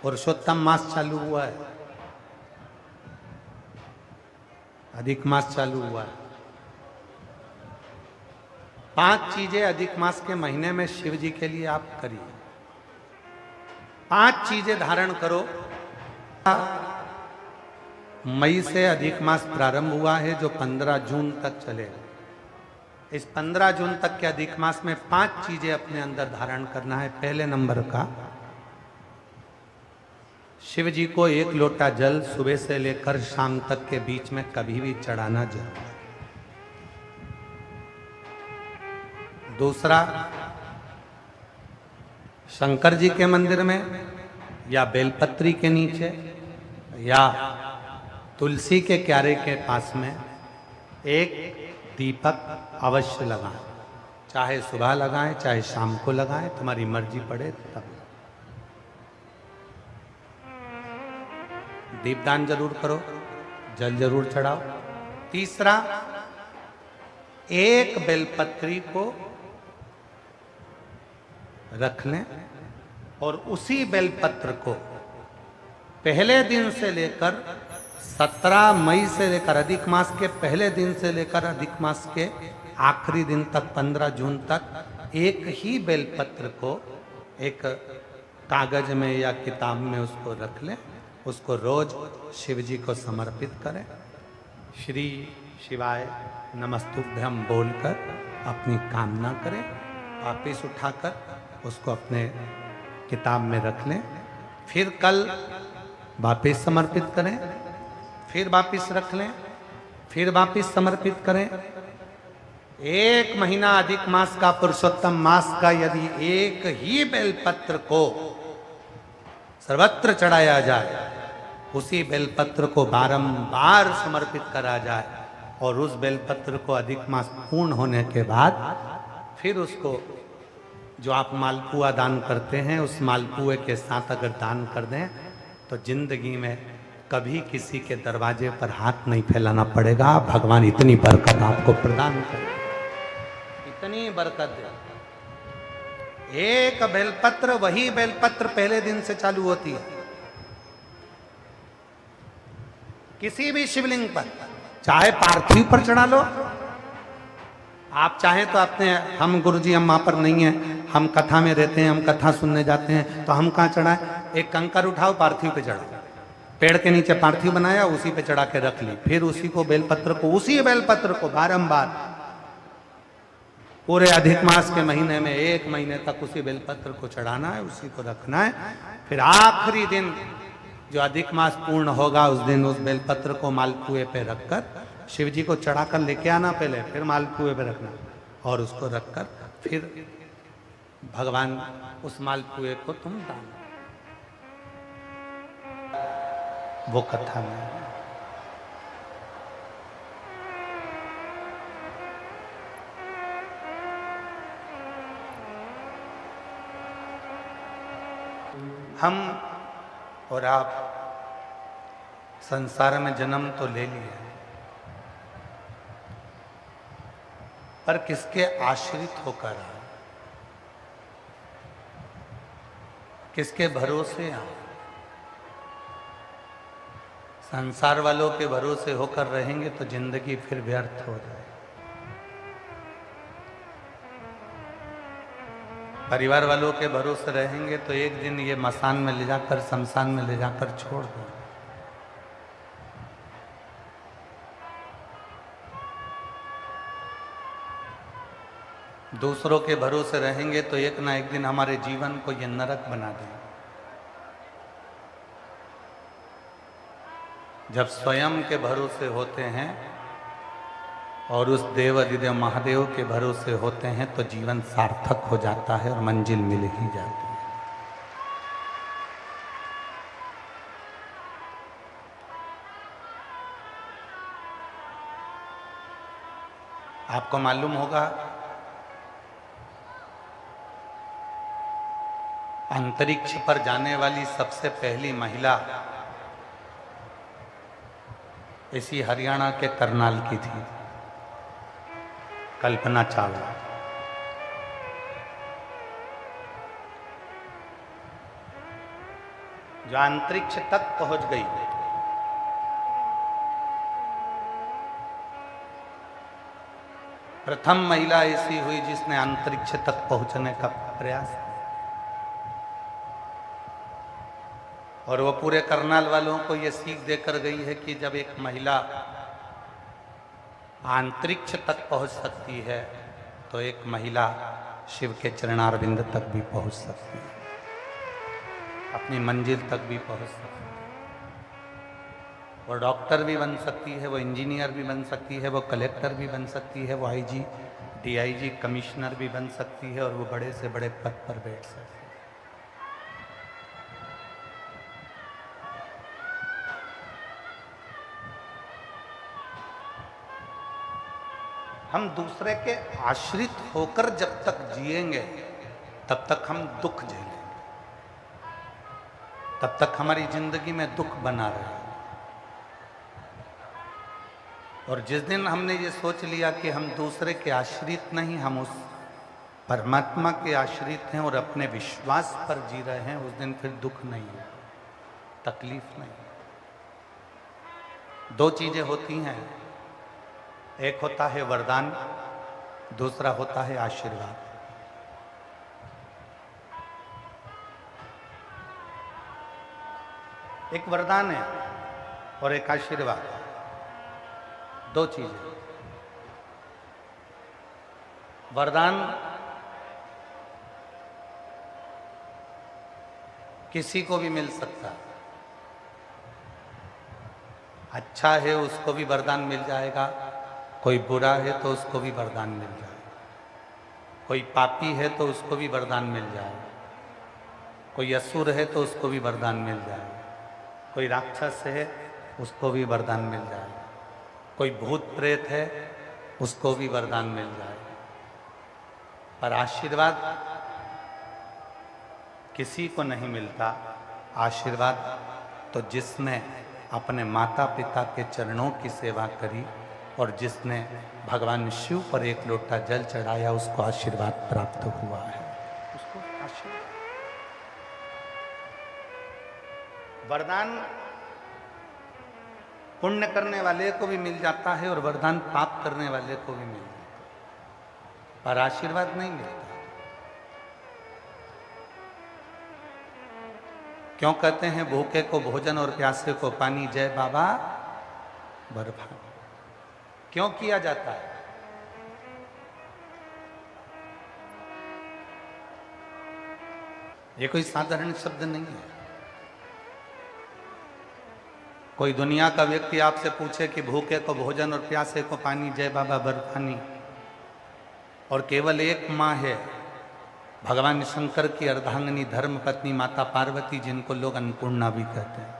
पुरुषोत्तम मास चालू हुआ है, अधिक मास चालू हुआ है। 5 चीजें अधिक मास के महीने में शिव जी के लिए आप करिए। 5 चीजें धारण करो। मई से अधिक मास प्रारंभ हुआ है जो 15 जून तक चलेगा। इस 15 जून तक के अधिक मास में 5 चीजें अपने अंदर धारण करना है। पहले नंबर का, शिव जी को 1 लोटा जल सुबह से लेकर शाम तक के बीच में कभी भी चढ़ाना जरूर है। दूसरा, शंकर जी के मंदिर में या बेलपत्री के नीचे या तुलसी के क्यारे के पास में एक दीपक अवश्य लगाएं। चाहे सुबह लगाएं चाहे शाम को लगाएं, तुम्हारी मर्जी पड़े तब। दीपदान जरूर करो, जल जरूर चढ़ाओ। तीसरा, एक बेलपत्री को रख लें और उसी बेलपत्र को पहले दिन से लेकर 17 मई से लेकर अधिक मास के पहले दिन से लेकर अधिक मास के आखिरी दिन तक 15 जून तक एक ही बेलपत्र को एक कागज में या किताब में उसको रख लें। उसको रोज शिव जी को समर्पित करें। श्री शिवाय नमस्तुभ्यम बोलकर अपनी कामना करें। वापिस उठाकर उसको अपने किताब में रख लें। फिर कल वापिस समर्पित करें, फिर वापिस रख लें, फिर वापिस समर्पित करें। 1 महीना अधिक मास का, पुरुषोत्तम मास का, यदि एक ही बेलपत्र को सर्वत्र चढ़ाया जाए, उसी बेलपत्र को बारंबार समर्पित करा जाए और उस बेलपत्र को अधिक मास पूर्ण होने के बाद फिर उसको जो आप मालपुआ दान करते हैं उस मालपुए के साथ अगर दान कर दें तो जिंदगी में कभी किसी के दरवाजे पर हाथ नहीं फैलाना पड़ेगा। भगवान इतनी बरकत आपको प्रदान करे, इतनी बरकत दे। एक बेलपत्र, वही बेलपत्र पहले दिन से चालू होती है। किसी भी शिवलिंग पर, चाहे पार्थिव पर चढ़ा लो, आप चाहें तो अपने, हम गुरुजी हम वहां पर नहीं हैं, हम कथा में रहते हैं, हम कथा सुनने जाते हैं, तो हम कहाँ चढ़ाएं? एक कंकर उठाओ, पार्थिव पे चढ़ाओ। पेड़ के नीचे पार्थिव बनाया, उसी पे चढ़ा के रख ली। फिर उसी को बेलपत्र को, उसी बेलपत्र को बारंबार पूरे अधिक मास के महीने में 1 महीने तक उसी बेलपत्र को चढ़ाना है, उसी को रखना है। फिर आखिरी दिन जो अधिक मास पूर्ण होगा उस दिन उस बेलपत्र को मालपुए पे रखकर शिव जी को चढ़ाकर लेके आना पहले, फिर मालपुए पे रखना और उसको रखकर फिर भगवान उस मालपुए को तुम दान। वो कथा में हम और आप संसार में जन्म तो ले लिया, पर किसके आश्रित होकर आए, किसके भरोसे आए? संसार वालों के भरोसे होकर रहेंगे तो जिंदगी फिर व्यर्थ हो जाए। परिवार वालों के भरोसे रहेंगे तो एक दिन ये मसान में ले जाकर, शमशान में ले जाकर छोड़ दो। दूसरों के भरोसे रहेंगे तो एक ना एक दिन हमारे जीवन को ये नरक बना देंगे। जब स्वयं के भरोसे होते हैं और उस देव अधिदेव महादेव के भरोसे होते हैं तो जीवन सार्थक हो जाता है और मंजिल मिल ही जाती है। आपको मालूम होगा, अंतरिक्ष पर जाने वाली सबसे पहली महिला इसी हरियाणा के करनाल की थी, कल्पना चावला। जो अंतरिक्ष तक पहुंच गई, प्रथम महिला ऐसी हुई जिसने अंतरिक्ष तक पहुंचने का प्रयास किया। और वो पूरे करनाल वालों को ये सीख देकर गई है कि जब एक महिला अंतरिक्ष तक पहुंच सकती है तो एक महिला शिव के चरणारविंद तक भी पहुंच सकती है, अपनी मंजिल तक भी पहुंच सकती है। वो डॉक्टर भी बन सकती है, वो इंजीनियर भी बन सकती है, वो कलेक्टर भी बन सकती है, वो आईजी, डीआईजी, कमिश्नर भी बन सकती है, और वो बड़े से बड़े पद पर बैठ सकती है। हम दूसरे के आश्रित होकर जब तक जिएंगे तब तक हम दुख झेलेंगे, तब तक हमारी जिंदगी में दुख बना रहेगा। और जिस दिन हमने ये सोच लिया कि हम दूसरे के आश्रित नहीं, हम उस परमात्मा के आश्रित हैं और अपने विश्वास पर जी रहे हैं, उस दिन फिर दुख नहीं है, तकलीफ नहीं। दो चीजें होती हैं, एक होता है वरदान, दूसरा होता है आशीर्वाद। एक वरदान है और एक आशीर्वाद, दो चीजें। वरदान किसी को भी मिल सकता है, अच्छा है उसको भी वरदान मिल जाएगा, कोई बुरा है तो उसको भी वरदान मिल जाएगा, कोई पापी है तो उसको भी वरदान मिल जाएगा, कोई असुर है तो उसको भी वरदान मिल जाएगा, कोई राक्षस है उसको भी वरदान मिल जाएगा, कोई भूत प्रेत है उसको भी वरदान मिल जाएगा। पर आशीर्वाद किसी को नहीं मिलता। आशीर्वाद तो जिसने अपने माता पिता के चरणों की सेवा करी और जिसने भगवान शिव पर एक लोटा जल चढ़ाया, उसको आशीर्वाद प्राप्त हुआ है, उसको आशीर्वाद। वरदान पुण्य करने वाले को भी मिल जाता है और वरदान पाप करने वाले को भी मिल जाता है, पर आशीर्वाद नहीं मिलता। क्यों कहते हैं भूखे को भोजन और प्यासे को पानी, जय बाबा बर्फानी? क्यों किया जाता है? ये कोई साधारण शब्द नहीं है। कोई दुनिया का व्यक्ति आपसे पूछे कि भूखे को भोजन और प्यासे को पानी, जय बाबा बर्फानी, और केवल एक माँ है, भगवान शंकर की अर्धांगिनी धर्म पत्नी माता पार्वती, जिनको लोग अन्नपूर्णा भी कहते हैं।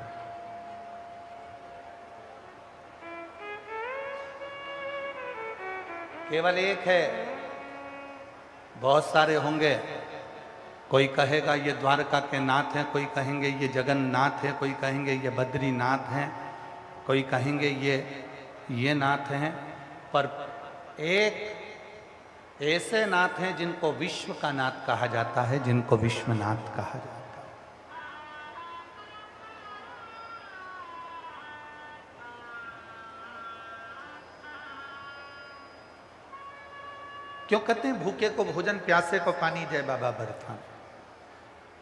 केवल एक है, बहुत सारे होंगे। कोई कहेगा ये द्वारका के नाथ हैं, कोई कहेंगे ये जगन्नाथ है, कोई कहेंगे ये बद्रीनाथ हैं, कोई कहेंगे ये नाथ हैं, पर एक ऐसे नाथ हैं जिनको विश्व का नाथ कहा जाता है, जिनको विश्वनाथ कहा जाता है। क्यों कहते हैं भूखे को भोजन, प्यासे को पानी, जय बाबा बर्फानी?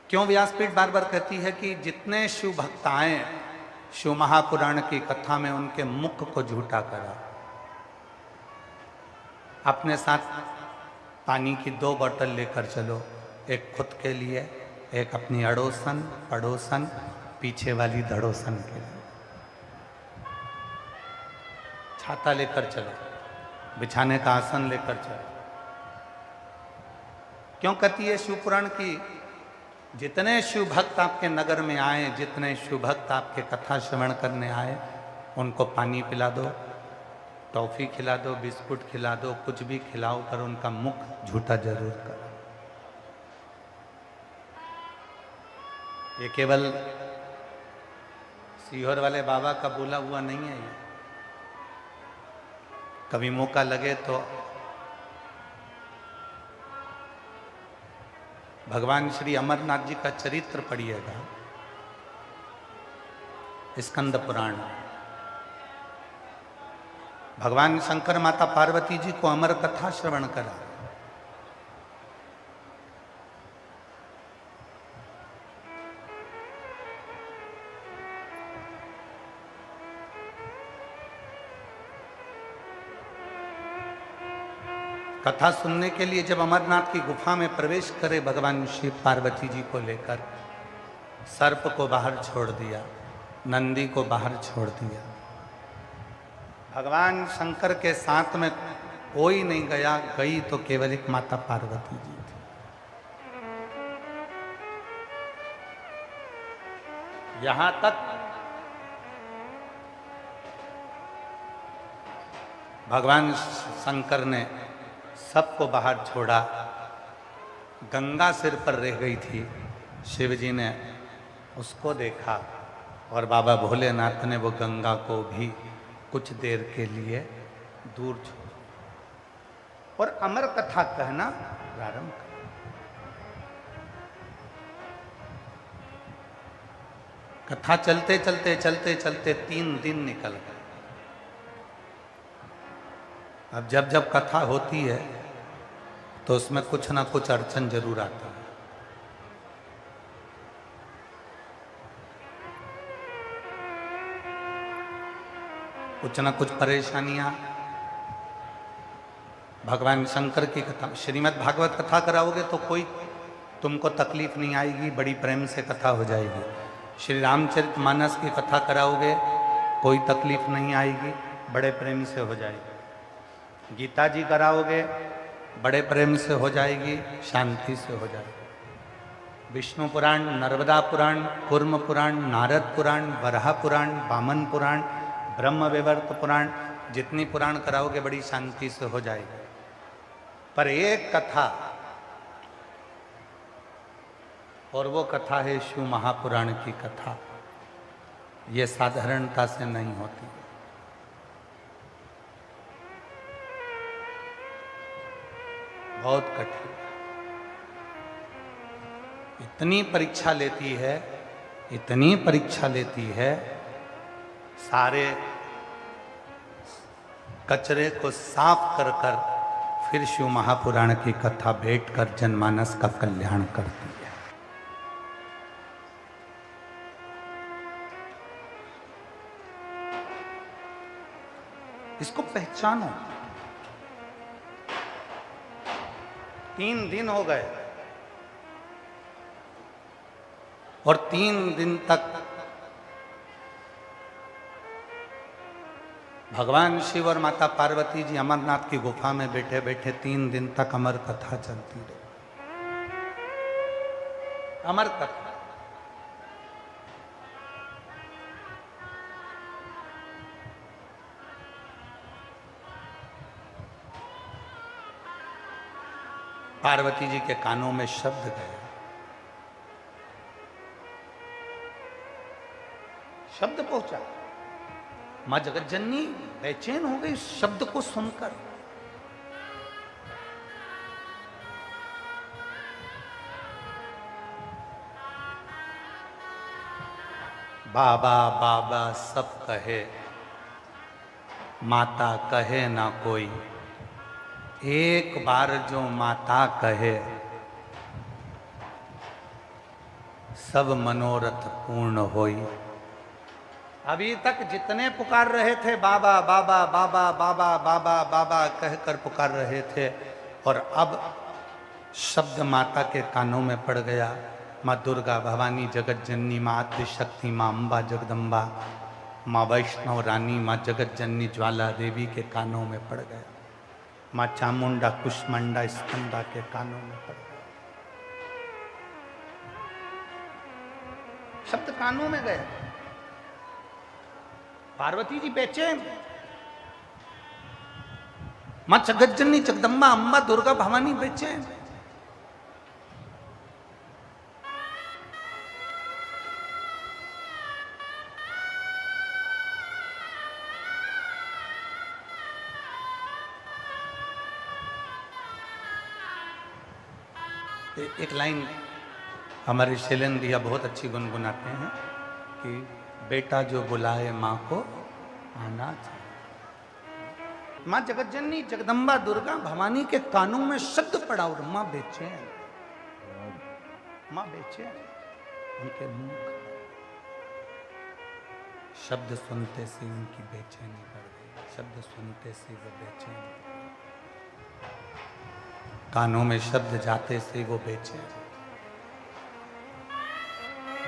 क्यों व्यासपीठ बार बार कहती है कि जितने शिव भक्त आए शिव महापुराण की कथा में, उनके मुख को झूठा करा। अपने साथ पानी की 2 बोतल लेकर चलो, एक खुद के लिए, एक अपनी अड़ोसन पड़ोसन पीछे वाली धड़ोसन के लिए। छाता लेकर चलो, बिछाने का आसन लेकर चलो। क्यों कहती है शिव पुराण की, जितने शिव भक्त आपके नगर में आए, जितने शिव भक्त आपके कथा श्रवण करने आए, उनको पानी पिला दो, टॉफी खिला दो, बिस्कुट खिला दो, कुछ भी खिलाओ, पर उनका मुख झूठा जरूर करो। ये केवल सीहोर वाले बाबा का बोला हुआ नहीं है। ये कभी मौका लगे तो भगवान श्री अमरनाथ जी का चरित्र पढ़िएगा। स्कंद पुराण। भगवान शंकर माता पार्वती जी को अमर कथा श्रवण करा। कथा सुनने के लिए जब अमरनाथ की गुफा में प्रवेश करे भगवान शिव पार्वती जी को लेकर, सर्प को बाहर छोड़ दिया, नंदी को बाहर छोड़ दिया। भगवान शंकर के साथ में कोई नहीं गया, गई तो केवल एक माता पार्वती जी थी। यहां तक भगवान शंकर ने सबको बाहर छोड़ा। गंगा सिर पर रह गई थी। शिव जी ने उसको देखा और बाबा भोलेनाथ ने वो गंगा को भी कुछ देर के लिए दूर छोड़ा और अमर कथा कहना प्रारंभ कर। कथा चलते चलते चलते चलते 3 दिन निकल गए। अब जब जब कथा होती है तो उसमें कुछ ना कुछ अड़चन जरूर आता है। कुछ ना कुछ परेशानियां। भगवान शंकर की कथा, श्रीमद् भागवत कथा कराओगे तो कोई तुमको तकलीफ नहीं आएगी, बड़ी प्रेम से कथा हो जाएगी। श्री रामचरितमानस की कथा कराओगे कोई तकलीफ नहीं आएगी, बड़े प्रेम से हो जाएगी। गीता जी कराओगे बड़े प्रेम से हो जाएगी, शांति से हो जाएगी। विष्णु पुराण, नर्मदा पुराण, कूर्म पुराण, नारद पुराण, वराह पुराण, वामन पुराण, ब्रह्म विवर्त पुराण, जितनी पुराण कराओगे बड़ी शांति से हो जाएगी। पर एक कथा, और वो कथा है शिव महापुराण की कथा। ये साधारणता से नहीं होती। बहुत कठिन, इतनी परीक्षा लेती है, इतनी परीक्षा लेती है, सारे कचरे को साफ कर कर फिर शिव महापुराण की कथा भेंट कर जनमानस का कल्याण करती है। इसको पहचानो। 3 दिन हो गए और 3 दिन तक भगवान शिव और माता पार्वती जी अमरनाथ की गुफा में बैठे बैठे 3 दिन तक अमर कथा चलती रही। अमर कथा। पार्वती जी के कानों में शब्द गए, शब्द पहुंचा। मां जगतजननी बेचैन हो गई शब्द को सुनकर। बाबा बाबा सब कहे, माता कहे ना कोई। एक बार जो माता कहे, सब मनोरथ पूर्ण होई। अभी तक जितने पुकार रहे थे बाबा बाबा बाबा बाबा बाबा बाबा कहकर पुकार रहे थे, और अब शब्द माता के कानों में पड़ गया। माँ दुर्गा, भवानी, जगत जननी, माँ आद्य शक्ति, माँ अम्बा जगदम्बा, माँ वैष्णव रानी, माँ जगत जननी ज्वाला देवी के कानों में पड़ गया। माँ चामुंडा, कुष्मांडा, स्कंदा के कानों में पड़ गया। शब्द कानों में गए। पार्वती जी बेचैन। मां जगत जननी, जगदम्बा, अम्बा, दुर्गा, भवानी बेचैन। एक लाइन हमारे शैलेंद्र भैया बहुत अच्छी गुनगुनाते हैं कि बेटा जो बुलाए माँ को आना चाहिए। माँ जगतजननी जगदम्बा दुर्गा भवानी के कानों में शब्द पड़ा और माँ बेचैन, माँ बेचैन, उनके मुंह शब्द सुनते से उनकी बेचैनी बढ़ गई, शब्द सुनते से वो बेचैन, कानों में शब्द जाते से वो बेचैन।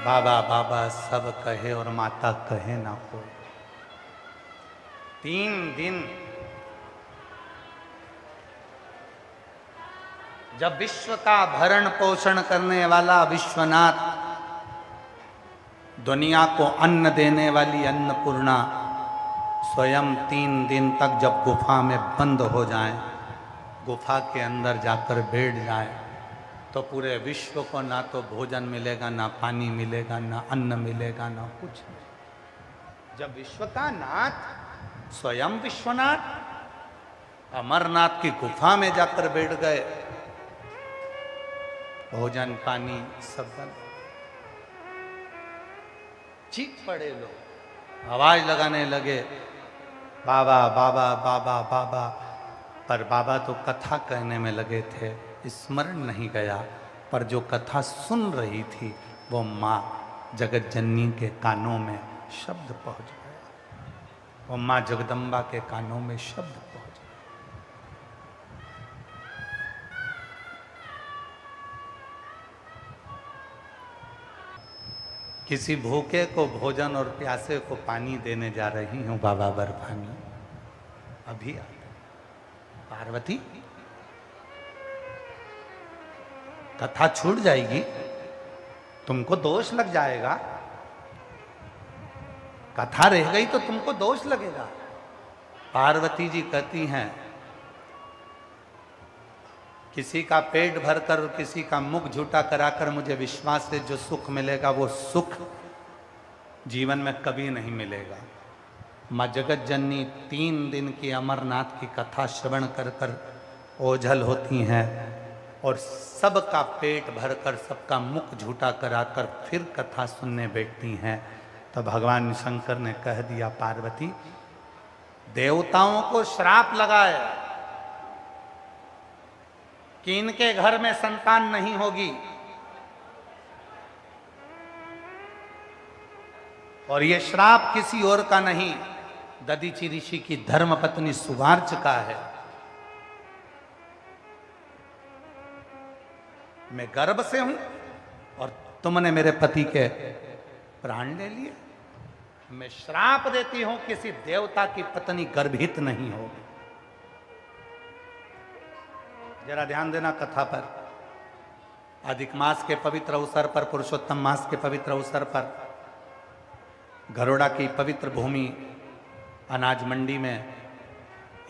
बाबा बाबा सब कहे और माता कहे ना कोई। 3 दिन जब विश्व का भरण पोषण करने वाला विश्वनाथ, दुनिया को अन्न देने वाली अन्नपूर्णा स्वयं 3 दिन तक जब गुफा में बंद हो जाए, गुफा के अंदर जाकर बैठ जाए, तो पूरे विश्व को ना तो भोजन मिलेगा, ना पानी मिलेगा, ना अन्न मिलेगा, ना कुछ। जब विश्व का नाथ स्वयं विश्वनाथ अमरनाथ की गुफा में जाकर बैठ गए, भोजन पानी सब बंद, चीख पड़े लोग, आवाज लगाने लगे बाबा बाबा बाबा बाबा। पर बाबा तो कथा कहने में लगे थे, स्मरण नहीं गया। पर जो कथा सुन रही थी वो माँ जगतजननी के कानों में शब्द पहुंच गया, वो माँ जगदम्बा के कानों में शब्द पहुंच गया। किसी भूखे को भोजन और प्यासे को पानी देने जा रही हूं बाबा बर्फानी, अभी आ पार्वती कथा छूट जाएगी, तुमको दोष लग जाएगा, कथा रह गई तो तुमको दोष लगेगा। पार्वती जी कहती हैं किसी का पेट भरकर और किसी का मुख झूठा कराकर मुझे विश्वास से जो सुख मिलेगा वो सुख जीवन में कभी नहीं मिलेगा। माँ जगतजननी 3 दिन की अमरनाथ की कथा श्रवण कर कर ओझल होती हैं और सबका पेट भरकर सबका मुख झूठा कराकर फिर कथा सुनने बैठती हैं। तो भगवान शंकर ने कह दिया पार्वती, देवताओं को श्राप लगाए कि इनके घर में संतान नहीं होगी, और ये श्राप किसी और का नहीं, दधीचि ऋषि की धर्मपत्नी सुवार्च का है। मैं गर्भ से हूं और तुमने मेरे पति के प्राण ले लिए। मैं श्राप देती हूं किसी देवता की पत्नी गर्भित नहीं होगी। जरा ध्यान देना कथा पर। अधिक मास के पवित्र अवसर पर, पुरुषोत्तम मास के पवित्र अवसर पर घरोड़ा की पवित्र भूमि अनाज मंडी में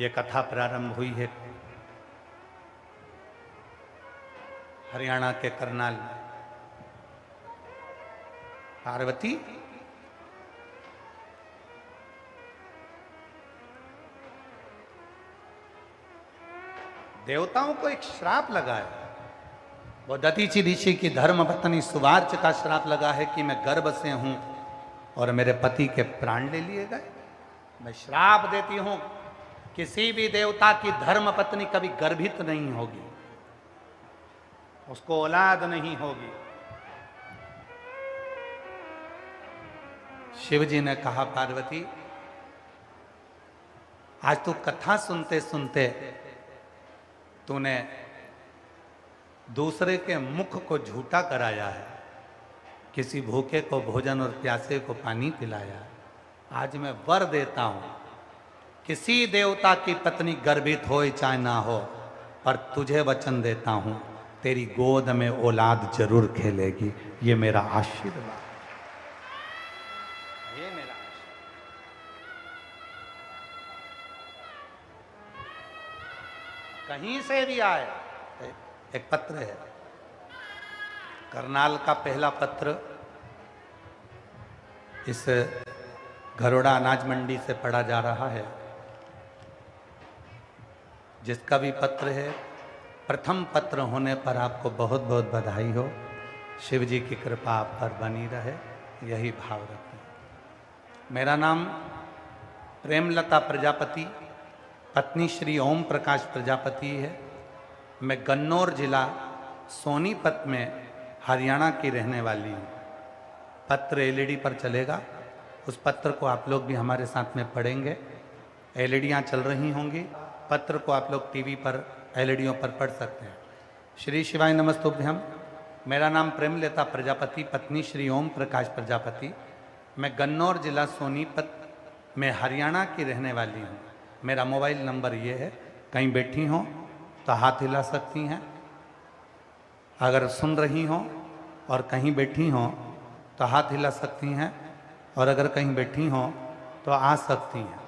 यह कथा प्रारंभ हुई है। हरियाणा के करनाल में पार्वती देवताओं को एक श्राप लगा है। वो दधीचि ऋषि की धर्मपत्नी सुवार्च का श्राप लगा है कि मैं गर्भ से हूं और मेरे पति के प्राण ले लिए गए। मैं श्राप देती हूं किसी भी देवता की धर्मपत्नी कभी गर्भित नहीं होगी, उसको औलाद नहीं होगी। शिव जी ने कहा पार्वती, आज तू कथा सुनते सुनते तूने दूसरे के मुख को झूठा कराया है, किसी भूखे को भोजन और प्यासे को पानी पिलाया। आज मैं वर देता हूं, किसी देवता की पत्नी गर्भित हो चाहे ना हो, पर तुझे वचन देता हूं तेरी गोद में औलाद जरूर खेलेगी। ये मेरा आशीर्वाद, ये मेरा आशीर्वाद। कहीं से भी आए। एक पत्र है, करनाल का पहला पत्र इस घरोड़ा अनाज मंडी से पढ़ा जा रहा है। जिसका भी पत्र है, प्रथम पत्र होने पर आपको बहुत बहुत बधाई हो। शिव जी की कृपा आप पर बनी रहे, यही भाव रखें। मेरा नाम प्रेमलता प्रजापति, पत्नी श्री ओम प्रकाश प्रजापति है। मैं गन्नौर जिला सोनीपत में हरियाणा की रहने वाली हूँ। पत्र एलईडी पर चलेगा, उस पत्र को आप लोग भी हमारे साथ में पढ़ेंगे। एलईडियाँ चल रही होंगी, पत्र को आप लोग टीवी पर एलईडियों पर पढ़ सकते हैं। श्री शिवाय नमस्तुभ्यम। मेरा नाम प्रेमलता प्रजापति, पत्नी श्री ओम प्रकाश प्रजापति। मैं गन्नौर जिला सोनीपत में हरियाणा की रहने वाली हूँ। मेरा मोबाइल नंबर ये है, कहीं बैठी हों तो हाथ हिला सकती हैं, अगर सुन रही हों और कहीं बैठी हों तो हाथ हिला सकती हैं, और अगर कहीं बैठी हों तो आ सकती हैं।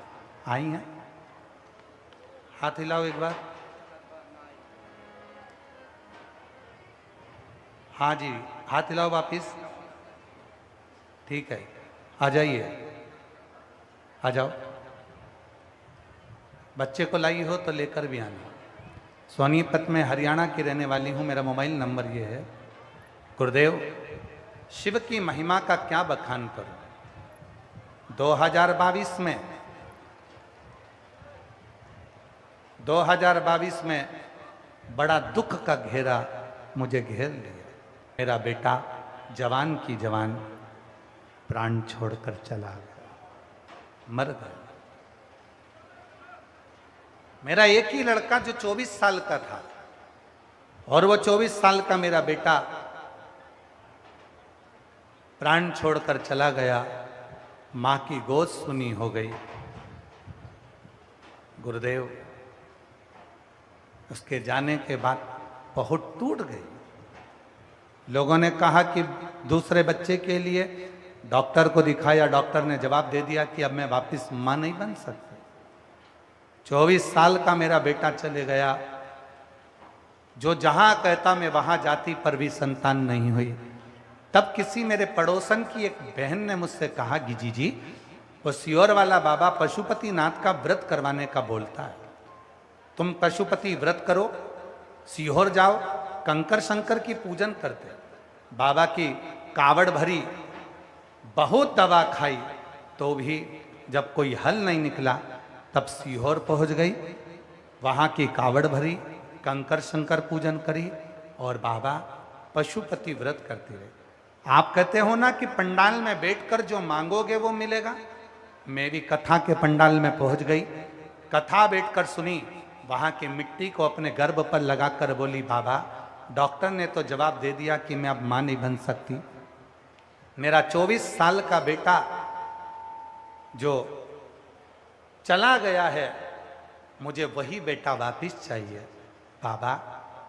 आई हैं? हाथ हिलाओ एक बार। हाँ जी, हाथ हिलाओ वापिस। ठीक है, आ जाइए, आ जाओ। बच्चे को लाई हो तो लेकर भी आना। सोनीपत में हरियाणा की रहने वाली हूँ। मेरा मोबाइल नंबर ये है। गुरुदेव, शिव की महिमा का क्या बखान करूं। 2022 में बड़ा दुख का घेरा मुझे घेर लिया। मेरा बेटा जवान की जवान प्राण छोड़कर चला गया, मर गया। मेरा एक ही लड़का जो 24 साल का था, और वो 24 साल का मेरा बेटा प्राण छोड़कर चला गया। मां की गोद सुनी हो गई। गुरुदेव, उसके जाने के बाद बहुत टूट गई। लोगों ने कहा कि दूसरे बच्चे के लिए डॉक्टर को दिखाया, डॉक्टर ने जवाब दे दिया कि अब मैं वापस मां नहीं बन सकती। 24 साल का मेरा बेटा चले गया। जो जहां कहता मैं वहां जाती, पर भी संतान नहीं हुई। तब किसी मेरे पड़ोसन की एक बहन ने मुझसे कहा कि जी वो सियोर वाला बाबा पशुपति नाथ का व्रत करवाने का बोलता है, तुम पशुपति व्रत करो, सीहोर जाओ, कंकर शंकर की पूजन करते। बाबा की कावड़ भरी, बहुत दवा खाई, तो भी जब कोई हल नहीं निकला, तब सीहोर पहुंच गई। वहां की कावड़ भरी, कंकर शंकर पूजन करी, और बाबा पशुपति व्रत करते रहे। आप कहते हो ना कि पंडाल में बैठकर जो मांगोगे वो मिलेगा। मैं भी कथा के पंडाल में पहुंच गई, कथा बैठकर सुनी। वहां की मिट्टी को अपने गर्भ पर लगाकर बोली, बाबा डॉक्टर ने तो जवाब दे दिया कि मैं अब मां नहीं बन सकती। मेरा 24 साल का बेटा जो चला गया है, मुझे वही बेटा वापिस चाहिए। बाबा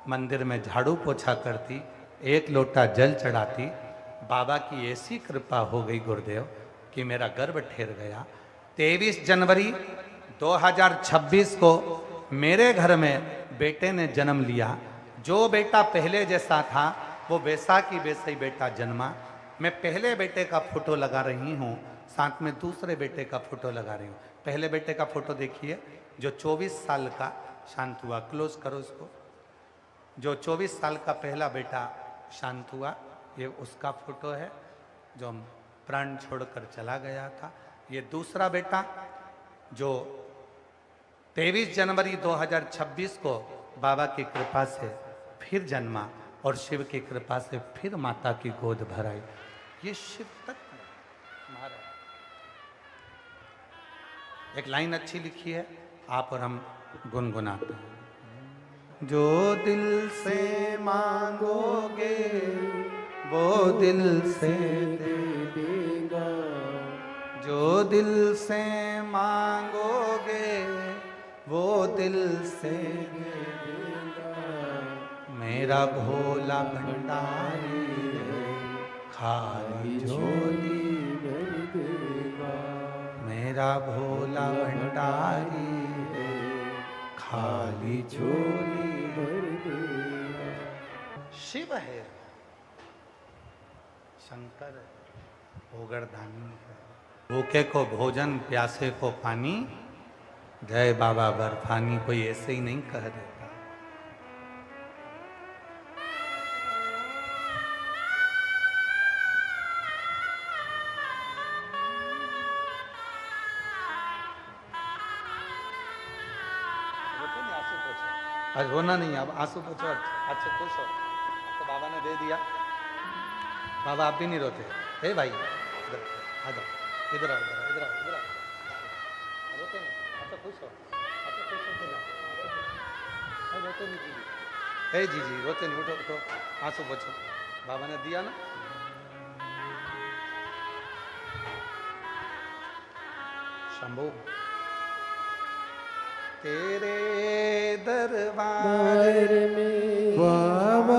मंदिर में झाड़ू पोछा करती, एक लोटा जल चढ़ाती। बाबा की ऐसी कृपा हो गई गुरुदेव कि मेरा गर्भ ठहर गया। 23 जनवरी 2026 को मेरे घर में बेटे ने जन्म लिया। जो बेटा पहले जैसा था वो वैसा की वैसा ही बेटा जन्मा। मैं पहले बेटे का फोटो लगा रही हूँ, साथ में दूसरे बेटे का फोटो लगा रही हूँ। पहले बेटे का फोटो देखिए, जो 24 साल का शांत हुआ। क्लोज करो इसको। जो 24 साल का पहला बेटा शांत हुआ, ये उसका फोटो है जो प्राण छोड़कर चला गया था। ये दूसरा बेटा जो 23 जनवरी 2026 को बाबा की कृपा से फिर जन्मा, और शिव की कृपा से फिर माता की गोद भराई। ये शिव तत्व महाराज। एक लाइन अच्छी लिखी है, आप और हम गुनगुनाते हैं। जो दिल से मांगोगे वो दिल से दे देगा, जो दिल से मांगोगे वो दिल से दे देगा। मेरा भोला भंडारी खाली झोली भर देगा। मेरा भोला भंडारी खाली झोली भर देगा। शिव है, शंकर भोगरदानी है। भूखे को भोजन, प्यासे को पानी, जय बाबा बर्फानी। कोई ऐसे ही नहीं कह देता। आज रोना नहीं, अब आंसू पोछो, अच्छे खुश हो। तो बाबा ने दे दिया। बाबा आप भी नहीं रोते? हे भाई इधर आ जाओ, इधर आओ, इधर आओ, इधर आओ, इधर आओ। रोते नहीं? अच्छा खुश हो, अच्छा खुश हो तो रोते नहीं जी? हे जी रोते नहीं, उठो उठो, आंसू पोछो। बाबा ने दिया ना। शंभू तेरे दरबार में बाबा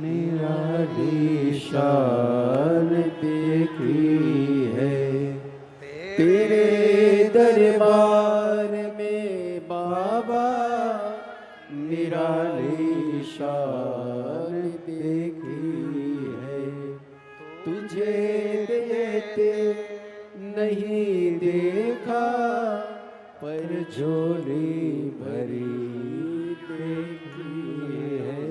निराली शान देखी है, तेरे दरबार में बाबा निराली शान देखी है। तुझे देते नहीं देखा, पर झोली भरी देखी है।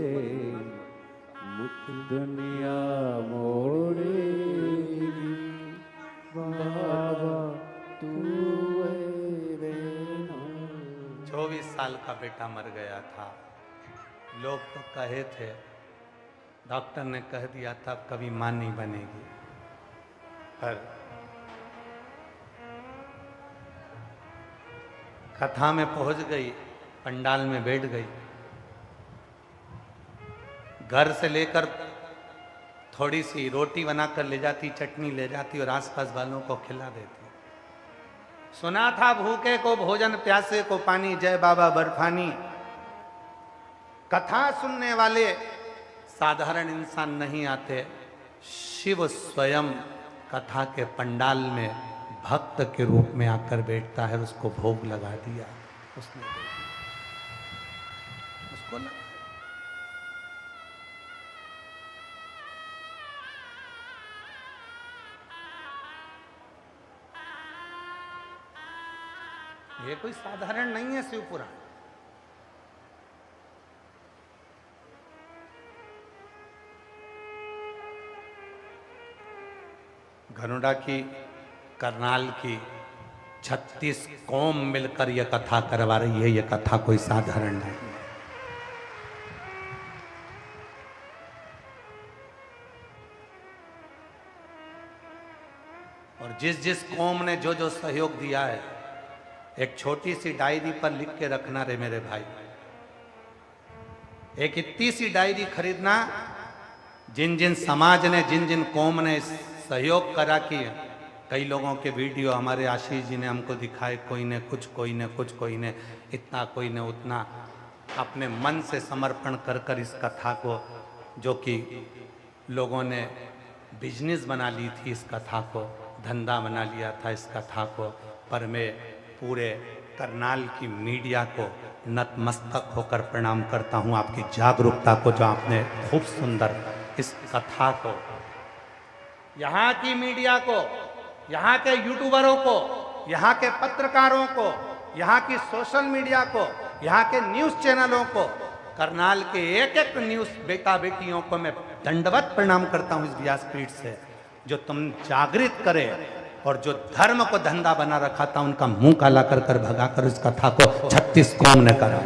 मुक्त दुनिया मोड़ेगी बाबा तू है। 24 साल का बेटा मर गया था। लोग तो कहे थे, डॉक्टर ने कह दिया था कभी मां नहीं बनेगी, पर कथा में पहुंच गई, पंडाल में बैठ गई। घर से लेकर थोड़ी सी रोटी बनाकर ले जाती, चटनी ले जाती और आसपास वालों को खिला देती। सुना था भूखे को भोजन, प्यासे को पानी, जय बाबा बर्फानी। कथा सुनने वाले साधारण इंसान नहीं आते, शिव स्वयं कथा के पंडाल में भक्त के रूप में आकर बैठता है। उसको भोग लगा दिया, उसने दे दिया, उसको लगा। ये कोई साधारण नहीं है शिवपुराण। घनुडा की, करनाल की 36 कौम मिलकर यह कथा करवा रही है। यह कथा कोई साधारण नहीं है। और जिस जिस कौम ने जो जो सहयोग दिया है, एक छोटी सी डायरी पर लिख के रखना रे मेरे भाई। एक इतनी सी डायरी खरीदना, जिन जिन समाज ने, जिन जिन कौम ने सहयोग करा कि कई लोगों के वीडियो हमारे आशीष जी ने हमको दिखाए, कोई ने कुछ, कोई ने कुछ, कोई ने इतना, कोई ने उतना, अपने मन से समर्पण कर कर इस कथा को, जो कि लोगों ने बिजनेस बना ली थी, इस कथा को धंधा बना लिया था इस कथा को। पर मैं पूरे करनाल की मीडिया को नतमस्तक होकर प्रणाम करता हूँ, आपकी जागरूकता को, जो आपने खूब सुंदर इस कथा को, यहाँ की मीडिया को, यहाँ के यूट्यूबरों को, यहाँ के पत्रकारों को, यहाँ की सोशल मीडिया को, यहाँ के न्यूज़ चैनलों को, करनाल के एक एक न्यूज़ बेटा बेटियों को मैं दंडवत प्रणाम करता हूँ इस व्यासपीठ से, जो तुम जागृत करे और जो धर्म को धंधा बना रखा था उनका मुंह काला कर कर भगा कर इस कथा को 36 कौम ने करा।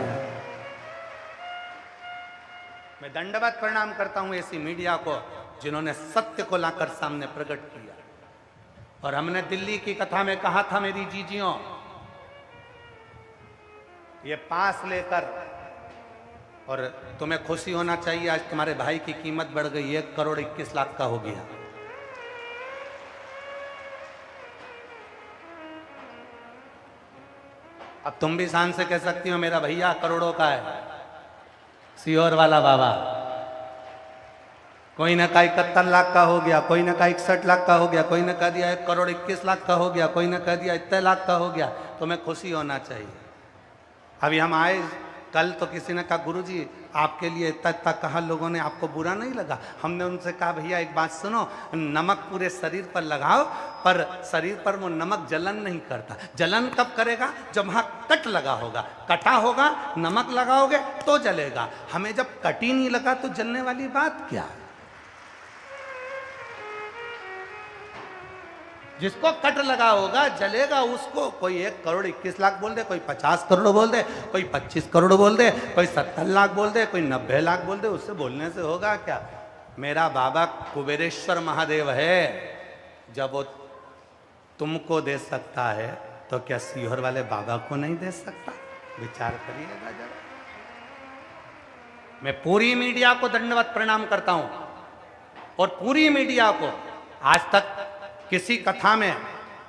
मैं दंडवत प्रणाम करता हूँ ऐसी मीडिया को जिन्होंने सत्य को लाकर सामने प्रकट किया। और हमने दिल्ली की कथा में कहा था, मेरी जीजियों, ये पास लेकर, और तुम्हें खुशी होना चाहिए, आज तुम्हारे भाई की कीमत बढ़ गई, 1 करोड़ 21 लाख का हो गया। अब तुम भी शान से कह सकती हो मेरा भैया करोड़ों का है, सीहोर वाला बाबा। कोई ने कहा 71 लाख का हो गया, कोई ने कहा 61 लाख का हो गया, कोई ने कह दिया 1 करोड़ 21 लाख का हो गया, कोई ने कह दिया इतने लाख का हो गया। तुम्हें खुशी होना चाहिए। अभी हम आए कल तो किसी ने कहा गुरुजी आपके लिए इतना इतना कहा, लोगों ने, आपको बुरा नहीं लगा? हमने उनसे कहा भैया एक बात सुनो, नमक पूरे शरीर पर लगाओ, पर शरीर पर वो नमक जलन नहीं करता। जलन कब करेगा? जब वहाँ कट लगा होगा, कटा होगा, नमक लगाओगे तो जलेगा। हमें जब कट ही नहीं लगा तो जलने वाली बात क्या है? जिसको कट लगा होगा जलेगा उसको। कोई 1,21,00,000 बोल दे, कोई 50 करोड़ बोल दे, कोई 25 करोड़ बोल दे, कोई 70 लाख बोल दे, कोई 90 लाख बोल दे, उससे बोलने से होगा क्या? मेरा बाबा कुबेरेश्वर महादेव है, जब वो तुमको दे सकता है तो क्या सीहोर वाले बाबा को नहीं दे सकता? विचार करिएगा जरा। मैं पूरी मीडिया को दंडवत प्रणाम करता हूं, और पूरी मीडिया को। आज तक किसी कथा में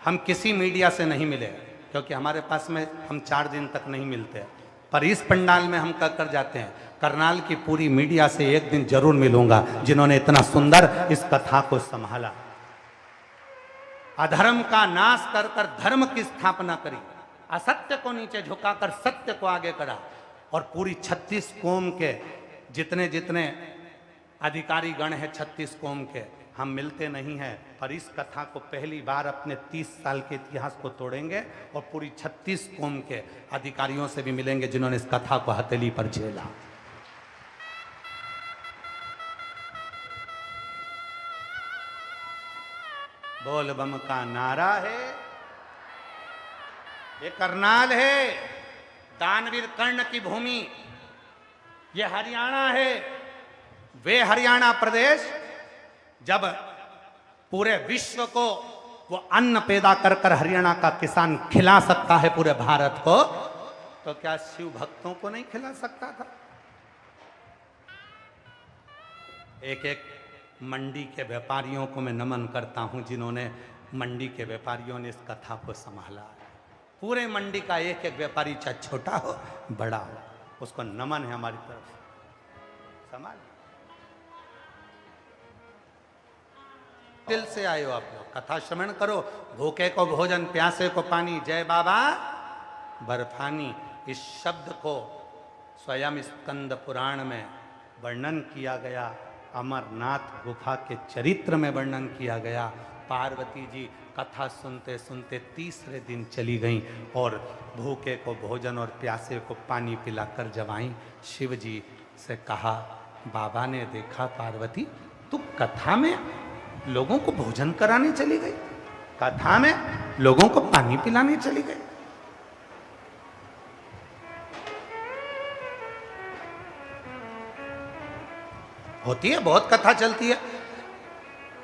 हम किसी मीडिया से नहीं मिले, क्योंकि हमारे पास में हम 4 दिन तक नहीं मिलते, पर इस पंडाल में हम कर जाते हैं। करनाल की पूरी मीडिया से एक दिन जरूर मिलूंगा, जिन्होंने इतना सुंदर इस कथा को संभाला। अधर्म का नाश कर कर धर्म की स्थापना करी, असत्य को नीचे झुकाकर सत्य को आगे करा, और पूरी 36 कौम के जितने जितने अधिकारी गण हैं 36 कौम के, हम मिलते नहीं हैं, पर इस कथा को पहली बार अपने 30 साल के इतिहास को तोड़ेंगे और पूरी 36 कौम के अधिकारियों से भी मिलेंगे जिन्होंने इस कथा को हथेली पर झेला। बोल बम का नारा है। ये करनाल है, दानवीर कर्ण की भूमि। ये हरियाणा है, वे हरियाणा प्रदेश जब पूरे विश्व को वो अन्न पैदा कर कर हरियाणा का किसान खिला सकता है पूरे भारत को, तो क्या शिव भक्तों को नहीं खिला सकता था? एक एक मंडी के व्यापारियों को मैं नमन करता हूं, जिन्होंने मंडी के व्यापारियों ने इस कथा को संभाला। पूरे मंडी का एक एक व्यापारी, चाहे छोटा हो बड़ा हो, उसको नमन है हमारी तरफ से। संभाल दिल से आए हो आप लोग, कथा श्रवण करो। भूखे को भोजन, प्यासे को पानी, जय बाबा बर्फानी। इस शब्द को स्वयं स्कंद पुराण में वर्णन किया गया, अमरनाथ गुफा के चरित्र में वर्णन किया गया। पार्वती जी कथा सुनते सुनते तीसरे दिन चली गईं, और भूखे को भोजन और प्यासे को पानी पिलाकर जब आईं, शिव जी से कहा, बाबा ने देखा पार्वती तू कथा में लोगों को भोजन कराने चली गई, कथा में लोगों को पानी पिलाने चली गई। होती है, बहुत कथा चलती है।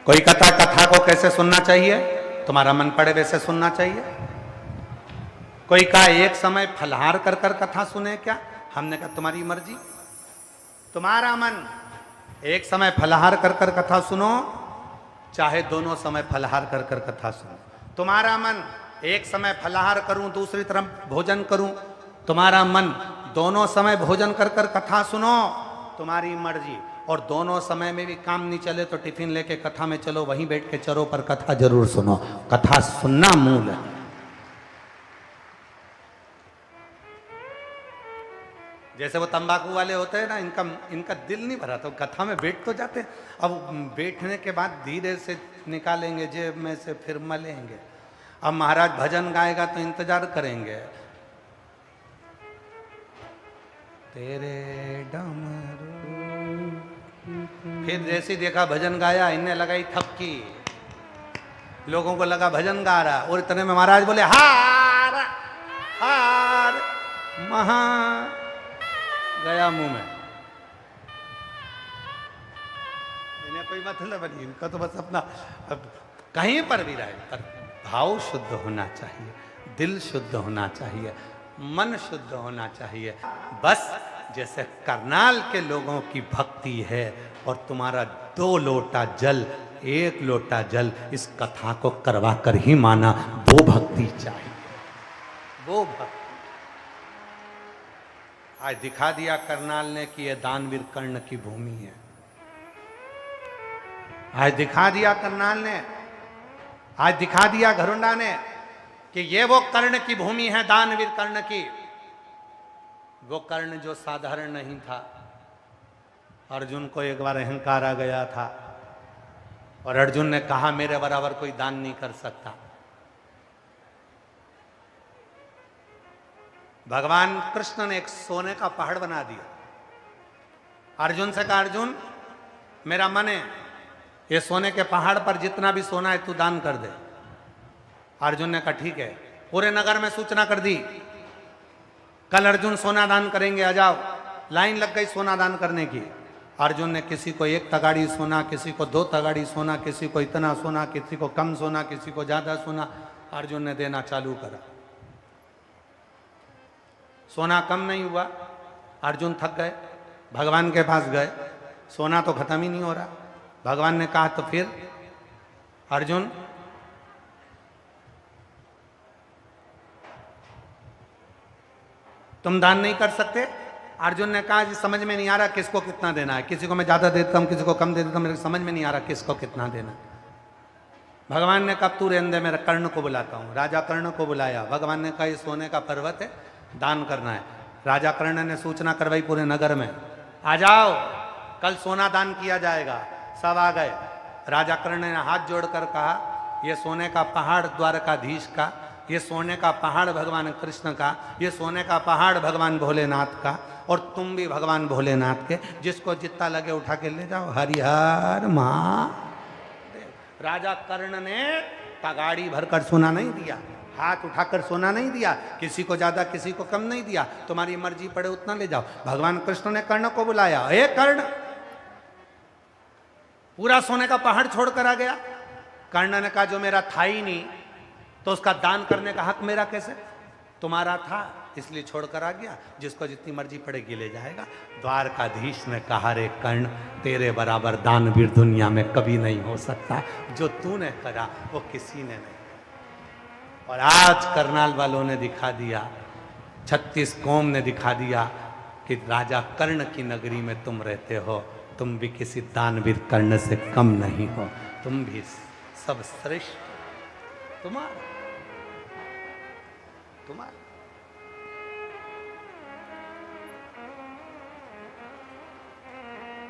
कोई कथा को कैसे सुनना चाहिए, तुम्हारा मन पड़े वैसे सुनना चाहिए। कोई कहा एक समय फलहार कर कर कथा सुने क्या, हमने कहा तुम्हारी मर्जी, तुम्हारा मन। एक समय फलहार कर कर कथा सुनो, चाहे दोनों समय फलहार कर कर कथा सुनो, तुम्हारा मन। एक समय फलहार करूं, दूसरी तरफ भोजन करूं, तुम्हारा मन। दोनों समय भोजन कर कर कथा सुनो, तुम्हारी मर्जी। और दोनों समय में भी काम नहीं चले तो टिफिन लेके कथा में चलो, वहीं बैठ के चरो, पर कथा जरूर सुनो। कथा सुनना मूल है। जैसे वो तंबाकू वाले होते हैं ना, इनका दिल नहीं भरा तो कथा में बैठ तो जाते हैं। अब बैठने के बाद धीरे से निकालेंगे जेब में से, फिर मलेंगे। अब महाराज भजन गाएगा तो इंतजार करेंगे, तेरे डमरू। फिर जैसे देखा भजन गाया, इनने लगाई थपकी, लोगों को लगा भजन गा रहा, और इतने में महाराज बोले हार हार, महा गया मुंह में। इन्हें कोई मतलब नहीं, इनका तो बस अपना कहीं पर भी रहे, पर भाव शुद्ध होना चाहिए, दिल शुद्ध होना चाहिए, मन शुद्ध होना चाहिए। बस जैसे करनाल के लोगों की भक्ति है, और तुम्हारा 2 लोटा जल, 1 लोटा जल इस कथा को करवा कर ही माना, वो भक्ति चाहिए, वो भक्ति। आज दिखा दिया करनाल ने कि यह दानवीर कर्ण की भूमि है। आज दिखा दिया करनाल ने, आज दिखा दिया घरुंडा ने कि ये वो कर्ण की भूमि है, दानवीर कर्ण की। वो कर्ण जो साधारण नहीं था। अर्जुन को एक बार अहंकार आ गया था, और अर्जुन ने कहा मेरे बराबर कोई दान नहीं कर सकता। भगवान कृष्ण ने एक सोने का पहाड़ बना दिया। अर्जुन से कहा, अर्जुन मेरा मन है ये सोने के पहाड़ पर जितना भी सोना है तू दान कर दे। अर्जुन ने कहा ठीक है। पूरे नगर में सूचना कर दी, कल अर्जुन सोना दान करेंगे, आ जाओ। लाइन लग गई सोना दान करने की। अर्जुन ने किसी को 1 तगाड़ी सोना, किसी को 2 तगाड़ी सोना, किसी को इतना सोना, किसी को कम सोना, किसी को ज्यादा सोना, अर्जुन ने देना चालू करा। सोना कम नहीं हुआ, अर्जुन थक गए, भगवान के पास गए, सोना तो खत्म ही नहीं हो रहा। भगवान ने कहा तो फिर अर्जुन तुम दान नहीं कर सकते? अर्जुन ने कहा जी समझ में नहीं आ रहा किसको कितना देना है, किसी को मैं ज्यादा देता हूं, किसी को कम दे देता हूं, मेरे समझ में नहीं आ रहा किसको कितना देना। भगवान ने कहा तू रहने दे, मेरा कर्ण को बुलाता हूं। राजा कर्ण को बुलाया। भगवान ने कहा ये सोने का पर्वत है, दान करना है। राजा कर्ण ने सूचना करवाई पूरे नगर में, आ जाओ कल सोना दान किया जाएगा। सब आ गए। राजा कर्ण ने हाथ जोड़कर कहा ये सोने का पहाड़ द्वारकाधीश का, ये सोने का पहाड़ भगवान कृष्ण का, ये सोने का पहाड़ भगवान भोलेनाथ का, और तुम भी भगवान भोलेनाथ के, जिसको जितना लगे उठा के ले जाओ। हरिहर महादेव। राजा कर्ण ने तगाड़ी भरकर सोना नहीं दिया, हाथ उठाकर सोना नहीं दिया, किसी को ज्यादा किसी को कम नहीं दिया, तुम्हारी मर्जी पड़े उतना ले जाओ। भगवान कृष्ण ने कर्ण को बुलाया, हे कर्ण, पूरा सोने का पहाड़ छोड़कर आ गया। कर्ण ने कहा जो मेरा था ही नहीं तो उसका दान करने का हक मेरा कैसे? तुम्हारा था इसलिए छोड़कर आ गया, जिसको जितनी मर्जी पड़ेगी ले जाएगा। द्वारकाधीश ने कहा रे कर्ण, तेरे बराबर दानवीर दुनिया में कभी नहीं हो सकता, जो तूने करा वो किसी ने नहीं। और आज करनाल वालों ने दिखा दिया, 36 कौम ने दिखा दिया कि राजा कर्ण की नगरी में तुम रहते हो, तुम भी किसी दानवीर कर्ण से कम नहीं हो, तुम भी सब श्रेष्ठ तुम्हारा।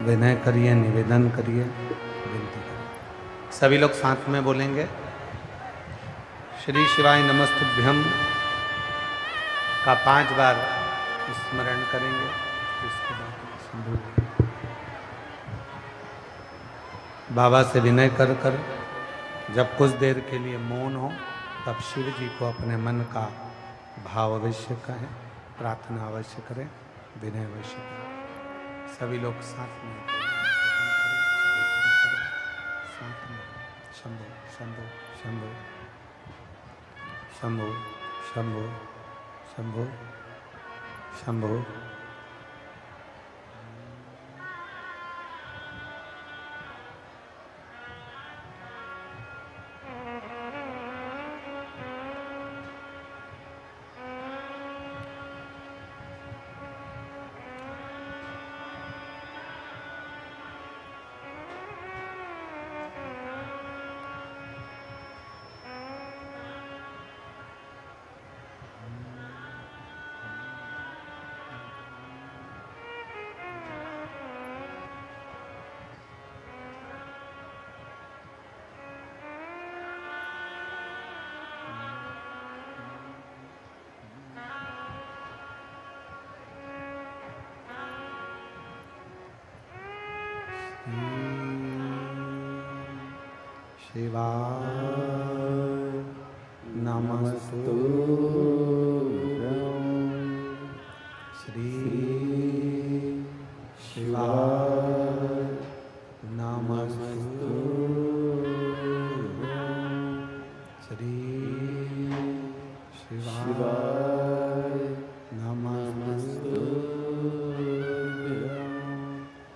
विनय करिए, निवेदन करिए, विनती करिए। सभी लोग साथ में बोलेंगे श्री शिवाय नमस्तुभ्यम का 5 बार स्मरण करेंगे। इसके बाद शंभू बाबा से विनय कर कर जब कुछ देर के लिए मौन हो तब शिव जी को अपने मन का भाव अवश्य कहें, प्रार्थना अवश्य करें, विनय अवश्य करें। सभी लोग साथ में साथ में शंभो शंभो शंभो शंभो शंभो शंभो शंभो। शिवाय नमस्तुभ्यं श्री शिवाय नमस्तुभ्यं श्री शिवाय नमस्तुभ्यं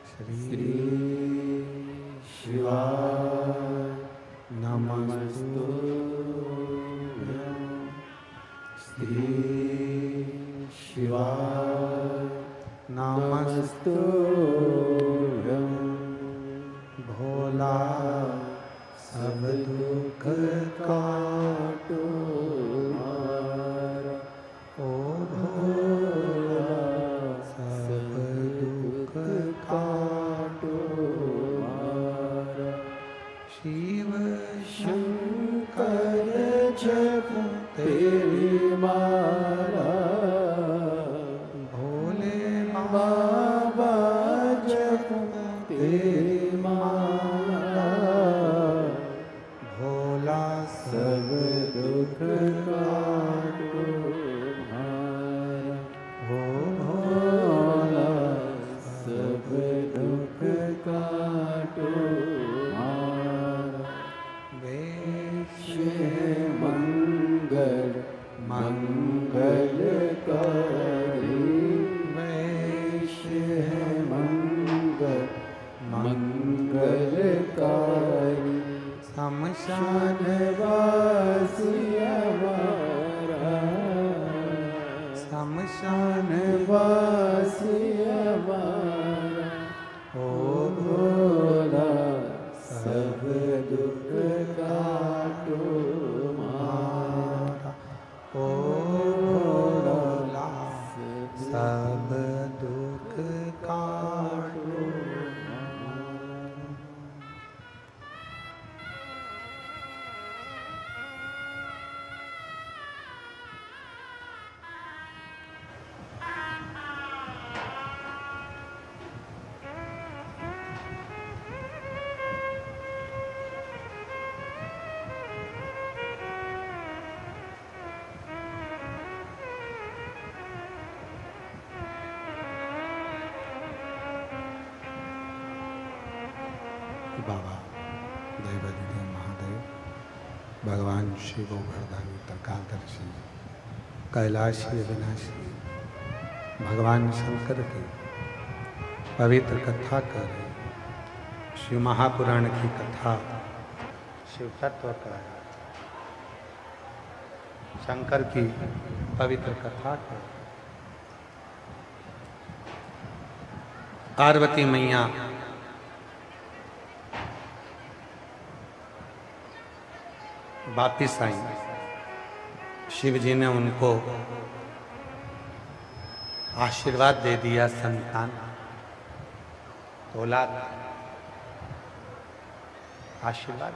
श्री शिवाय नमस्तुभ्यं श्री शिवाय नमस्तुभ्यं। भोला सब दुख काटो मारा, ओ भोला सब दुख काटो मारा। शिव शंकर जप तेरी माला, भोले बाबा जप तेरी माला। भोला सब सब दुख काटो भारा, हो भोला सब दुख काटो भारा। वेश है मंगल मंगलकारी, वेश है मंगल मंगलकारी। शमशान वासी हमारा, शमशान वासी हमारा, ओ भोला सब दुख काटो हमारा, ओ भोला सब दुख काटो हमारा। बाबा दैवाधिदेव महादेव भगवान शिव गोवर्धन त्रिकालदर्शी कैलाशी अविनाशी भगवान शंकर की पवित्र कथा कर रहे हैं। शिव महापुराण की कथा शिव तत्व का है। शंकर की पवित्र कथा कर पार्वती मैया वापिस आई। शिव जी ने उनको आशीर्वाद दे दिया, संतान औलाद आशीर्वाद।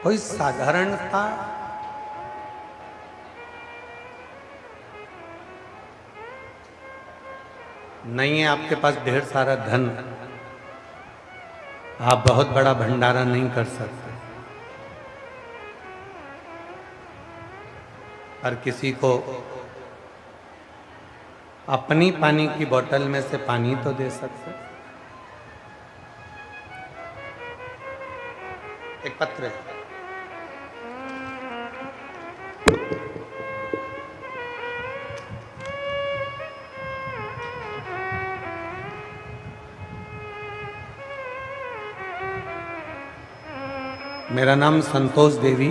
कोई साधारणता नहीं है आपके पास ढेर सारा धन, आप बहुत बड़ा भंडारा नहीं कर सकते, पर किसी को अपनी पानी की बोतल में से पानी तो दे सकते। एक पत्र है, मेरा नाम संतोष देवी,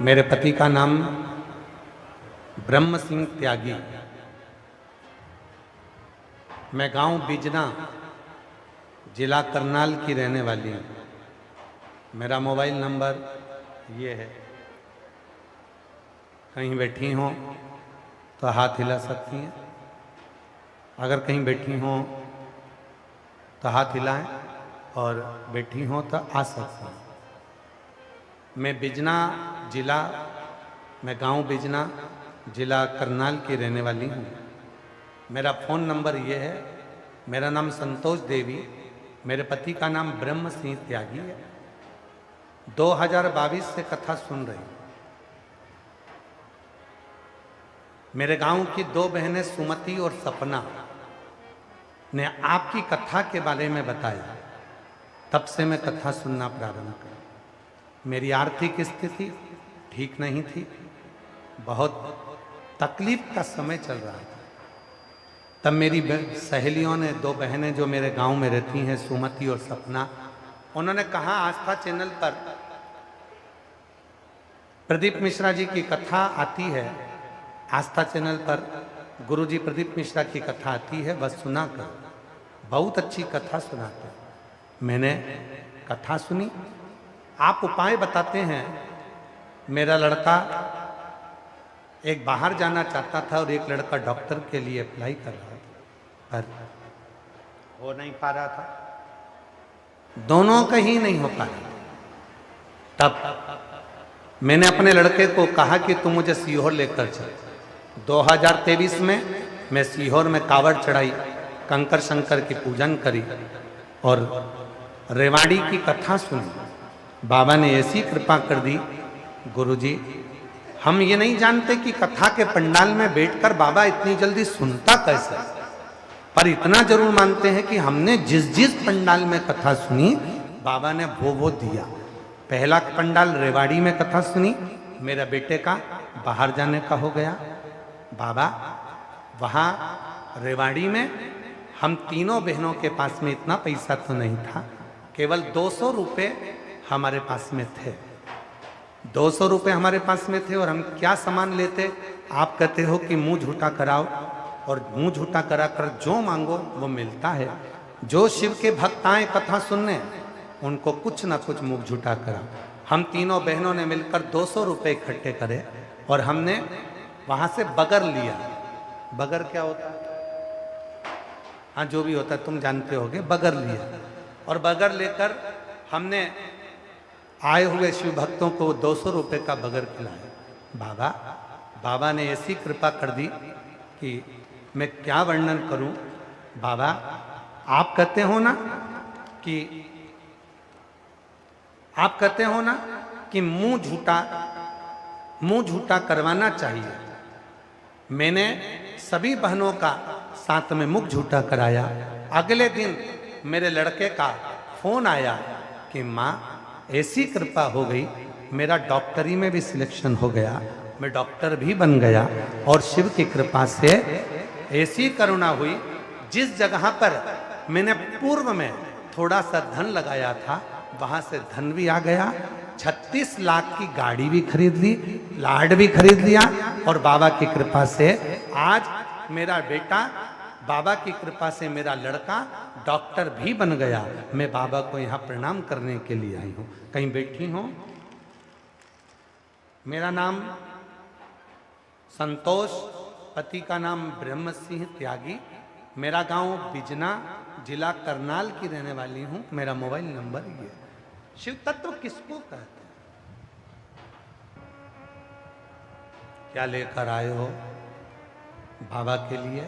मेरे पति का नाम ब्रह्म सिंह त्यागी। मैं गांव बिजना जिला करनाल की रहने वाली हूँ। मेरा मोबाइल नंबर ये है, कहीं बैठी हो तो हाथ हिला सकती हैं, अगर कहीं बैठी हो तो हाथ हिलाएं और बैठी हो तो आ सकती हैं। मैं बिजना जिला, मैं गांव बिजना जिला करनाल की रहने वाली हूँ। मेरा फ़ोन नंबर ये है, मेरा नाम संतोष देवी, मेरे पति का नाम ब्रह्म सिंह त्यागी है। 2022 से कथा सुन रही हूँ। मेरे गांव की 2 बहनें सुमति और सपना ने आपकी कथा के बारे में बताया, तब से मैं कथा सुनना प्रारंभ कर। मेरी आर्थिक स्थिति ठीक नहीं थी, बहुत तकलीफ का समय चल रहा था। तब मेरी सहेलियों ने, 2 बहनें जो मेरे गांव में रहती हैं, सुमति और सपना, उन्होंने कहा आस्था चैनल पर प्रदीप मिश्रा जी की कथा आती है, आस्था चैनल पर गुरुजी प्रदीप मिश्रा की कथा आती है, बस सुना कर, बहुत अच्छी कथा सुनाते हैं। मैंने कथा सुनी, आप उपाय बताते हैं। मेरा लड़का एक बाहर जाना चाहता था और एक लड़का डॉक्टर के लिए अप्लाई कर रहा था, पर हो नहीं पा रहा था, दोनों का ही नहीं हो पा रहा। तब मैंने अपने लड़के को कहा कि तुम मुझे सीहोर लेकर चल। 2023 में मैं सीहोर में कावड़ चढ़ाई, कंकर शंकर की पूजन करी और रेवाड़ी की कथा सुनी। बाबा ने ऐसी कृपा कर दी, गुरुजी हम ये नहीं जानते कि कथा के पंडाल में बैठकर बाबा इतनी जल्दी सुनता कैसे, पर इतना जरूर मानते हैं कि हमने जिस जिस पंडाल में कथा सुनी बाबा ने वो दिया। पहला पंडाल रेवाड़ी में कथा सुनी, मेरे बेटे का बाहर जाने का हो गया। बाबा वहाँ रेवाड़ी में हम तीनों बहनों के पास में इतना पैसा तो नहीं था, केवल 200 रुपये हमारे पास में थे। 200 रुपये हमारे पास में थे और हम क्या सामान लेते, आप कहते हो कि मुंह झूठा कराओ, और मुंह झूठा करा कर जो मांगो वो मिलता है। जो शिव के भक्त आए कथा सुनने उनको कुछ ना कुछ मुंह झूठा करा। हम तीनों बहनों ने मिलकर 200 रुपये इकट्ठे करे और हमने वहां से बगर लिया। बगर क्या होता है? हाँ जो भी होता है तुम जानते होगे। बगर लिया और बगर लेकर हमने आए हुए शिव भक्तों को 200 रुपये का बगर खिलाया। बाबा ने ऐसी कृपा कर दी कि मैं क्या वर्णन करूं। बाबा आप कहते हो ना कि मुंह झूठा करवाना चाहिए। मैंने सभी बहनों का साथ में मुख झूठा कराया। अगले दिन मेरे लड़के का फोन आया कि माँ ऐसी कृपा हो गई, मेरा डॉक्टरी में भी सिलेक्शन हो गया, मैं डॉक्टर भी बन गया। और शिव की कृपा से ऐसी करुणा हुई, जिस जगह पर मैंने पूर्व में थोड़ा सा धन लगाया था वहां से धन भी आ गया। 36 लाख की गाड़ी भी खरीद ली, लाड भी खरीद लिया और बाबा की कृपा से आज मेरा बेटा, बाबा की कृपा से मेरा लड़का डॉक्टर भी बन गया। मैं बाबा को यहाँ प्रणाम करने के लिए आई हूँ। कहीं बैठी हूँ। मेरा नाम संतोष, पति का नाम ब्रह्म सिंह त्यागी। मेरा गांव बिजना, जिला करनाल की रहने वाली हूँ। मेरा मोबाइल नंबर ये। शिव तत्व किसको कहते हैं? क्या लेकर आए हो बाबा के लिए?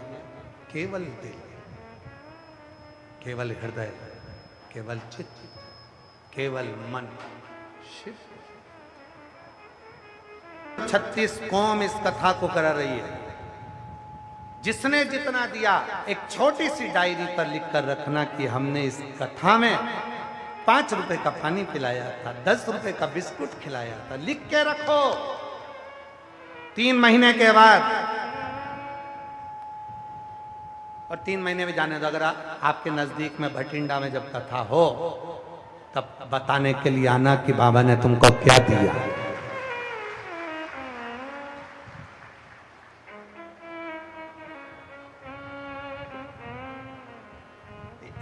केवल दिल, केवल हृदय, केवल चित्त, केवल मन। शिव 36 कौम इस कथा को करा रही है। जिसने जितना दिया एक छोटी सी डायरी पर लिख कर रखना कि हमने इस कथा में 5 रुपए का पानी पिलाया था, 10 रुपए का बिस्कुट खिलाया था। लिख के रखो। 3 महीने के बाद, और 3 महीने में जाने दो, अगर आपके नजदीक में भटिंडा में जब कथा हो तब बताने के लिए आना कि बाबा ने तुमको क्या दिया।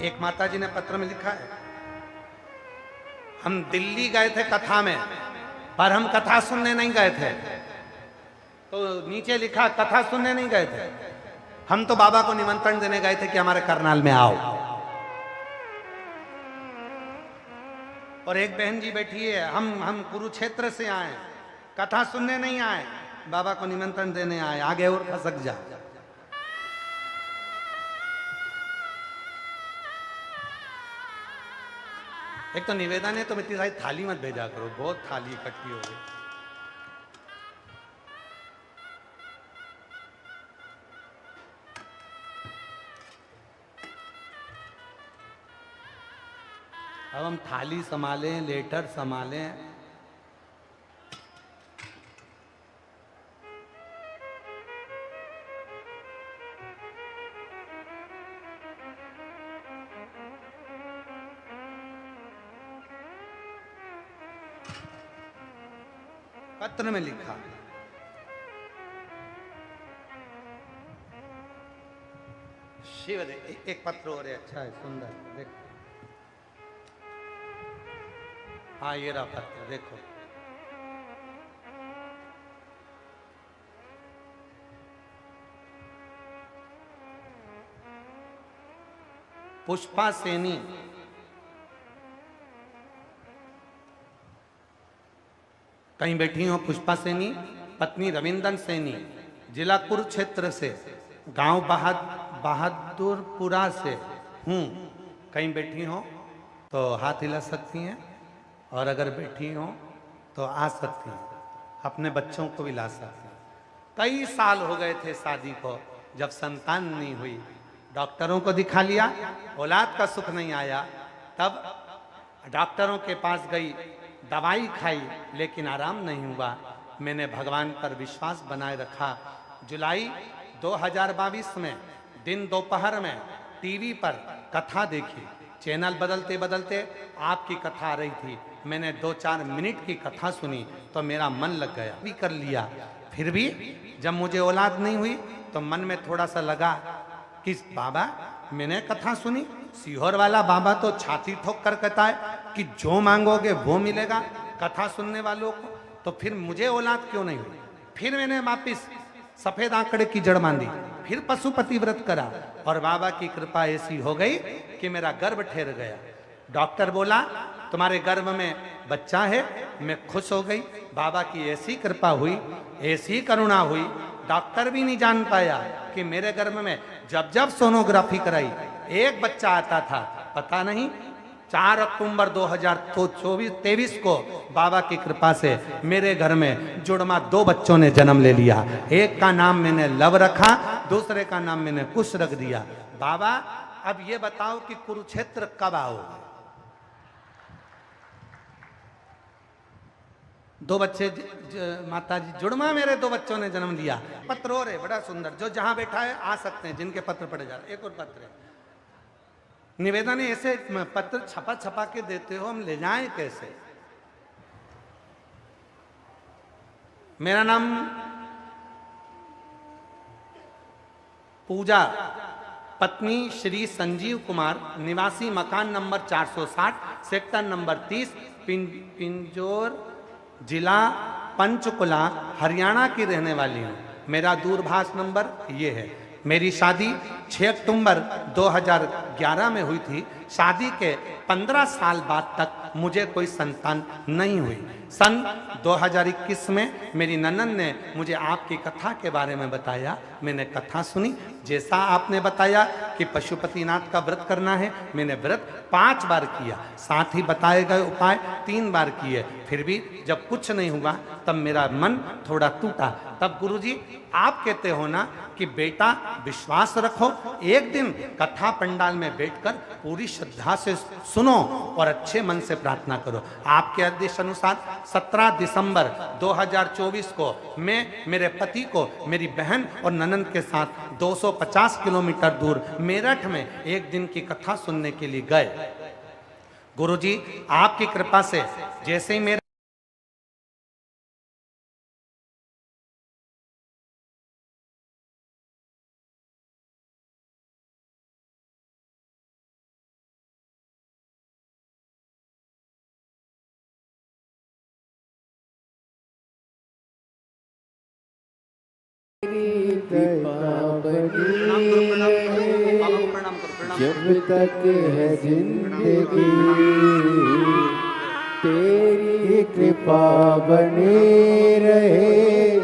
एक माता जी ने पत्र में लिखा है, हम दिल्ली गए थे कथा में, पर हम कथा सुनने नहीं गए थे। तो नीचे लिखा कथा सुनने नहीं गए थे, हम तो बाबा को निमंत्रण देने गए थे कि हमारे करनाल में आओ। और एक बहन जी बैठी है, हम कुरुक्षेत्र से आए, कथा सुनने नहीं आए, बाबा को निमंत्रण देने आए। आगे और खसक जा। एक तो निवेदन है, तुम इतनी सारी थाली मत भेजा करो, बहुत थाली इकट्ठी हो गई। अब हम थाली संभालें, लेटर संभालें। पत्र में लिखा, शिव एक पत्र और है, अच्छा है, सुंदर, देखो। हाँ ये रहा पत्र, देखो। पुष्पा सेनी, कहीं बैठी हो पुष्पा सेनी, पत्नी रविंदर सेनी, जिला कुरुक्षेत्र से, गांव बहादुरपुरा से हूँ। कहीं बैठी हो तो हाथ हिला सकती हैं, और अगर बैठी हो तो आ सकती हैं, अपने बच्चों को भी ला सकती हैं। कई साल हो गए थे शादी को, जब संतान नहीं हुई, डॉक्टरों को दिखा लिया, औलाद का सुख नहीं आया, तब डॉक्टरों के पास गई, दवाई खाई, लेकिन आराम नहीं हुआ। मैंने भगवान पर विश्वास बनाए रखा। जुलाई 2022 में दिन दोपहर में टीवी पर कथा देखी, चैनल बदलते बदलते आपकी कथा आ रही थी। मैंने 2-4 मिनट की कथा सुनी तो मेरा मन लग गया, भी कर लिया। फिर भी जब मुझे औलाद नहीं हुई तो मन में थोड़ा सा लगा कि बाबा, मैंने कथा सुनी, सीहोर वाला बाबा तो छाती ठोक कर कहता है कि जो मांगोगे वो मिलेगा कथा सुनने वालों को, तो फिर मुझे औलाद क्यों नहीं हुई? फिर मैंने वापिस सफेद आंकड़े की जड़ बांधी, फिर पशुपति व्रत करा, और बाबा की कृपा ऐसी हो गई कि मेरा गर्भ ठहर गया। डॉक्टर बोला तुम्हारे गर्भ में बच्चा है। मैं खुश हो गई, बाबा की ऐसी कृपा हुई, ऐसी करुणा हुई, डॉक्टर भी नहीं जान पाया कि मेरे गर्भ में जब जब सोनोग्राफी कराई एक बच्चा आता था। पता नहीं 4 अक्टूबर 2023 को बाबा की कृपा से मेरे घर में जुड़मा 2 बच्चों ने जन्म ले लिया। एक का नाम मैंने लव रखा, दूसरे का नाम मैंने कुश रख दिया। बाबा अब ये बताओ कि कुरुक्षेत्र कब आओगे? 2 बच्चे माता जी जुड़मा मेरे 2 बच्चों ने जन्म लिया। पत्र और है बड़ा सुंदर, जो जहां बैठा है आ सकते हैं, जिनके पत्र पढ़े जा रहे। एक और पत्र है, निवेदन है, ऐसे पत्र छपा छपा के देते हो, हम ले जाएं कैसे? मेरा नाम पूजा, पत्नी श्री संजीव कुमार, निवासी मकान नंबर 460, सेक्टर नंबर 30, पिंजौर, जिला पंचकुला, हरियाणा की रहने वाली हूँ। मेरा दूरभाष नंबर ये है। मेरी शादी 6 अक्टूबर 2011 में हुई थी। शादी के 15 साल बाद तक मुझे कोई संतान नहीं हुई। सन 2021 में मेरी ननद ने मुझे आपकी कथा के बारे में बताया। मैंने कथा सुनी, जैसा आपने बताया कि पशुपतिनाथ का व्रत करना है, मैंने व्रत 5 बार किया, साथ ही बताए गए उपाय 3 बार किए। फिर भी जब कुछ नहीं हुआ तब मेरा मन थोड़ा टूटा। तब गुरुजी आप कहते हो ना कि बेटा विश्वास रखो, एक दिन कथा पंडाल में बैठकर पूरी श्रद्धा से सुनो और अच्छे मन से प्रार्थना करो। आपके आदेश अनुसार 17 दिसंबर 2024 को मैं मेरे पति को मेरी बहन और ननंद के साथ 250 किलोमीटर दूर मेरठ में एक दिन की कथा सुनने के लिए गए। गुरुजी आपकी कृपा से जैसे ही मेरे जब तक है जिंदगी तेरी कृपा बनी रहे,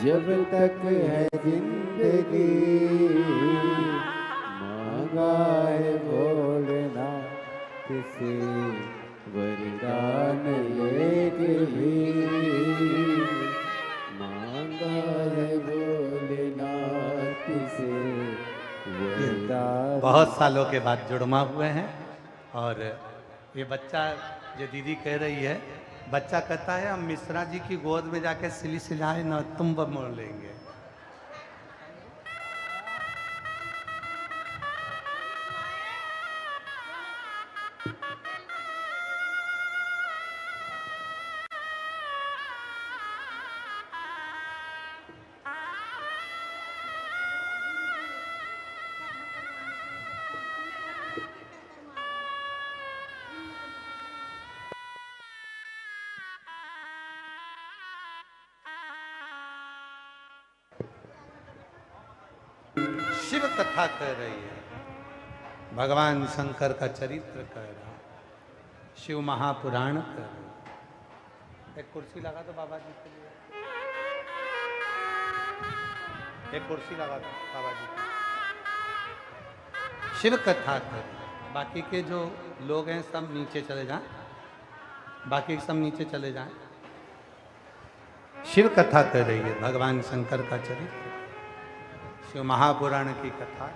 जब तक है जिंदगी मांगा है भोलेनाथ से वरदान लेके भी, मांगा है भोलेनाथ से वरदान। बहुत सालों के बाद जुड़मा हुए हैं। और ये बच्चा, जो दीदी कह रही है, बच्चा कहता है हम मिश्रा जी की गोद में जाके सिली सिलाए न तुम मोड़ लेंगे। शिव कथा कह रही है, भगवान शंकर का चरित्र कह रहा, शिव महापुराण कह रहा। एक कुर्सी लगा दो बाबा जी के लिए। एक कुर्सी लगा दो बाबा जी। शिव कथा कर, बाकी के जो लोग हैं सब नीचे चले जाएं, बाकी सब नीचे चले जाएं। शिव कथा कर रही है, भगवान शंकर का चरित्र, शिव महापुराण की कथा।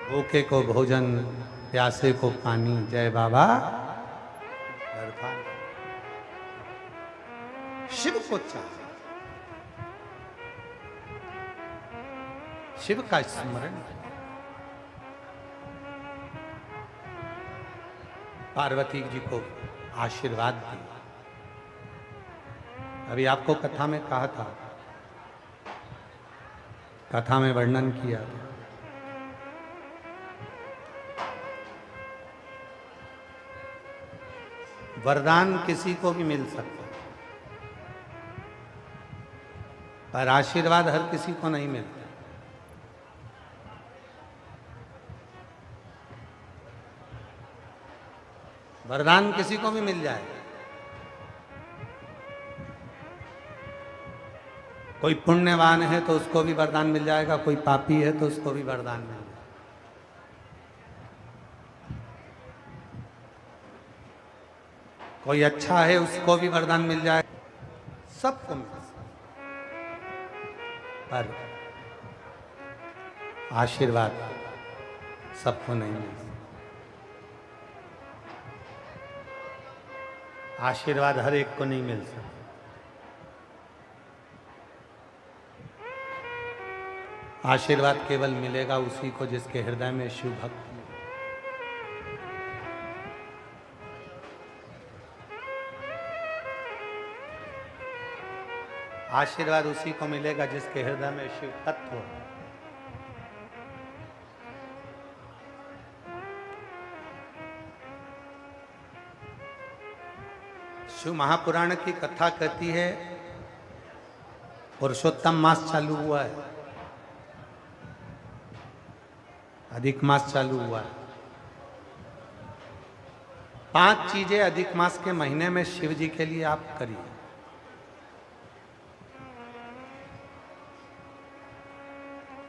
भूखे को भोजन, प्यासे को पानी, जय बाबा दरबार। शिव को चाहिए, शिव का स्मरण। पार्वती जी को आशीर्वाद दिया। अभी आपको कथा में कहा था, कथा में वर्णन किया था, वरदान किसी को भी मिल सकता है, पर आशीर्वाद हर किसी को नहीं मिलता। वरदान किसी को भी मिल जाए, कोई पुण्यवान है तो उसको भी वरदान मिल जाएगा, कोई पापी है तो उसको भी वरदान मिल जाएगा। कोई अच्छा है उसको भी वरदान मिल जाएगा, सबको मिल सकता, पर आशीर्वाद सबको नहीं मिल सकता। आशीर्वाद हर एक को नहीं मिल सकता। आशीर्वाद केवल मिलेगा उसी को जिसके हृदय में शिव भक्ति। आशीर्वाद उसी को मिलेगा जिसके हृदय में शिव तत्व है। शिव महापुराण की कथा कहती है, पुरुषोत्तम मास चालू हुआ है, अधिक मास चालू हुआ है। 5 चीजें अधिक मास के महीने में शिव जी के लिए आप करिए।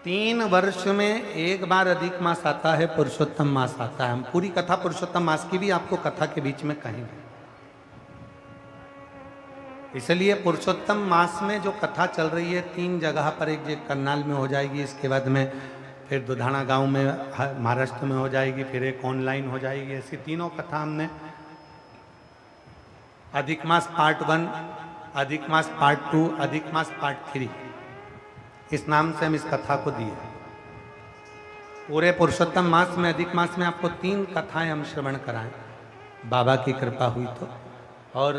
तीन वर्ष में एक बार अधिक मास आता है, पुरुषोत्तम मास आता है। हम पूरी कथा पुरुषोत्तम मास की भी आपको कथा के बीच में कहेंगे। इसलिए पुरुषोत्तम मास में जो कथा चल रही है 3 जगह पर, एक जगह करनाल में हो जाएगी, इसके बाद में फिर दुधाना गांव में महाराष्ट्र में हो जाएगी, फिर एक ऑनलाइन हो जाएगी। ऐसी तीनों कथा हमने अधिक मास पार्ट 1, अधिक मास पार्ट 2, अधिक मास पार्ट 3, इस नाम से हम इस कथा को दिए। पूरे पुरुषोत्तम मास में, अधिक मास में आपको 3 कथाएं हम श्रवण कराएं, बाबा की कृपा हुई तो। और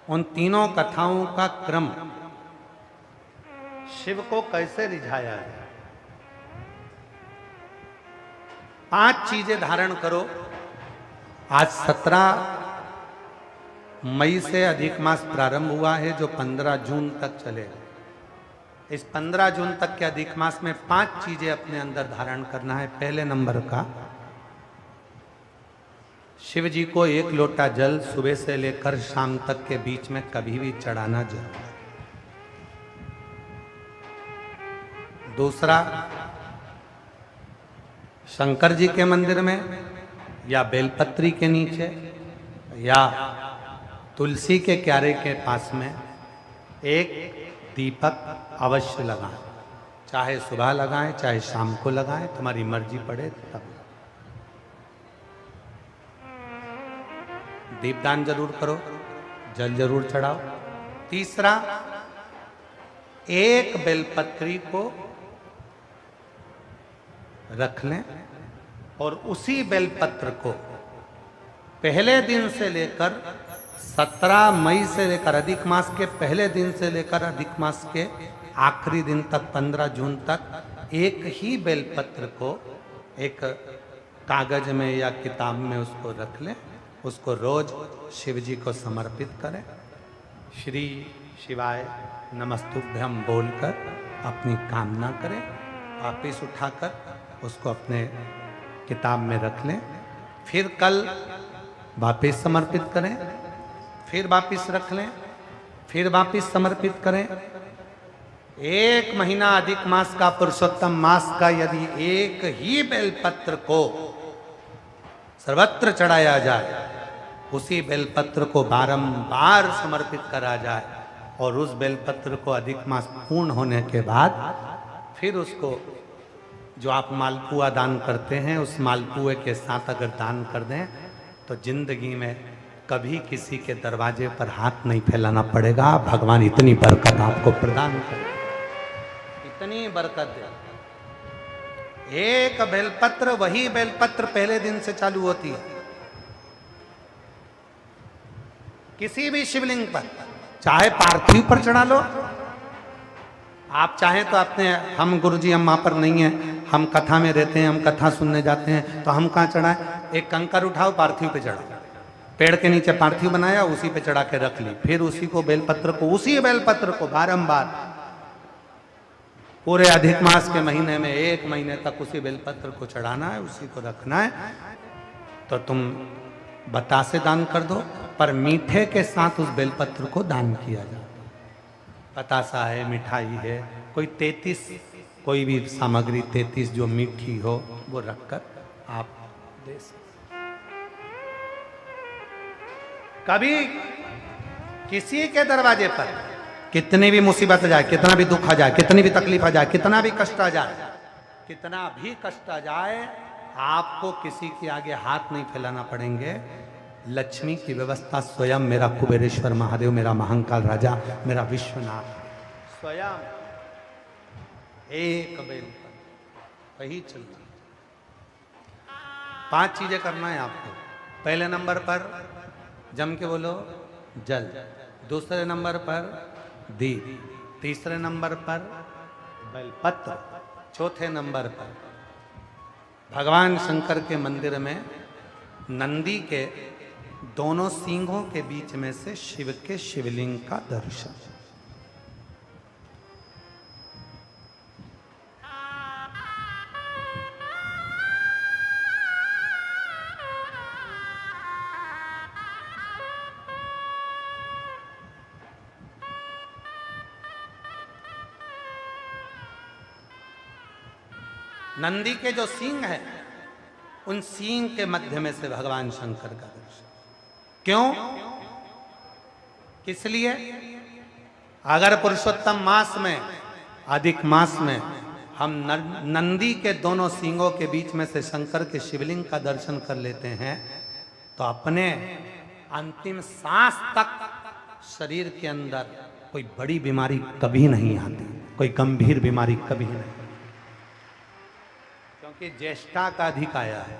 उन तीनों कथाओं का क्रम, शिव को कैसे रिझाया है। 5 चीजें धारण करो। आज 17 मई से अधिक मास प्रारंभ हुआ है, जो 15 जून तक चलेगा। इस 15 जून तक के अधिक मास में 5 चीजें अपने अंदर धारण करना है। पहले नंबर का, शिव जी को 1 लोटा जल सुबह से लेकर शाम तक के बीच में कभी भी चढ़ाना जरूर है। दूसरा, शंकर जी के मंदिर में या बेलपत्री के नीचे या तुलसी के क्यारे के पास में एक दीपक अवश्य लगाएं। चाहे सुबह लगाएं, चाहे शाम को लगाएं, तुम्हारी मर्जी पड़े तब। दीपदान जरूर करो, जल जरूर चढ़ाओ। तीसरा, एक बेलपत्री को रख लें और उसी बेलपत्र को पहले दिन से लेकर 17 मई से लेकर, अधिक मास के पहले दिन से लेकर अधिक मास के आखिरी दिन तक 15 जून तक एक ही बेलपत्र को एक कागज में या किताब में उसको रख लें। उसको रोज शिव जी को समर्पित करें। श्री शिवाय नमस्तुभ्यम बोलकर अपनी कामना करें। वापिस उठाकर उसको अपने किताब में रख लें। फिर कल वापिस समर्पित करें, फिर वापिस रख लें, फिर वापिस समर्पित करें। 1 महीना अधिक मास का, पुरुषोत्तम मास का यदि एक ही बेलपत्र को सर्वत्र चढ़ाया जाए, उसी बेलपत्र को बारंबार समर्पित करा जाए और उस बेलपत्र को अधिक मास पूर्ण होने के बाद फिर उसको जो आप मालपुआ दान करते हैं, उस मालपुए के साथ अगर दान कर दें तो जिंदगी में कभी किसी के दरवाजे पर हाथ नहीं फैलाना पड़ेगा। भगवान इतनी बरकत आपको प्रदान करे, इतनी बरकत दे। एक बेलपत्र, वही बेलपत्र पहले दिन से चालू होती है। किसी भी शिवलिंग पर, चाहे पार्थिव पर चढ़ा लो, आप चाहें तो अपने, हम गुरुजी हम वहां पर नहीं है, हम कथा में रहते हैं, हम कथा सुनने जाते हैं, तो हम कहाँ चढ़ाएं? एक कंकर उठाओ, पार्थिव पे चढ़ाओ, पेड़ के नीचे पार्थिव बनाया, उसी पे चढ़ा के रख ली, फिर उसी को बेलपत्र को, उसी बेलपत्र को बारंबार पूरे अधिक मास के महीने में 1 महीने तक उसी बेलपत्र को चढ़ाना है, उसी को रखना है। तो तुम बतासे दान कर दो, पर मीठे के साथ उस बेलपत्र को दान किया जाए। बतासा है, मिठाई है, कोई 33 कोई भी सामग्री 33 जो मीठी हो वो रखकर आप दे सकते। कभी किसी के दरवाजे पर कितनी भी मुसीबत आ जाए, कितना भी दुख आ जाए, कितनी भी तकलीफ आ जाए, कितना भी कष्ट आ जाए, कितना भी कष्ट आ जाए, आपको किसी के आगे हाथ नहीं फैलाना पड़ेंगे। लक्ष्मी की व्यवस्था स्वयं मेरा कुबेरेश्वर महादेव, मेरा महाकाल राजा, मेरा विश्वनाथ स्वयं एक बेल पर वही चलना। 5 चीजें करना है आपको। पहले नंबर पर जम के बोलो जल, दूसरे नंबर पर दीप, तीसरे नंबर पर बेलपत्र, चौथे नंबर पर भगवान शंकर के मंदिर में नंदी के दोनों सींगों के बीच में से शिव के शिवलिंग का दर्शन। नंदी के जो सींग है, उन सींग के मध्य में से भगवान शंकर का दर्शन। क्यों? किस लिए? अगर पुरुषोत्तम मास में, अधिक मास में हम नंदी के दोनों सींगों के बीच में से शंकर के शिवलिंग का दर्शन कर लेते हैं, तो अपने अंतिम सांस तक शरीर के अंदर कोई बड़ी बीमारी कभी नहीं आती, कोई गंभीर बीमारी कभी नहीं, क्योंकि ज्येष्ठा का अधिक आया है।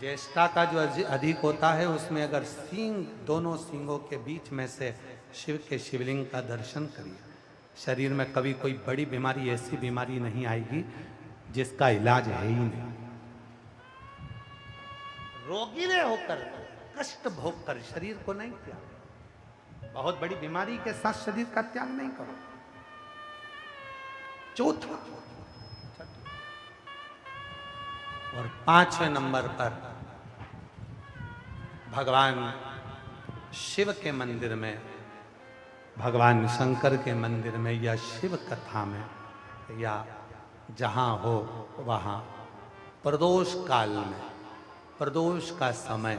ज्येष्ठा का जो अधिक होता है, उसमें अगर सींग, दोनों सींगों के बीच में से शिव के शिवलिंग का दर्शन करिए, शरीर में कभी कोई बड़ी बीमारी, ऐसी बीमारी नहीं आएगी जिसका इलाज है ही नहीं। रोगी ने होकर, कष्ट भोग कर शरीर को नहीं त्याग, बहुत बड़ी बीमारी के साथ शरीर का त्याग नहीं करो। चौथा और 5वें नंबर पर भगवान शिव के मंदिर में, भगवान शंकर के मंदिर में या शिव कथा में या जहाँ हो वहाँ प्रदोष काल में, प्रदोष का समय,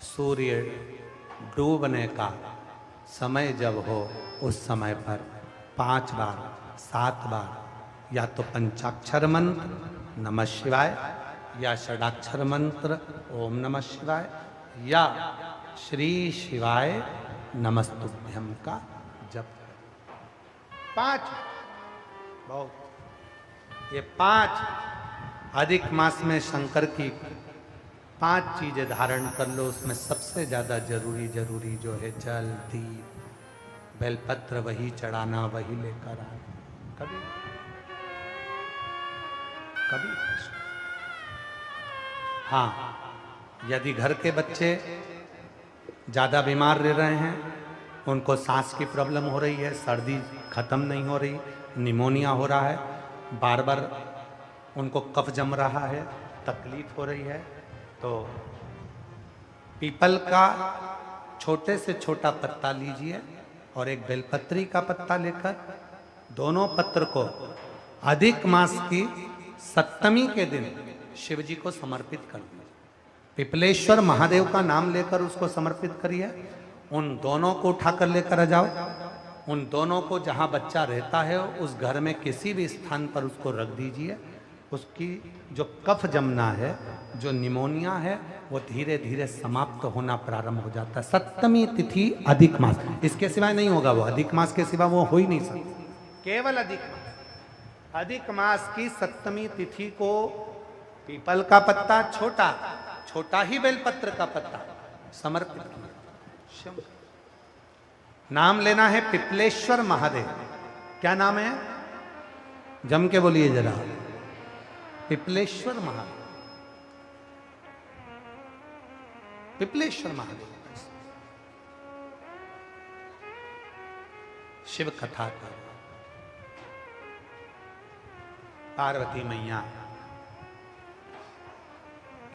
सूर्य डूबने का समय जब हो, उस समय पर 5 बार 7 बार या तो पंचाक्षर मंत्र नमः शिवाय, या षडाक्षर मंत्र ओम नमः शिवाय, या श्री शिवाय नमस्तुभ्यम का जप। 5 बहुत, ये 5 अधिक मास में शंकर की 5 चीजें धारण कर लो। उसमें सबसे ज्यादा जरूरी जो है जल, दीप, बेलपत्र, वही चढ़ाना, वही लेकर आना। कभी हाँ, यदि घर के बच्चे ज़्यादा बीमार रह रहे हैं, उनको सांस की प्रॉब्लम हो रही है, सर्दी खत्म नहीं हो रही, निमोनिया हो रहा है, बार बार उनको कफ जम रहा है, तकलीफ हो रही है, तो पीपल का छोटे से छोटा पत्ता लीजिए, और एक बेलपत्री का पत्ता लेकर दोनों पत्र को अधिक मास की सप्तमी के दिन शिव जी को समर्पित कर दीजिए। पिपलेश्वर महादेव का नाम लेकर उसको समर्पित करिए। उन दोनों को उठाकर लेकर आ जाओ। उन दोनों को जहां बच्चा रहता है उस घर में किसी भी स्थान पर उसको रख दीजिए। उसकी जो कफ जमना है, जो निमोनिया है, वो धीरे धीरे समाप्त होना प्रारंभ हो जाता है। सप्तमी तिथि अधिक मास, इसके सिवाय नहीं होगा। वो अधिक मास के सिवा वो हो ही नहीं सकता, केवल अधिक मास। अधिक मास की सप्तमी तिथि को पीपल का पत्ता, छोटा छोटा ही बेलपत्र का पत्ता समर्पित किया। नाम लेना है पिपलेश्वर महादेव। क्या नाम है? जम के बोलिए जरा। पिपलेश्वर महादेव, पिपलेश्वर महादेव। शिव कथा का पार्वती मैया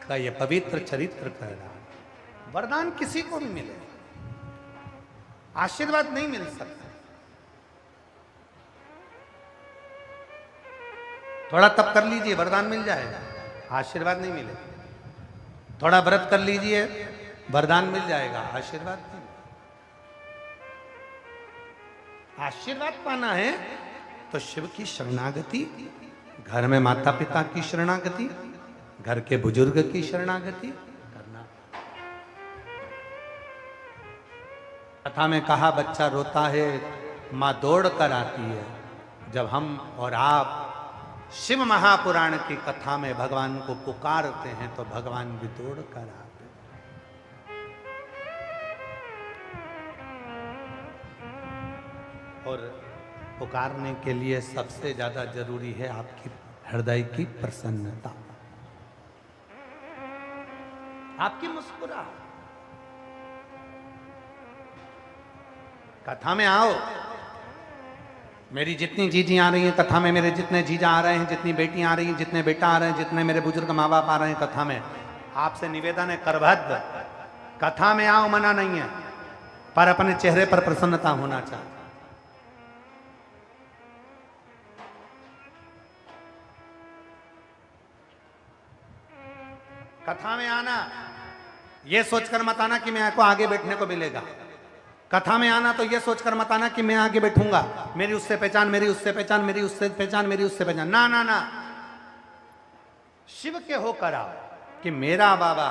का यह पवित्र चरित्र कर रहा है। वरदान किसी को भी मिले, आशीर्वाद नहीं मिल सकता। थोड़ा तप कर लीजिए, वरदान मिल जाएगा, आशीर्वाद नहीं मिलेगा। थोड़ा व्रत कर लीजिए, वरदान मिल जाएगा, आशीर्वाद नहीं। आशीर्वाद पाना है तो शिव की शरणागति, घर में माता पिता की शरणागति, घर के बुजुर्ग की शरणागति करना। कथा में कहा बच्चा रोता है, मां दौड़ कर आती है। जब हम और आप शिव महापुराण की कथा में भगवान को पुकारते हैं तो भगवान भी दौड़ कर आते हैं। और पुकारने के लिए सबसे ज्यादा जरूरी है आपकी हृदय की प्रसन्नता, आपकी मुस्कुराहट। कथा में आओ। मेरी जितनी जीजी आ रही हैं कथा में, मेरे जितने जीजा आ रहे हैं, जितनी बेटियां आ रही हैं, जितने बेटा आ रहे हैं, जितने मेरे बुजुर्ग माँ बाप आ रहे हैं कथा में, आपसे निवेदन है करभद्र, कथा में आओ, मना नहीं है, पर अपने चेहरे पर प्रसन्नता होना चाहिए। कथा में आना, ये सोचकर मत आना कि मेरे को आगे बैठने को मिलेगा। कथा में आना तो ये सोचकर मत आना कि मैं आगे बैठूंगा, मेरी उससे पहचान, मेरी उससे पहचान, मेरी उससे पहचान, मेरी उससे पहचान। ना ना ना, शिव के होकर आओ कि मेरा बाबा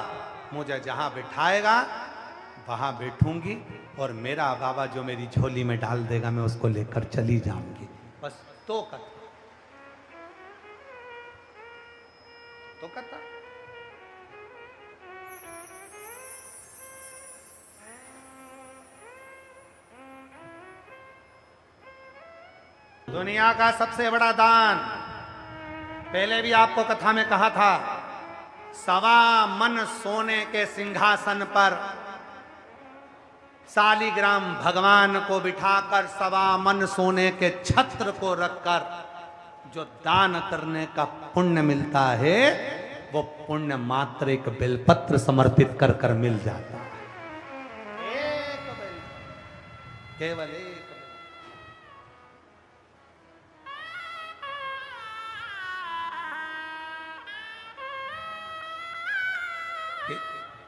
मुझे जहां बिठाएगा वहां बैठूंगी, और मेरा बाबा जो मेरी झोली में डाल देगा मैं उसको लेकर चली जाऊंगी। बस तो कथा, तो कथा। दुनिया का सबसे बड़ा दान, पहले भी आपको कथा में कहा था, 1.25 मन सोने के सिंहासन पर शालिग्राम भगवान को बिठाकर 1.25 मन सोने के छत्र को रखकर जो दान करने का पुण्य मिलता है, वो पुण्य मात्र एक बेलपत्र समर्पित कर कर मिल जाता है। एक बेल, केवल एक।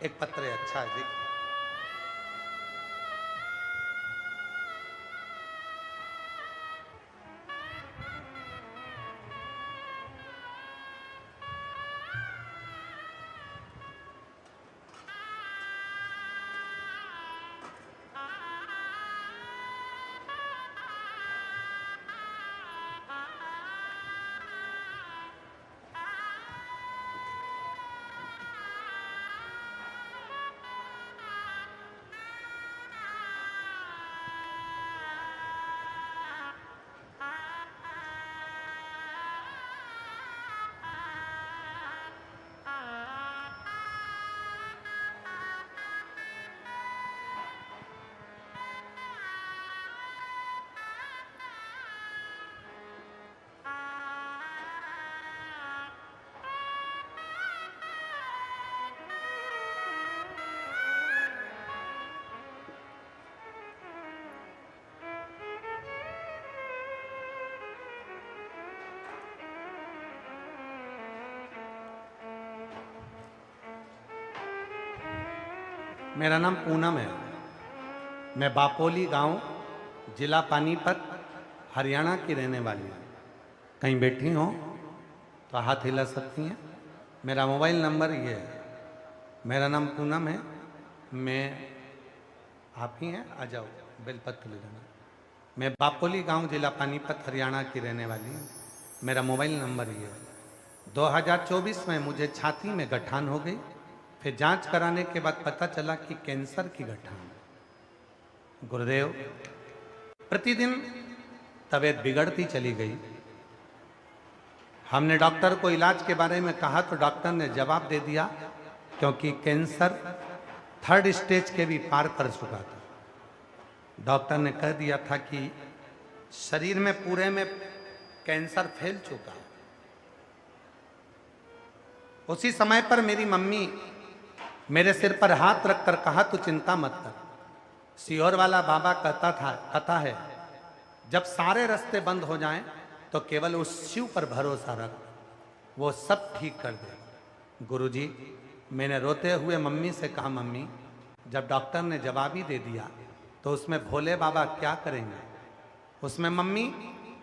एक पत्र है, अच्छा है, देख। मेरा नाम पूनम है। मैं बापोली गांव, जिला पानीपत, हरियाणा की रहने वाली हूँ। कहीं बैठी हो तो हाथ हिला सकती हैं। मेरा मोबाइल नंबर ये है। मेरा नाम पूनम है। मैं आप ही हैं, आ जाओ, बेलपत्र ले जाना। मैं बापोली गांव, जिला पानीपत, हरियाणा की रहने वाली हूँ। मेरा मोबाइल नंबर ये है। 2024 में मुझे छाती में गठान हो गई। फिर जांच कराने के बाद पता चला कि कैंसर की गठान। गुरुदेव, प्रतिदिन तबीयत बिगड़ती चली गई। हमने डॉक्टर को इलाज के बारे में कहा तो डॉक्टर ने जवाब दे दिया, क्योंकि कैंसर 3rd स्टेज के भी पार कर चुका था। डॉक्टर ने कह दिया था कि शरीर में पूरे में कैंसर फैल चुका है। उसी समय पर मेरी मम्मी मेरे सिर पर हाथ रखकर कहा, तू चिंता मत कर। सीहोर वाला बाबा कहता है, जब सारे रास्ते बंद हो जाएं तो केवल उस शिव पर भरोसा रख, वो सब ठीक कर दे। गुरुजी, मैंने रोते हुए मम्मी से कहा, मम्मी जब डॉक्टर ने जवाब ही दे दिया तो उसमें भोले बाबा क्या करेंगे? उसमें मम्मी,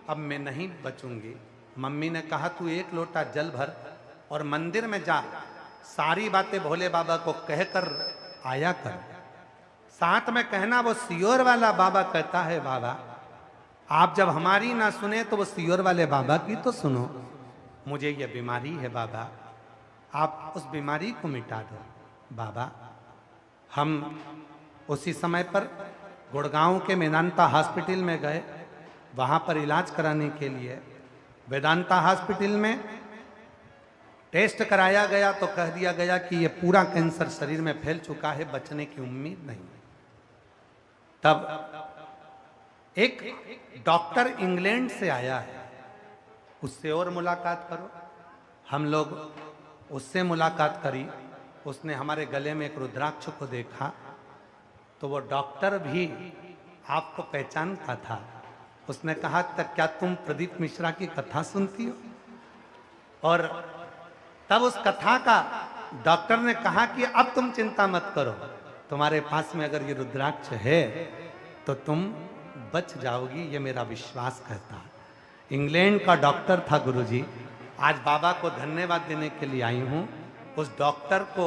अब मैं नहीं बचूंगी। मम्मी ने कहा, तू 1 लोटा जल भर और मंदिर में जा, सारी बातें भोले बाबा को कहकर आया कर। साथ में कहना, वो सीहोर वाला बाबा कहता है, बाबा आप जब हमारी ना सुने तो वो सीहोर वाले बाबा की तो सुनो। मुझे ये बीमारी है बाबा, आप उस बीमारी को मिटा दो बाबा। हम उसी समय पर गुड़गांव के वेदांता हॉस्पिटल में गए, वहाँ पर इलाज कराने के लिए। वेदांता हॉस्पिटल में टेस्ट कराया गया तो कह दिया गया कि ये पूरा कैंसर शरीर में फैल चुका है, बचने की उम्मीद नहीं। तब एक डॉक्टर इंग्लैंड से आया है, उससे और मुलाकात करो। हम लोग उससे मुलाकात करी। उसने हमारे गले में एक रुद्राक्ष को देखा तो वो डॉक्टर भी आपको पहचानता था। उसने कहा, तक क्या तुम प्रदीप मिश्रा की कथा सुनती हो? और तब उस कथा का डॉक्टर ने कहा कि अब तुम चिंता मत करो, तुम्हारे पास में अगर ये रुद्राक्ष है तो तुम बच जाओगी, ये मेरा विश्वास कहता है। इंग्लैंड का डॉक्टर था गुरुजी। आज बाबा को धन्यवाद देने के लिए आई हूँ। उस डॉक्टर को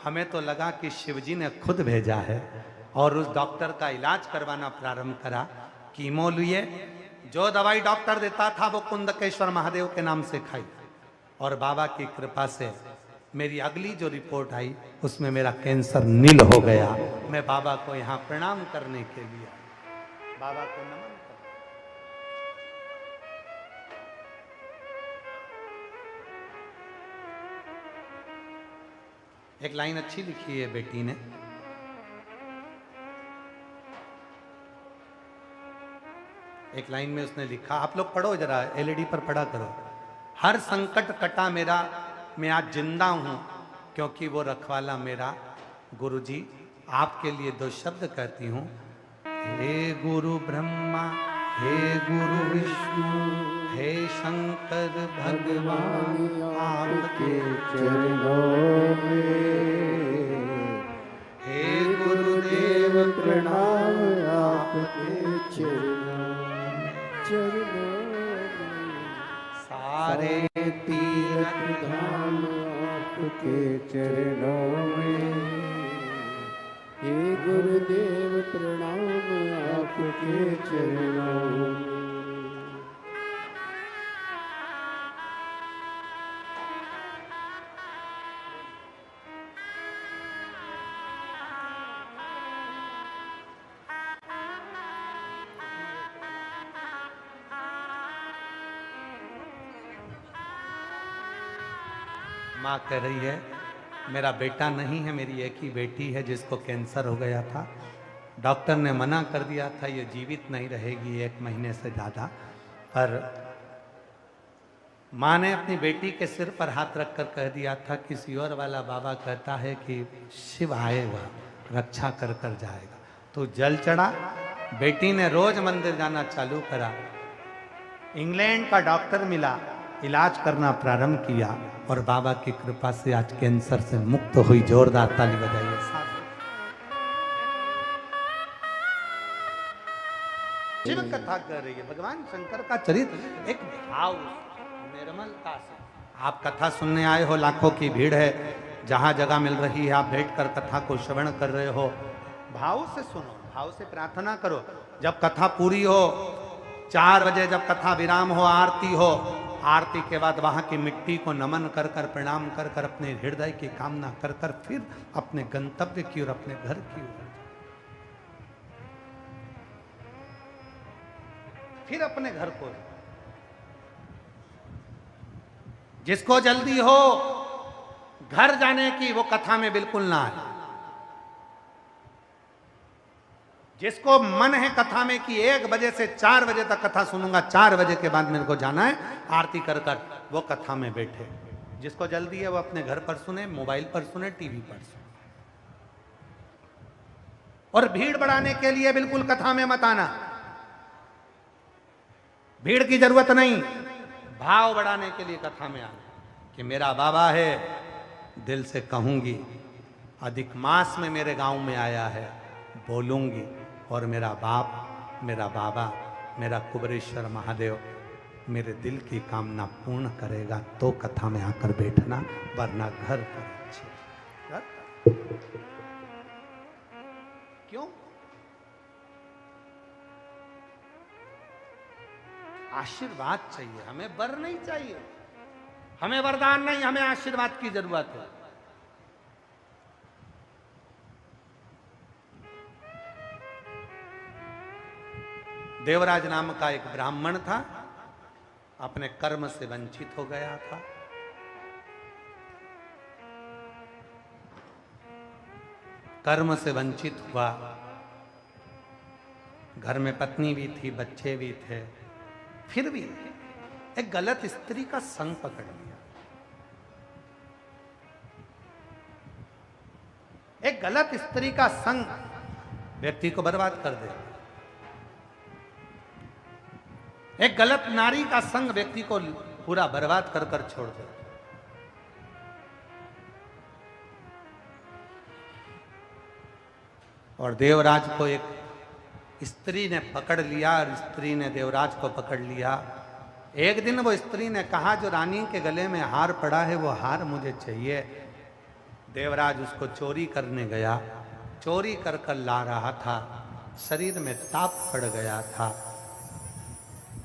हमें तो लगा कि शिवजी ने खुद भेजा है, और उस डॉक्टर का इलाज करवाना प्रारंभ करा। कीमो लिए, जो दवाई डॉक्टर देता था वो कुंदकेश्वर महादेव के नाम से खाई, और बाबा की कृपा से मेरी अगली जो रिपोर्ट आई उसमें मेरा कैंसर नील हो गया। मैं बाबा को यहाँ प्रणाम करने के लिए, बाबा को नमन कर। एक लाइन अच्छी लिखी है बेटी ने, एक लाइन में उसने लिखा, आप लोग पढ़ो जरा, एलईडी पर पढ़ा करो। हर संकट कटा मेरा, मैं आज जिंदा हूं क्योंकि वो रखवाला मेरा। गुरुजी, आपके लिए 2 शब्द कहती हूं। हे गुरु ब्रह्मा, हे गुरु विष्णु, हे शंकर भगवान, आपके चरणों में हे गुरुदेव प्रणाम, आपके चरणों में सारे तीरथ धाम आपके चरणों में। हे गुरुदेव प्रणाम, आपके चरणों में। माँ कह रही है, मेरा बेटा नहीं है, मेरी एक ही बेटी है जिसको कैंसर हो गया था। डॉक्टर ने मना कर दिया था, ये जीवित नहीं रहेगी 1 महीने से ज़्यादा। पर माँ ने अपनी बेटी के सिर पर हाथ रखकर कह दिया था कि सीहोर वाला बाबा कहता है कि शिव आएगा, रक्षा कर कर जाएगा। तो जल चढ़ा। बेटी ने रोज मंदिर जाना चालू करा। इंग्लैंड का डॉक्टर मिला, इलाज करना प्रारंभ किया, और बाबा की कृपा से आज कैंसर से मुक्त हुई। जोरदार ताली बजाइए साथ। शिव कथा कर रही है, भगवान शंकर का चरित्र एक भाव निर्मलता से। आप कथा सुनने आए हो, लाखों की भीड़ है, जहां जगह मिल रही है आप बैठकर कथा को श्रवण कर रहे हो, भाव से सुनो, भाव से प्रार्थना करो। जब कथा पूरी हो, 4 बजे जब कथा विराम हो, आरती हो, आरती के बाद वहां की मिट्टी को नमन कर कर, प्रणाम कर कर, अपने हृदय की कामना कर कर फिर अपने गंतव्य की ओर, अपने घर की ओर, फिर अपने घर को। जिसको जल्दी हो घर जाने की वो कथा में बिल्कुल ना आए। जिसको मन है कथा में कि 1 बजे से 4 बजे तक कथा सुनूंगा, 4 बजे के बाद मेरे को जाना है आरती कर कर, वो कथा में बैठे। जिसको जल्दी है वो अपने घर पर सुने, मोबाइल पर सुने, टीवी पर सुने। और भीड़ बढ़ाने के लिए बिल्कुल कथा में मत आना, भीड़ की जरूरत नहीं। भाव बढ़ाने के लिए कथा में आना कि मेरा बाबा है, दिल से कहूंगी, अधिक मास में मेरे गांव में आया है, बोलूंगी, और मेरा बाप, मेरा बाबा, मेरा कुबरेश्वर महादेव मेरे दिल की कामना पूर्ण करेगा, तो कथा में आकर बैठना, वरना घर पर अच्छे। क्यों? आशीर्वाद चाहिए हमें, वर नहीं चाहिए। हमें वरदान नहीं, हमें आशीर्वाद की जरूरत है। देवराज नाम का एक ब्राह्मण था, अपने कर्म से वंचित हो गया था। कर्म से वंचित हुआ, घर में पत्नी भी थी, बच्चे भी थे, फिर भी एक गलत स्त्री का संग पकड़ लिया। एक गलत स्त्री का संग व्यक्ति को बर्बाद कर दे। एक गलत नारी का संग व्यक्ति को पूरा बर्बाद कर कर छोड़ दे। और देवराज को एक स्त्री ने पकड़ लिया, और स्त्री ने देवराज को पकड़ लिया। एक दिन वो स्त्री ने कहा, जो रानी के गले में हार पड़ा है वो हार मुझे चाहिए। देवराज उसको चोरी करने गया, चोरी कर कर ला रहा था, शरीर में ताप पड़ गया था।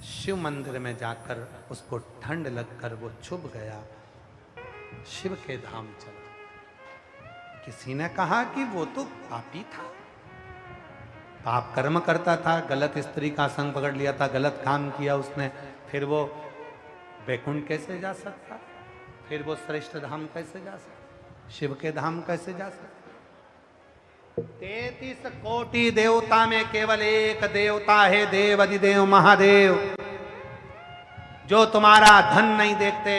शिव मंदिर में जाकर उसको ठंड लगकर वो छुप गया, शिव के धाम चला। किसी ने कहा कि वो तो पापी था, पाप कर्म करता था, गलत स्त्री का संग पकड़ लिया था, गलत काम किया उसने, फिर वो वैकुंठ कैसे जा सकता, फिर वो श्रेष्ठ धाम कैसे जा सकता, शिव के धाम कैसे जा सकता। 33 कोटि देवता में केवल एक देवता है, देवाधिदेव महादेव, जो तुम्हारा धन नहीं देखते,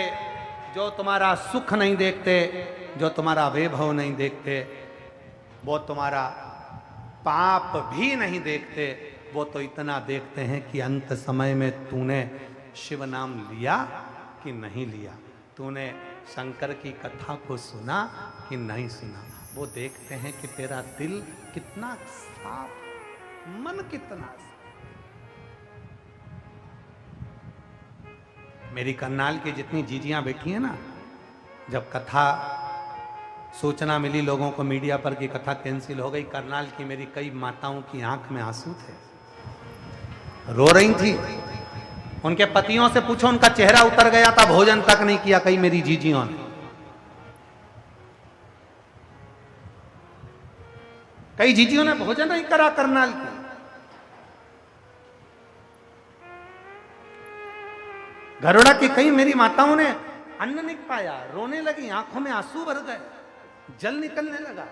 जो तुम्हारा सुख नहीं देखते, जो तुम्हारा वैभव नहीं देखते, वो तुम्हारा पाप भी नहीं देखते। वो तो इतना देखते हैं कि अंत समय में तूने शिव नाम लिया कि नहीं लिया, तूने शंकर की कथा को सुना कि नहीं सुना। वो देखते हैं कि तेरा दिल कितना साफ, मन कितना साफ। मेरी करनाल की जितनी जीजियां बैठी हैं ना, जब कथा सूचना मिली लोगों को मीडिया पर कि कथा कैंसिल हो गई, करनाल की मेरी कई माताओं की आंख में आंसू थे, रो रही थी। उनके पतियों से पूछो, उनका चेहरा उतर गया था, भोजन तक नहीं किया कई मेरी जीजियों ने। कई जीजियों ने भोजन नहीं करा करनाल की। गरुड़ा की कई मेरी माताओं ने अन्न नहीं पाया, रोने लगी, आंखों में आंसू भर गए, जल निकलने लगा।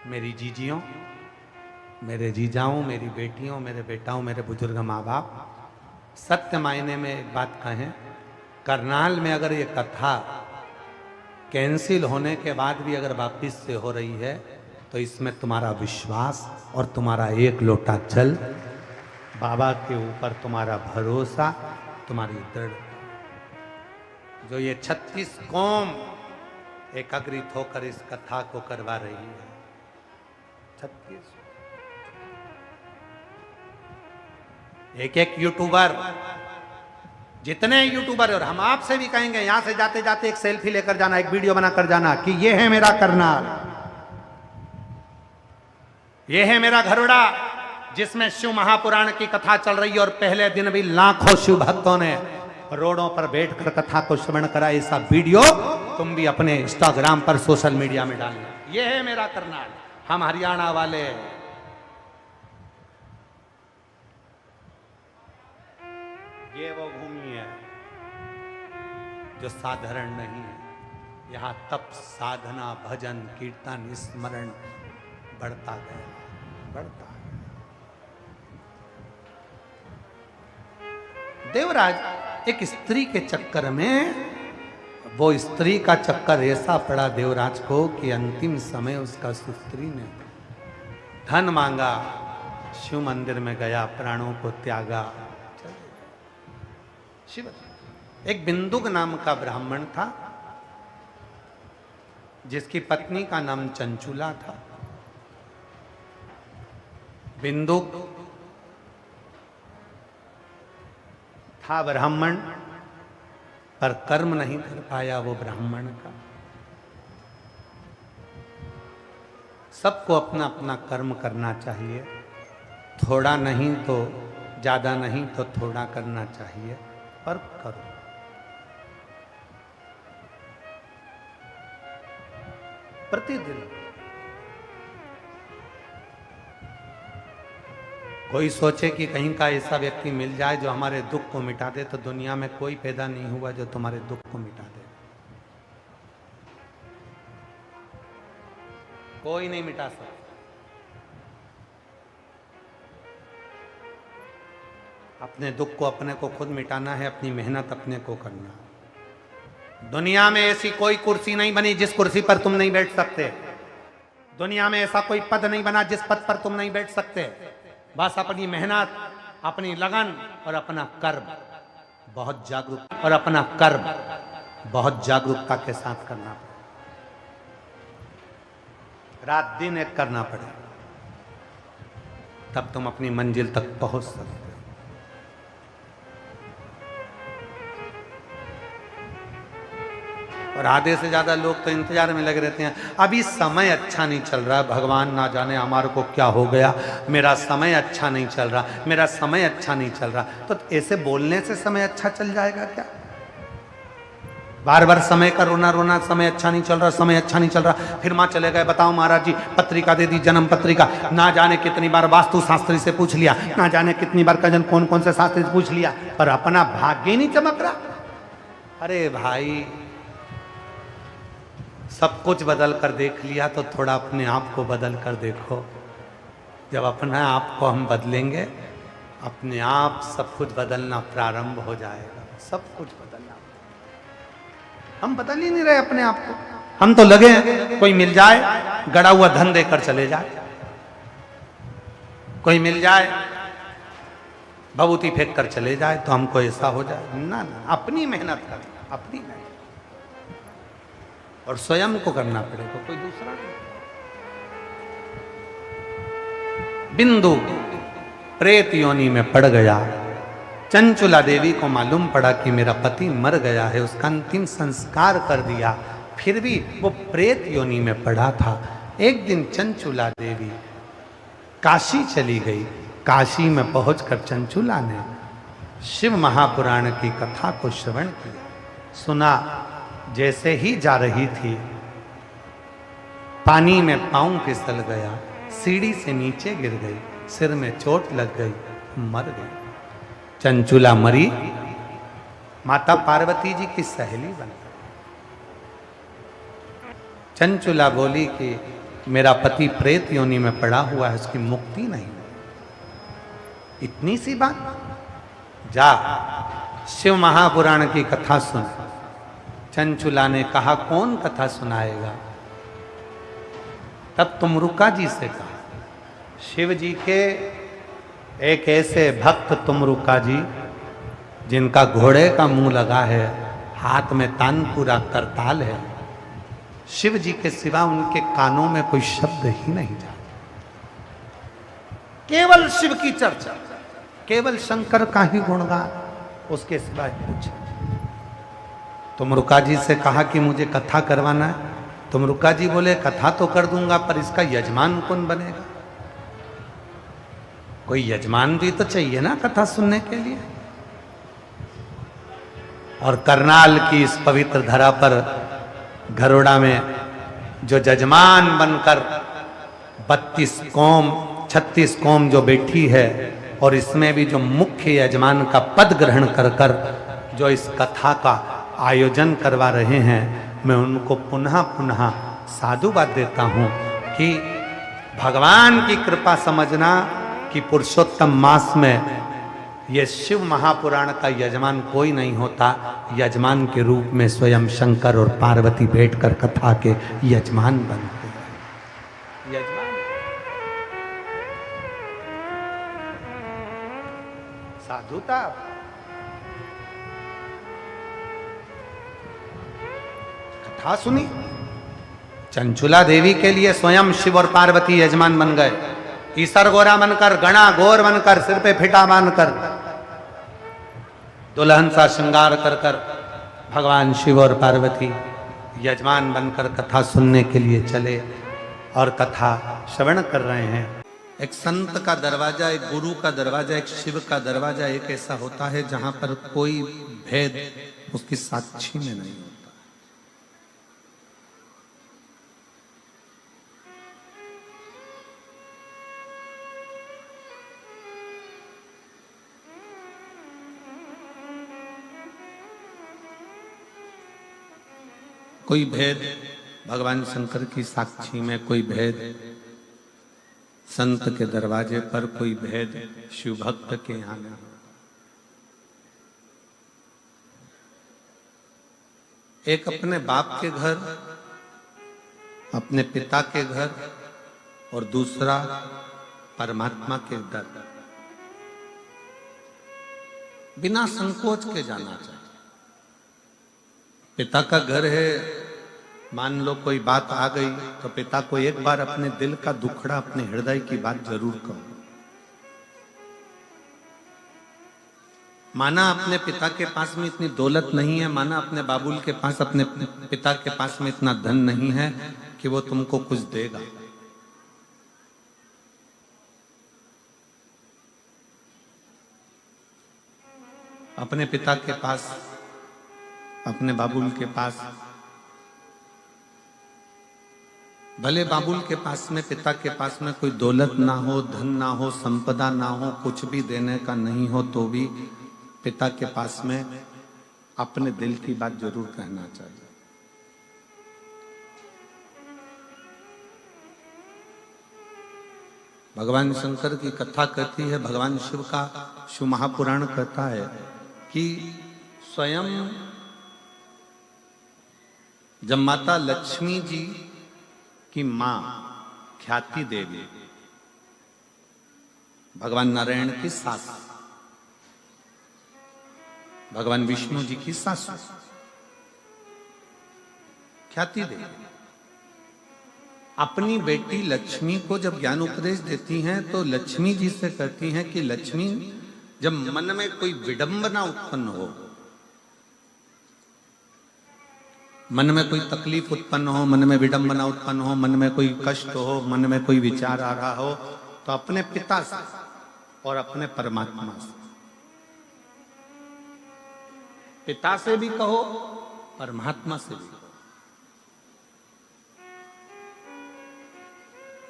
मेरी जीजियों, मेरे जीजाओं, मेरी बेटियों, मेरे बेटाओं, मेरे बुजुर्ग माँ बाप, सत्य मायने में एक बात कहें, करनाल में अगर ये कथा कैंसिल होने के बाद भी अगर वापिस से हो रही है, तो इसमें तुम्हारा विश्वास और तुम्हारा एक लोटा जल बाबा के ऊपर तुम्हारा भरोसा, तुम्हारी दृढ़, जो ये 36 कौम एकत्रित होकर इस कथा को करवा रही है। 36 एक यूट्यूबर, जितने यूट्यूबर, और हम आपसे भी कहेंगे यहां से जाते जाते एक सेल्फी लेकर जाना, एक वीडियो बनाकर जाना कि ये है मेरा करनाल, ये है मेरा घरोड़ा, जिसमें शिव महापुराण की कथा चल रही है। और पहले दिन भी लाखों शिव भक्तों ने रोडों पर बैठकर कथा को श्रवण करा। ऐसा वीडियो तुम भी अपने इंस्टाग्राम पर, सोशल मीडिया में डालना। ये है मेरा करनाल, हम हरियाणा वाले। ये वो भूमि है जो साधारण नहीं है। यहां तप, साधना, भजन, कीर्तन, स्मरण बढ़ता गया, बढ़ता गया। देवराज एक स्त्री के चक्कर में, वो स्त्री का चक्कर ऐसा पड़ा देवराज को कि अंतिम समय उसका स्त्री ने धन मांगा, शिव मंदिर में गया, प्राणों को त्यागा। शिव, एक बिंदुक नाम का ब्राह्मण था जिसकी पत्नी का नाम चंचुला था। बिंदुक था ब्राह्मण, पर कर्म नहीं कर पाया वो ब्राह्मण का। सबको अपना अपना कर्म करना चाहिए, थोड़ा नहीं तो ज्यादा, नहीं तो थोड़ा करना चाहिए, पर करो। प्रतिदिन कोई सोचे कि कहीं का ऐसा व्यक्ति मिल जाए जो हमारे दुख को मिटा दे, तो दुनिया में कोई पैदा नहीं हुआ जो तुम्हारे दुख को मिटा दे। कोई नहीं मिटा सकता। अपने दुख को अपने को खुद मिटाना है, अपनी मेहनत अपने को करना है। दुनिया में ऐसी कोई कुर्सी नहीं बनी जिस कुर्सी पर तुम नहीं बैठ सकते। दुनिया में ऐसा कोई पद नहीं बना जिस पद पर तुम नहीं बैठ सकते। बस अपनी मेहनत, अपनी लगन और अपना कर्म बहुत जागरूक, और अपना कर्म बहुत जागरूकता के साथ करना पड़े। रात दिन एक करना पड़े, तब तुम अपनी मंजिल तक पहुंच सकते। और आधे से ज्यादा लोग तो इंतजार में लगे रहते हैं, अभी समय अच्छा नहीं चल रहा, भगवान ना जाने हमारे को क्या हो गया, मेरा समय अच्छा नहीं चल रहा, मेरा समय अच्छा नहीं चल रहा। तो ऐसे बोलने से समय अच्छा चल जाएगा क्या? बार बार समय का रोना रोना, समय अच्छा नहीं चल रहा, समय अच्छा नहीं चल रहा। फिर माँ चले गए, बताओ महाराज जी पत्रिका दे दी, जन्म पत्रिका, ना जाने कितनी बार वास्तु शास्त्री से पूछ लिया, ना जाने कितनी बार कजन कौन कौन से शास्त्री से पूछ लिया, पर अपना भाग्य ही नहीं चमक रहा। अरे भाई, सब कुछ बदल कर देख लिया तो थोड़ा अपने आप को बदल कर देखो। जब अपने आप को हम बदलेंगे, अपने आप सब कुछ बदलना प्रारंभ हो जाएगा। सब कुछ बदलना, हम बदल ही नहीं रहे अपने आप को। हम तो लगे हैं कोई मिल जाए गड़ा हुआ धन देकर चले जाए, कोई मिल जाए भभूति फेंक कर चले जाए तो हमको ऐसा हो जाए। ना ना, अपनी मेहनत करें, अपनी मेहनत, और स्वयं को करना पड़ेगा, कोई दूसरा नहीं। बिंदु प्रेत योनि में पड़ गया। चंचुला देवी को मालूम पड़ा कि मेरा पति मर गया है, उसका अंतिम संस्कार कर दिया, फिर भी वो प्रेत योनि में पड़ा था। एक दिन चंचुला देवी काशी चली गई। काशी में पहुंचकर चंचुला ने शिव महापुराण की कथा को श्रवण किया, सुना। जैसे ही जा रही थी, पानी में पांव फिसल गया, सीढ़ी से नीचे गिर गई, सिर में चोट लग गई, मर गई। चंचुला मरी, माता पार्वती जी की सहेली बन गई। चंचुला बोली कि मेरा पति प्रेत योनि में पड़ा हुआ है, उसकी मुक्ति नहीं। इतनी सी बात, जा शिव महापुराण की कथा सुन। चंचुला ने कहा, कौन कथा सुनाएगा? तब तुम रुका जी से कहा, शिव जी के एक ऐसे भक्त तुमरुका जी जिनका घोड़े का मुंह लगा है, हाथ में तानपुरा करताल है, शिव जी के सिवा उनके कानों में कोई शब्द ही नहीं जाता, केवल शिव की चर्चा, केवल शंकर का ही गुणगान, उसके सिवा कुछ। तुमरुका जी से कहा कि मुझे कथा करवाना है। तुमरुका जी बोले कथा तो कर दूंगा, पर इसका यजमान कौन बनेगा? कोई यजमान भी तो चाहिए ना कथा सुनने के लिए। और करनाल की इस पवित्र धरा पर गरुड़ा में जो जजमान बनकर 32 कौम 36 कौम जो बैठी है, और इसमें भी जो मुख्य यजमान का पद ग्रहण कर कर जो इस कथा का आयोजन करवा रहे हैं, मैं उनको पुनः पुनः साधुवाद देता हूं कि भगवान की कृपा समझना कि पुरुषोत्तम मास में ये शिव महापुराण का यजमान कोई नहीं होता, यजमान के रूप में स्वयं शंकर और पार्वती बैठकर कथा के यजमान बनते हैं। यजमान साधुता। कथा सुनी, चंचुला देवी के लिए स्वयं शिव और पार्वती यजमान बन गए, ईसर गोरा बनकर, गणा गोर बनकर, सिर पे फिटा बांधकर, दुल्हन सा श्रृंगार कर कर भगवान शिव और पार्वती यजमान बनकर कथा सुनने के लिए चले और कथा श्रवण कर रहे हैं। एक संत का दरवाजा, एक गुरु का दरवाजा, एक शिव का दरवाजा एक ऐसा होता है जहां पर कोई भेद उसकी साक्षी में नहीं होता। कोई भेद भगवान शंकर की साक्षी में, कोई भेद संत के दरवाजे पर, कोई भेद शिव भक्त के यहाँ में। एक अपने बाप के घर, अपने पिता के घर, और दूसरा परमात्मा के दर, बिना संकोच के जाना चाहिए। पिता का घर है, मान लो कोई बात आ गई तो पिता को एक बार अपने दिल का दुखड़ा, अपने हृदय की बात जरूर कहो। माना अपने पिता के पास में इतनी दौलत नहीं है, माना अपने बाबुल के पास, अपने पिता के पास में इतना धन नहीं है कि वो तुमको कुछ देगा, अपने पिता के पास, अपने बाबुल के पास, भले बाबुल के पास में, पिता के पास में कोई दौलत ना हो, धन ना हो, संपदा ना हो, कुछ भी देने का नहीं हो, तो भी पिता के पास में अपने दिल की बात जरूर कहना चाहिए। भगवान शंकर की कथा कहती है, भगवान शिव का शिव महापुराण कहता है कि स्वयं जब माता लक्ष्मी जी की मां ख्याति देवी, भगवान नारायण की सास, भगवान विष्णु जी की सासू ख्याति देवी, अपनी बेटी लक्ष्मी को जब ज्ञान उपदेश देती हैं तो लक्ष्मी जी से कहती हैं कि लक्ष्मी, जब मन में कोई विडंबना उत्पन्न हो, मन में कोई तकलीफ उत्पन्न हो, मन में विडंबना उत्पन्न हो, मन में कोई कष्ट हो, मन में कोई विचार आ रहा हो, तो अपने पिता से और अपने परमात्मा से, पिता से भी कहो, परमात्मा से भी कहो।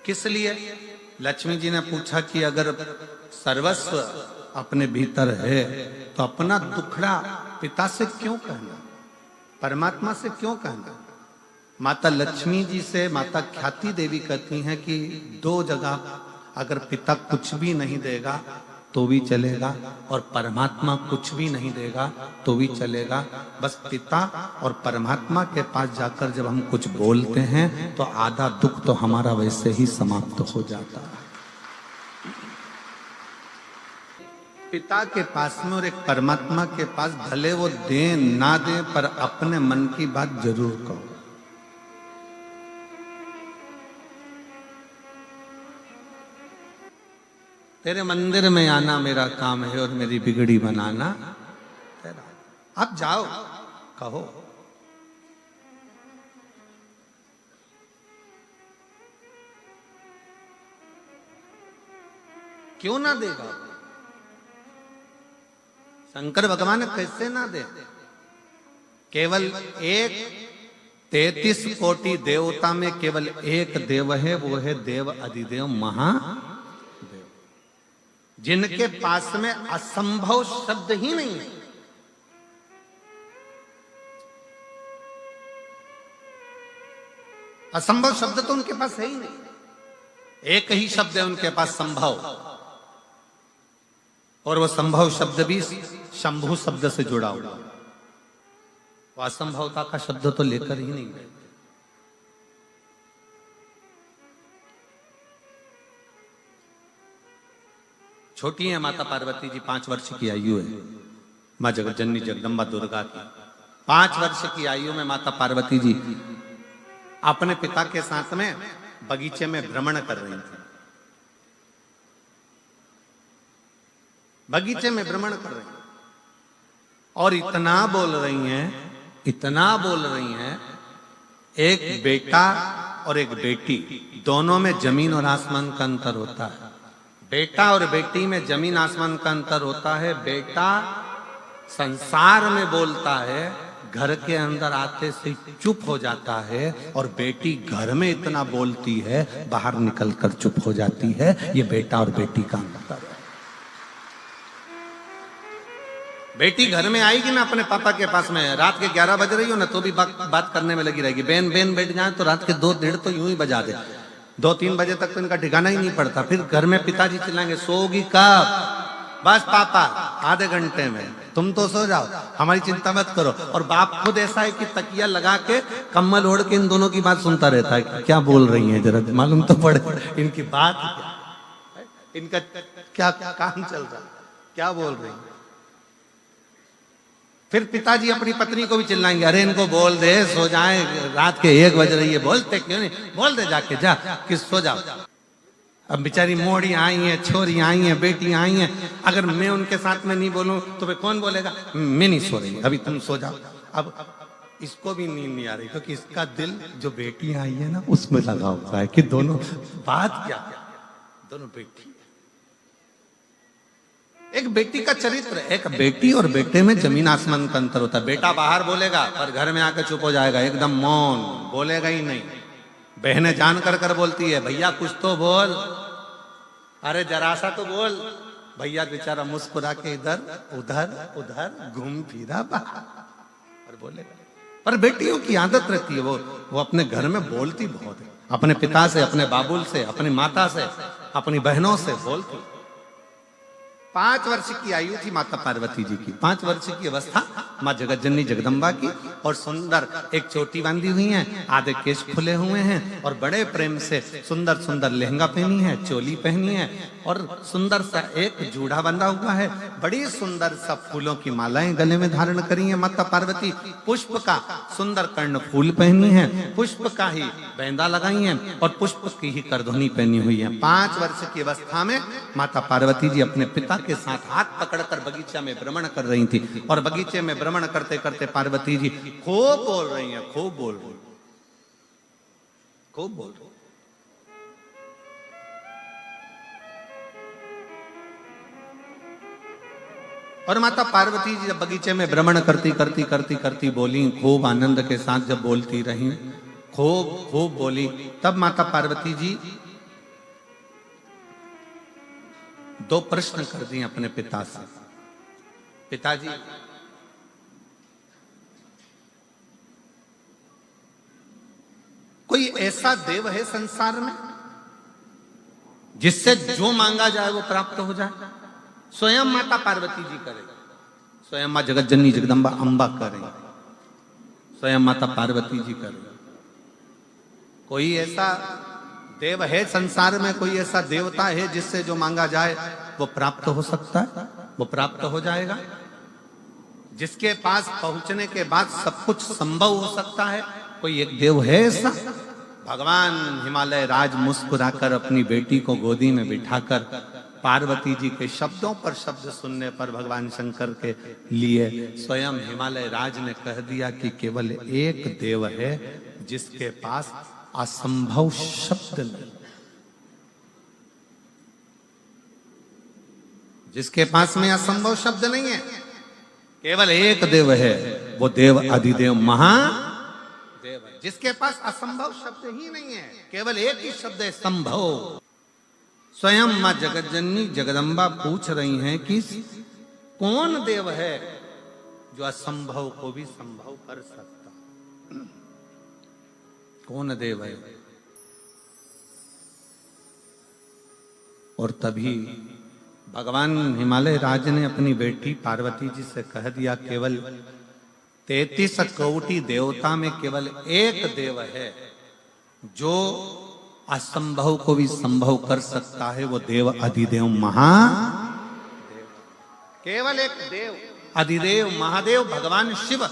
किस लिए? लक्ष्मी जी ने पूछा कि अगर सर्वस्व अपने भीतर है तो अपना दुखड़ा पिता से क्यों कहना, परमात्मा से क्यों कहना? माता लक्ष्मी जी से माता ख्याति देवी कहती हैं कि दो जगह अगर पिता कुछ भी नहीं देगा तो भी चलेगा, और परमात्मा कुछ भी नहीं देगा तो भी चलेगा, बस पिता और परमात्मा के पास जाकर जब हम कुछ बोलते हैं तो आधा दुख तो हमारा वैसे ही समाप्त हो जाता है। पिता के पास में और एक परमात्मा के पास भले वो दे ना दे पर अपने मन की बात जरूर कहो। तेरे मंदिर में आना मेरा काम है और मेरी बिगड़ी बनाना तेरा। अब जाओ कहो। क्यों ना देगा? शंकर भगवान कैसे ना दे? केवल एक 33 कोटि देवता में केवल एक देव है, वो है देव अधिदेव महादेव, जिनके पास में असंभव शब्द ही नहीं है। असंभव शब्द तो उनके पास है ही नहीं। एक ही शब्द है उनके पास, संभव, और वो संभव शब्द भी शंभु शब्द से जुड़ा हुआ। वो असंभवता का शब्द तो लेकर ही नहीं गए। छोटी है माता पार्वती जी, 5 वर्ष की आयु है। माँ जगत जननी जगदम्बा दुर्गा की 5 वर्ष की आयु में माता पार्वती जी अपने पिता के साथ में बगीचे में भ्रमण कर रही थी। बगीचे में भ्रमण कर रही हैं और इतना बोल रही हैं, इतना बोल रही हैं, एक बेटा और एक बेटी, दोनों में जमीन और आसमान का अंतर होता है। बेटा और बेटी में जमीन आसमान का अंतर होता है। बेटा संसार में बोलता है, घर के अंदर आते से चुप हो जाता है, और बेटी घर में इतना बोलती है, बाहर निकलकर चुप हो जाती है। ये बेटा और बेटी का अंतर है। बेटी घर में आएगी ना अपने पापा के पास में, रात के 11 बज रही हो ना तो भी बात करने में लगी रहेगी। बेन बेन बैठ जाए तो रात के 2-1:30 तो यूं ही बजा दे। 2-3 बजे तक तो इनका ठिकाना ही नहीं पड़ता। फिर घर में पिताजी चिल्लाएंगे, सोगी कब? बस पापा आधे घंटे में, तुम तो सो जाओ, हमारी चिंता मत करो। और बाप खुद ऐसा है कि तकिया लगा के कम्बल ओढ़ के इन दोनों की बात सुनता रहता है। क्या बोल रही हैं जरा मालूम तो पड़े, इनकी बात, इनका क्या काम चल रहा है, क्या बोल रही है। फिर पिताजी अपनी पत्नी को भी चिल्लाएंगे, अरे इनको बोल दे सो जाए, रात के 1 बज रही है। बोलते क्यों नहीं? बोल दे जाके, जा कि सो जाओ। अब बेचारी मोड़ी आई है, छोरी आई है, बेटी आई है, अगर मैं उनके साथ में नहीं बोलूं तो फिर कौन बोलेगा? मैं नहीं सो रही, अभी तुम सो जाओ। अब इसको भी नींद नहीं आ रही क्योंकि इसका दिल जो बेटी आई है ना उसमें लगा हुआ है कि दोनों बात क्या, दोनों बेटी। एक बेटी का चरित्र, एक बेटी और बेटे में जमीन आसमान का अंतर होता है। बेटा बाहर बोलेगा पर घर में आकर चुप हो जाएगा, एकदम मौन, बोलेगा ही नहीं। बहनें जान कर बोलती है, भैया कुछ तो बोल, अरे जरा सा तो बोल। भैया बेचारा मुस्कुरा के इधर उधर उधर घूम फिरा बाहर और बोलेगा। पर बेटियों की आदत रहती है, वो अपने घर में बोलती बहुत है, अपने पिता से, अपने बाबुल से, अपनी माता से, अपनी बहनों से बोलती। 5 वर्ष की आयु थी माता पार्वती जी की। 5 वर्ष की अवस्था माँ जगत जननी जगदम्बा की, और सुंदर एक चोटी बांधी हुई है, आधे केश खुले हुए हैं, और बड़े प्रेम से सुंदर सुंदर लहंगा पहनी है, चोली पहनी है, और सुंदर सा एक जूड़ा बंधा हुआ है। बड़ी सुंदर सा फूलों की मालाएं गले में धारण करी है माता पार्वती। पुष्प का सुंदर कर्ण फूल पहनी है, पुष्प का ही बैंदा लगाई है, और पुष्प की ही करधुनी पहनी हुई है। 5 वर्ष की अवस्था में माता पार्वती जी अपने पिता के साथ हाथ पकड़कर बगीचा में भ्रमण कर रही थी, और बगीचे में भ्रमण करते करते पार्वती जी खूब बोल रही हैं, खूब बोल रही, खूब बोल रही। और माता पार्वती जी जब बगीचे में भ्रमण करती बोली, खूब आनंद के साथ जब बोलती रही, खूब खूब बोली, तब माता पार्वती जी 2 प्रश्न कर दिए अपने पिता से। पिताजी, कोई ऐसा देव है संसार में जिससे जो मांगा जाए वो प्राप्त हो जाए? स्वयं माता पार्वती जी करें, स्वयं मां जगत जननी जगदम्बा अम्बा करें, स्वयं माता पार्वती जी करें। कोई ऐसा देव है संसार में, कोई ऐसा देवता है जिससे जो मांगा जाए वो प्राप्त हो सकता है? वो प्राप्त हो जाएगा। जिसके पास पहुंचने के बाद सब कुछ संभव हो सकता है, कोई एक देव है ऐसा? भगवान हिमालय राज मुस्कुराकर अपनी बेटी को गोदी में बिठाकर पार्वती जी के शब्दों पर शब्द सुनने पर भगवान शंकर के लिए स्वयं हिमालय राज ने कह दिया कि केवल एक देव है जिसके पास असंभव शब्द नहीं, जिसके पास में असंभव शब्द नहीं है। केवल एक देव है, वो देव अधिदेव महादेव है, जिसके पास असंभव शब्द ही नहीं है। केवल एक ही शब्द है, संभव। स्वयं मां जगत जननी जगदम्बा पूछ रही हैं कि कौन देव है जो असंभव को भी संभव कर सकता? कौन देव है? और तभी भगवान हिमालय राज ने अपनी बेटी पार्वती जी से कह दिया, केवल 33 कोटि देवता में केवल एक देव है जो असंभव को भी संभव कर सकता है, वो देव अधिदेव महादेव। केवल एक देव अधिदेव महादेव भगवान शिव।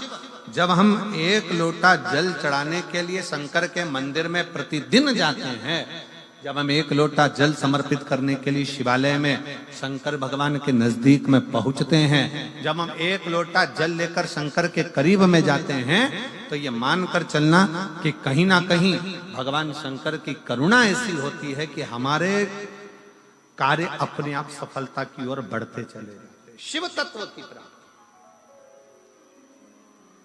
जब हम एक लोटा जल चढ़ाने के लिए शंकर के मंदिर में प्रतिदिन जाते हैं, जब हम एक लोटा जल समर्पित करने के लिए शिवालय में शंकर भगवान के नजदीक में पहुंचते हैं, जब हम एक लोटा जल लेकर शंकर के करीब में जाते हैं, तो ये मानकर चलना कि कहीं ना कहीं भगवान शंकर की करुणा ऐसी होती है कि हमारे कार्य अपने आप सफलता की ओर बढ़ते चले जाते हैं। शिव तत्व की प्राप्ति।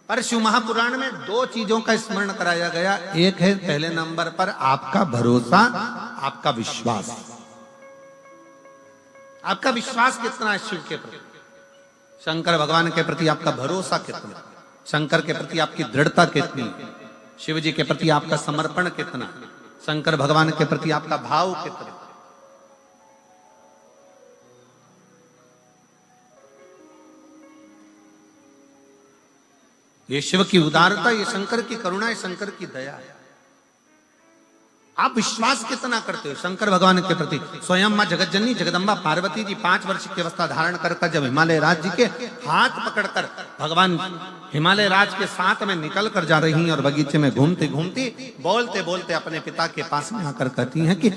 पर शिव महापुराण में 2 चीजों का स्मरण कराया गया। एक है पहले नंबर पर आपका भरोसा, आपका विश्वास। आपका विश्वास कितना है शिव के प्रति, शंकर भगवान के प्रति आपका भरोसा कितना, शंकर के प्रति आपकी दृढ़ता कितनी, शिव जी के प्रति आपका समर्पण कितना, शंकर भगवान के प्रति आपका भाव कितना। ये शिव की उदारता, ये शंकर की करुणा, ये शंकर की दया है। आप विश्वास कितना करते हो शंकर भगवान के प्रति? स्वयं मां जगतजननी जगदम्बा पार्वती जी 5 वर्ष की अवस्था धारण कर जब हिमालय राज जी के हाथ पकड़कर भगवान हिमालय राज के साथ में निकल कर जा रही हैं और बगीचे में घूमती घूमती बोलते बोलते अपने पिता के पास में आकर कहती हैं कि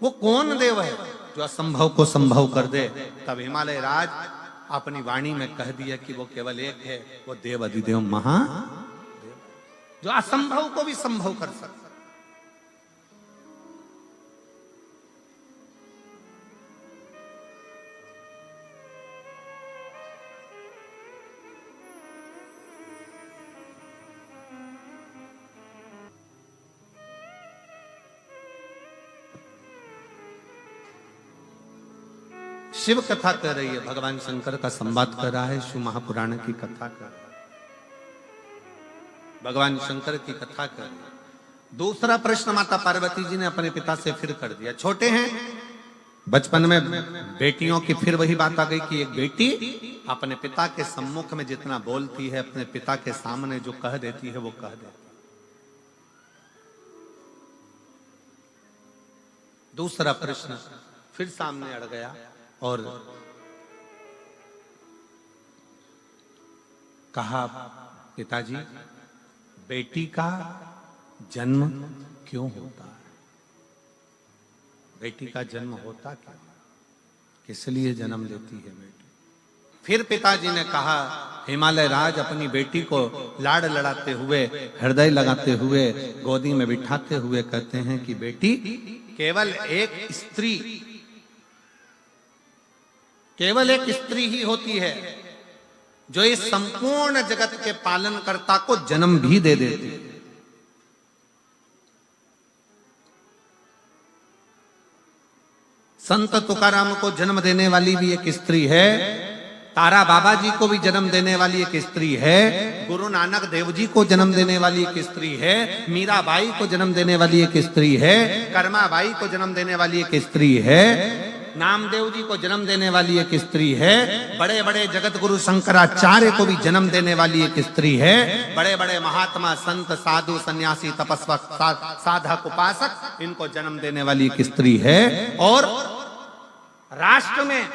वो कौन देव है जो असंभव को संभव कर दे। तब हिमालय राज अपनी वाणी में कह दिया कि वो केवल एक है, वो देव अधिदेव महादेव जो असंभव को भी संभव कर सकता। शिव कथा कर रही है, भगवान शंकर का संवाद कर रहा है, शिव महापुराण की कथा कर रहा है, भगवान शंकर की कथा कर रहा है। दूसरा प्रश्न माता पार्वती जी ने अपने पिता से फिर कर दिया। छोटे हैं, बचपन में बेटियों की फिर वही बात आ गई कि एक बेटी अपने पिता के सम्मुख में जितना बोलती है, अपने पिता के सामने जो कह देती है वो कह देती है। दूसरा प्रश्न फिर सामने अड़ गया और कहा, पिताजी बेटी का जन्म क्यों होता है? बेटी का जन्म होता क्यों, किस लिए जन्म लेती है बेटी? फिर पिताजी ने कहा, हिमालय राज अपनी बेटी को लाड़ लड़ाते हुए, हृदय लगाते हुए, गोदी में बिठाते हुए कहते हैं कि बेटी केवल एक स्त्री, केवल एक स्त्री ही होती है जो इस संपूर्ण जगत के पालनकर्ता को जन्म भी दे देती है। संत तुकाराम को जन्म देने वाली भी एक स्त्री है, तारा बाबा जी को भी जन्म देने वाली एक स्त्री है, गुरु नानक देव जी को जन्म देने वाली एक स्त्री है, मीराबाई को जन्म देने वाली एक स्त्री है, कर्माबाई को जन्म देने वाली एक स्त्री है, नामदेव जी को जन्म देने वाली एक स्त्री है, बड़े बड़े जगत गुरु शंकराचार्य को भी जन्म देने वाली एक स्त्री है, बड़े बड़े महात्मा संत साधु सन्यासी तपस्वक साधक उपासक इनको जन्म देने वाली एक स्त्री है, और राष्ट्र में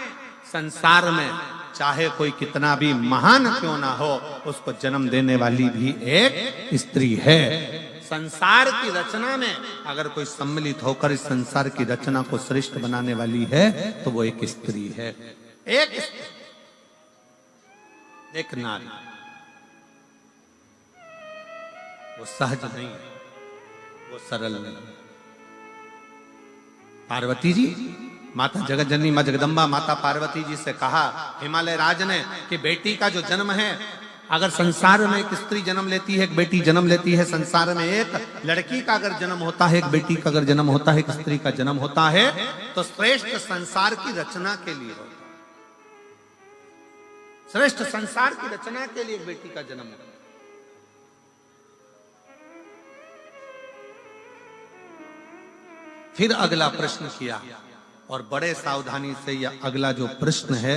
संसार में चाहे कोई कितना भी महान क्यों ना हो, उसको जन्म देने वाली भी एक स्त्री है। संसार की रचना में अगर कोई सम्मिलित होकर इस संसार की रचना को श्रेष्ठ बनाने वाली है तो वो एक स्त्री है, एक स्त्री, एक नारी। वो सहज नहीं, वो सरल नहीं। पार्वती जी, माता जगत जननी मां जगदम्बा माता पार्वती जी से कहा हिमालय राज ने कि बेटी का जो जन्म है, अगर संसार में एक स्त्री जन्म लेती है, एक बेटी जन्म लेती है, संसार में एक लड़की का अगर जन्म होता है, एक बेटी का अगर जन्म होता है, एक स्त्री का जन्म होता है, तो श्रेष्ठ संसार की रचना के लिए होता है। श्रेष्ठ संसार की रचना के लिए एक बेटी का जन्म होता है। फिर अगला प्रश्न किया, और बड़े सावधानी से यह अगला जो प्रश्न है,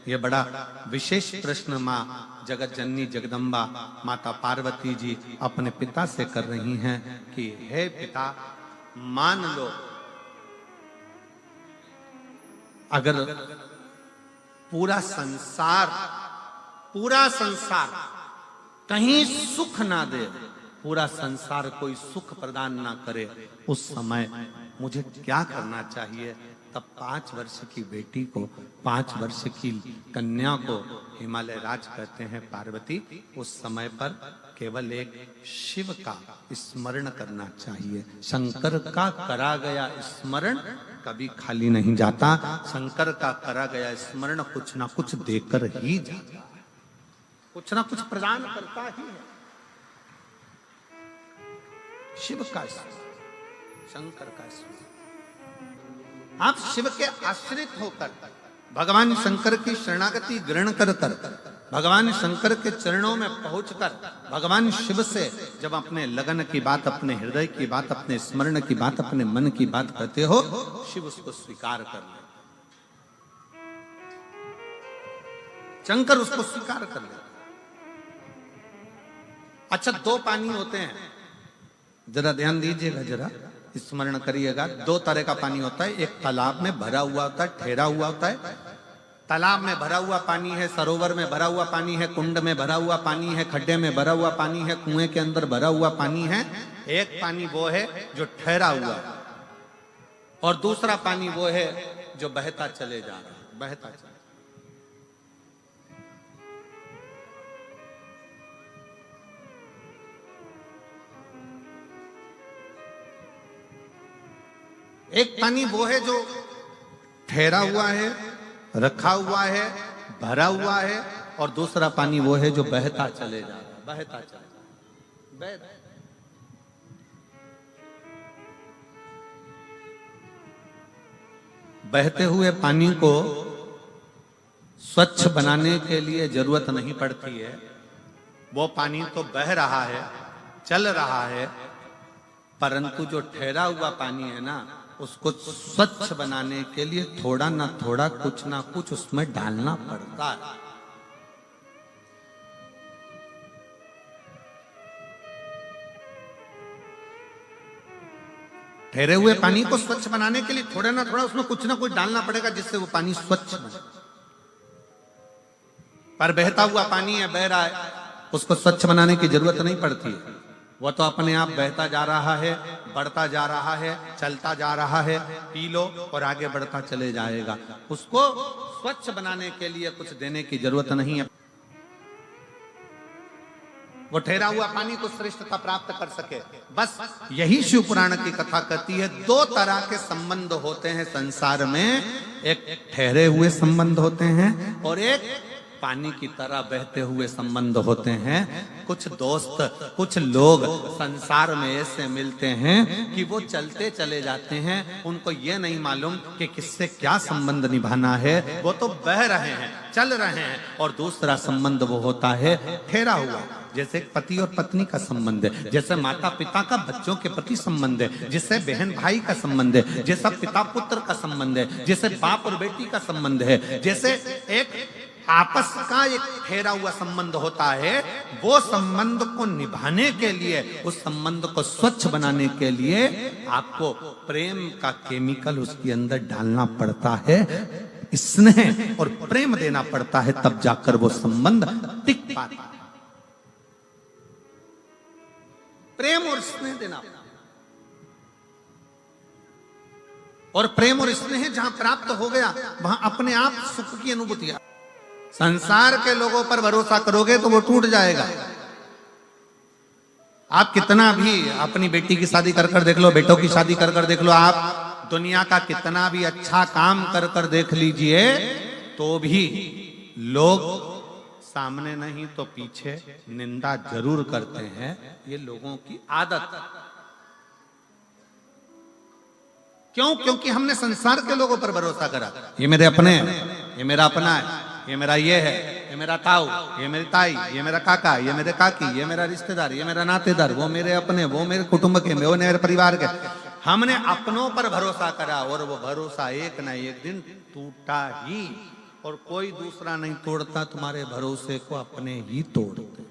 यह बड़ा विशेष प्रश्न मां जगत जननी जगदम्बा माता पार्वती जी अपने पिता से कर रही हैं कि हे पिता, मान लो अगर पूरा संसार कहीं सुख ना दे, पूरा संसार कोई सुख प्रदान ना करे, उस समय मुझे क्या करना चाहिए? तब 5 वर्ष की बेटी को, 5 वर्ष की कन्या को हिमालय राज कहते हैं पार्वती, उस समय पर केवल एक शिव का स्मरण करना चाहिए। शंकर का करा गया स्मरण कभी खाली नहीं जाता। शंकर का करा गया स्मरण कुछ ना कुछ देकर ही जाता, कुछ ना कुछ प्रदान करता ही है। शिव का स्मरण, शंकर का स्मरण। आप शिव के आश्रित होकर भगवान शंकर की शरणागति ग्रहण कर भगवान शंकर के चरणों में पहुंचकर भगवान शिव से जब अपने लगन की बात, अपने हृदय की बात, अपने स्मरण की बात, अपने मन की बात करते हो, शिव उसको स्वीकार कर ले, शंकर उसको स्वीकार कर ले। अच्छा, 2 पानी होते हैं, जरा ध्यान दीजिएगा, जरा स्मरण करिएगा। 2 तरह का पानी होता है, एक तालाब में भरा हुआ होता है, ठहरा हुआ होता है। तालाब में भरा हुआ पानी है, सरोवर में भरा हुआ पानी है, कुंड में भरा हुआ पानी है, खड्डे में भरा हुआ पानी है, कुएं के अंदर भरा हुआ पानी है। एक पानी वो है जो ठहरा हुआ, और दूसरा पानी वो है जो बहता चले जा रहा है, बहता चले। एक पानी वो है जो ठहरा हुआ है, रखा हुआ है, भरा हुआ है, और दूसरा पानी वो है जो बहता चले जा रहा है, बहता चले जा रहा है। बहते हुए पानी को स्वच्छ बनाने के लिए जरूरत नहीं पड़ती है। वो पानी तो बह रहा है, चल रहा है, परंतु जो ठहरा हुआ पानी है ना, उसको स्वच्छ बनाने के लिए थोड़ा ना थोड़ा, कुछ ना कुछ उसमें डालना पड़ता है। ठहरे हुए पानी को स्वच्छ बनाने के लिए थोड़ा ना थोड़ा उसमें कुछ ना कुछ डालना पड़ेगा, जिससे वो पानी स्वच्छ बने। पर बहता हुआ पानी है, बह रहा है, उसको स्वच्छ बनाने की जरूरत नहीं पड़ती है। वो तो अपने आप बहता जा रहा है, बढ़ता जा रहा है, चलता जा रहा है, पी लो और आगे बढ़ता चले जाएगा। उसको स्वच्छ बनाने के लिए कुछ देने की जरूरत नहीं है। वो ठहरा हुआ पानी को श्रेष्ठता प्राप्त कर सके, बस यही शिव पुराण की कथा कहती है। 2 तरह के संबंध होते हैं संसार में, एक ठहरे हुए संबंध होते हैं और एक पानी की तरह बहते हुए संबंध होते हैं। कुछ दोस्त, कुछ लोग संसार में ऐसे मिलते हैं कि वो चलते चले जाते हैं, उनको ये नहीं मालूम कि किससे क्या संबंध निभाना है। वो तो बह रहे हैं, चल रहे हैं, और दूसरा संबंध वो होता है ठहरा हुआ, जैसे पति और पत्नी का संबंध है, जैसे माता पिता का बच्चों के प्रति संबंध है, जैसे बहन भाई का संबंध है, जैसा पिता पुत्र का संबंध है, जैसे बाप और बेटी का संबंध है, जैसे एक आपस का एक ठहरा हुआ संबंध होता है। वो संबंध को निभाने के लिए, उस संबंध को स्वच्छ बनाने के लिए आपको प्रेम का केमिकल उसके अंदर डालना पड़ता है। स्नेह और प्रेम देना पड़ता है, तब जाकर वो संबंध टिक पाता है। प्रेम और स्नेह देना, और प्रेम और स्नेह जहां प्राप्त हो गया वहां अपने आप सुख की अनुभूति। संसार के लोगों पर भरोसा करोगे तो वो टूट जाएगा। आप कितना भी अपनी बेटी की शादी कर देख लो, बेटों की शादी कर देख लो, आप दुनिया का कितना भी अच्छा काम कर देख लीजिए, तो भी लोग सामने नहीं तो पीछे निंदा जरूर करते हैं। ये लोगों की आदत। क्यों? क्योंकि हमने संसार के लोगों पर भरोसा करा। ये मेरे अपने हैं, ये मेरा अपना है, ये मेरा ये है, ये मेरा ताऊ, ये मेरी ताई, ये मेरा काका, ये मेरे काकी, ये मेरा रिश्तेदार, ये मेरा नातेदार, वो मेरे अपने, वो मेरे कुटुंब के, वो मेरे परिवार के। हमने अपनों पर भरोसा करा और वो भरोसा एक ना एक दिन टूटा ही। और कोई दूसरा नहीं तोड़ता तुम्हारे भरोसे को, अपने ही तोड़ते